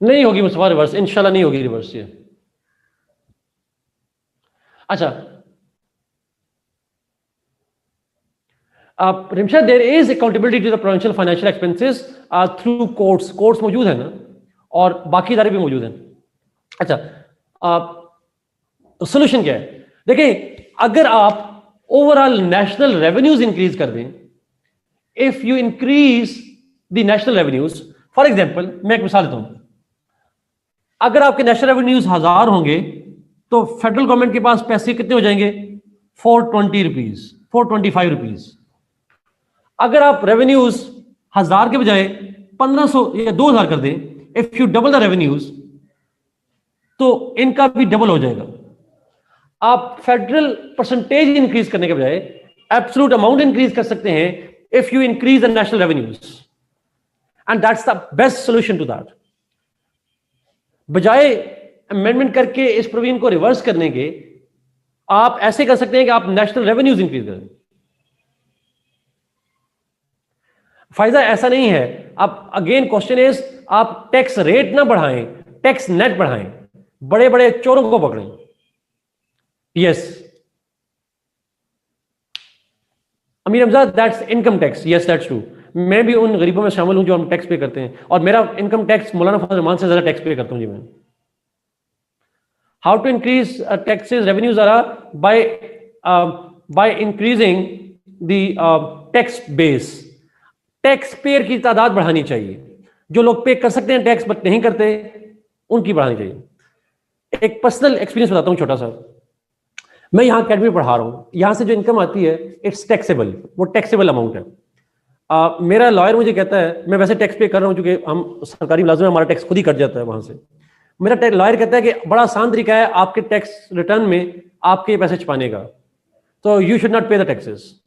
नहीं होगी मुस्तफा रिवर्स, इंशाल्लाह नहीं होगी रिवर्स ये। अच्छा, Rimsha, there is accountability to the provincial financial expenses through courts. Courts मौजूद है ना, और बाकी इदारे भी मौजूद हैं। अच्छा, सोल्यूशन क्या है? देखिए, अगर आप ओवरऑल नेशनल रेवेन्यूज इंक्रीज कर दें, if you increase the national revenues, for example मैं एक मिसाल देता हूं, अगर आपके नेशनल रेवेन्यूज 1000 होंगे तो फेडरल गवर्नमेंट के पास पैसे कितने हो जाएंगे? 420 रुपीज, 425 रुपीज। अगर आप रेवेन्यूज 1000 के बजाय 1500 या 2000 कर दें, if U double the revenues, तो इनका भी डबल हो जाएगा। आप फेडरल परसेंटेज इंक्रीज करने के बजाय एब्सोल्यूट अमाउंट इंक्रीज कर सकते हैं if you increase the national revenues, and that's the best solution to that. बजाय अमेंडमेंट करके इस प्रोविजन को रिवर्स करने के, आप ऐसे कर सकते हैं कि आप नेशनल रेवेन्यूज इंक्रीज करें। फायदा ऐसा नहीं है। अब अगेन क्वेश्चन इज, आप टैक्स रेट ना बढ़ाएं, टैक्स नेट बढ़ाएं, बड़े बड़े चोरों को पकड़ें। Yes Amir Hamza, that's income tax. Yes that's true. मैं भी उन गरीबों में शामिल हूं जो हम टैक्स पे करते हैं, और मेरा इनकम टैक्स मौलाना फजल रहमान से ज्यादा टैक्स पे करता हूं जी मैं। How to increase taxes revenues are by increasing the tax base. Tax payer की तादाद बढ़ानी चाहिए। जो लोग पे कर सकते हैं टैक्स बट नहीं करते, उनकी बढ़ानी चाहिए। एक पर्सनल एक्सपीरियंस बताता हूं छोटा सा। मैं यहाँ अकेडमी में पढ़ा रहा हूँ, यहाँ से जो इनकम आती है इट्स टैक्सेबल, वो टैक्सेबल अमाउंट है। मेरा लॉयर मुझे कहता है, मैं वैसे टैक्स पे कर रहा हूँ क्योंकि हम सरकारी मुलाजिम हैं, हमारा टैक्स खुद ही कट जाता है वहां से। मेरा लॉयर कहता है कि बड़ा आसान तरीका है आपके टैक्स रिटर्न में आपके पैसे छुपाने का, तो यू शुड नॉट पे द टैक्सेस।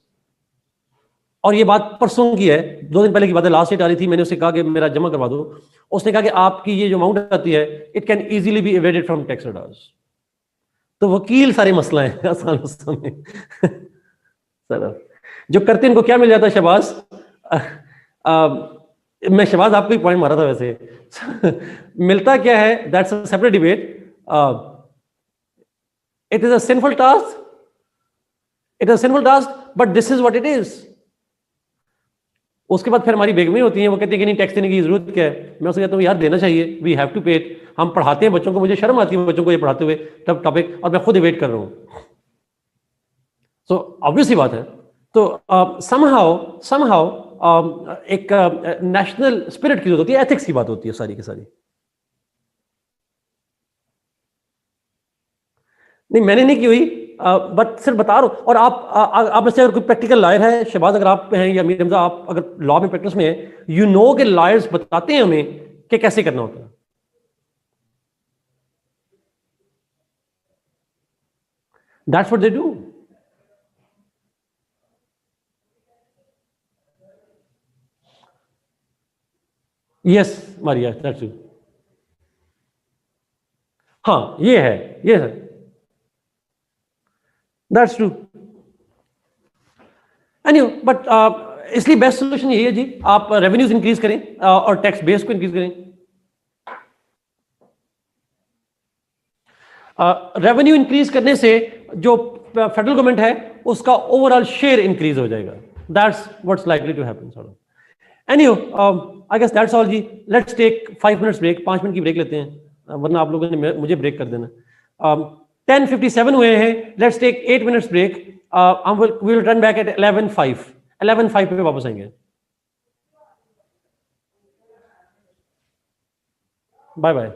और ये बात परसों की है, 2 दिन पहले की बात है, लास्ट डेट आ रही थी, मैंने उसे कहा कि मेरा जमा करवा दो। उसने कहा कि आपकी ये जो अमाउंट आती है it can easily be evaded from tax returns. तो वकील सारे मसला है आसान में। जो करते इनको क्या मिल जाता है शहबाज? मैं शहबाज आपको ही पॉइंट मारा था वैसे। मिलता क्या है? That's a separate debate. It is a sinful task, it is a sinful task, but this is what it is. उसके बाद फिर हमारी बेगमें होती हैं, वो कहती है कि नहीं टैक्स देने की जरूरत क्या है। मैं उससे कहता हूँ यार देना चाहिए, वी हैव टू पे इट। हम पढ़ाते हैं बच्चों को, मुझे शर्म आती है बच्चों को ये पढ़ाते हुए तब टॉपिक, और मैं खुद डिबेट कर रहा हूँ। सो ऑब्वियसली बात है। तो समहाउ एक नेशनल स्पिरिट की जरूरत होती है, एथिक्स की बात होती है सारी की सारी। नहीं मैंने नहीं की हुई, बट सिर्फ बता रहा हूं। और आप में से अगर कोई प्रैक्टिकल लॉयर है, शहबाज अगर आप हैं या मीर हमजा, आप अगर लॉ में प्रैक्टिस में है, यू नो कि लॉयर्स बताते हैं हमें कि कैसे करना होता है। That's what they do. Yes Maria, that's you. हाँ ये है, दैट्स ट्रू। एनीवे बट इसलिए बेस्ट सोल्यूशन यही है जी, आप रेवेन्यूज इंक्रीज करें और टैक्स बेस को इंक्रीज करें। रेवेन्यू इंक्रीज करने से जो फेडरल गवर्नमेंट है उसका ओवरऑल शेयर इंक्रीज हो जाएगा। That's what's likely to happen sort of. Anyway I guess that's all जी। Let's take 5 minutes break, 5 minute की ब्रेक लेते हैं, वरना आप लोगों ने मुझे ब्रेक कर देना। 10:57 हुए हैं, let's take 8 minutes break. We will return back at 11:05 पे वापस आएंगे। Bye bye.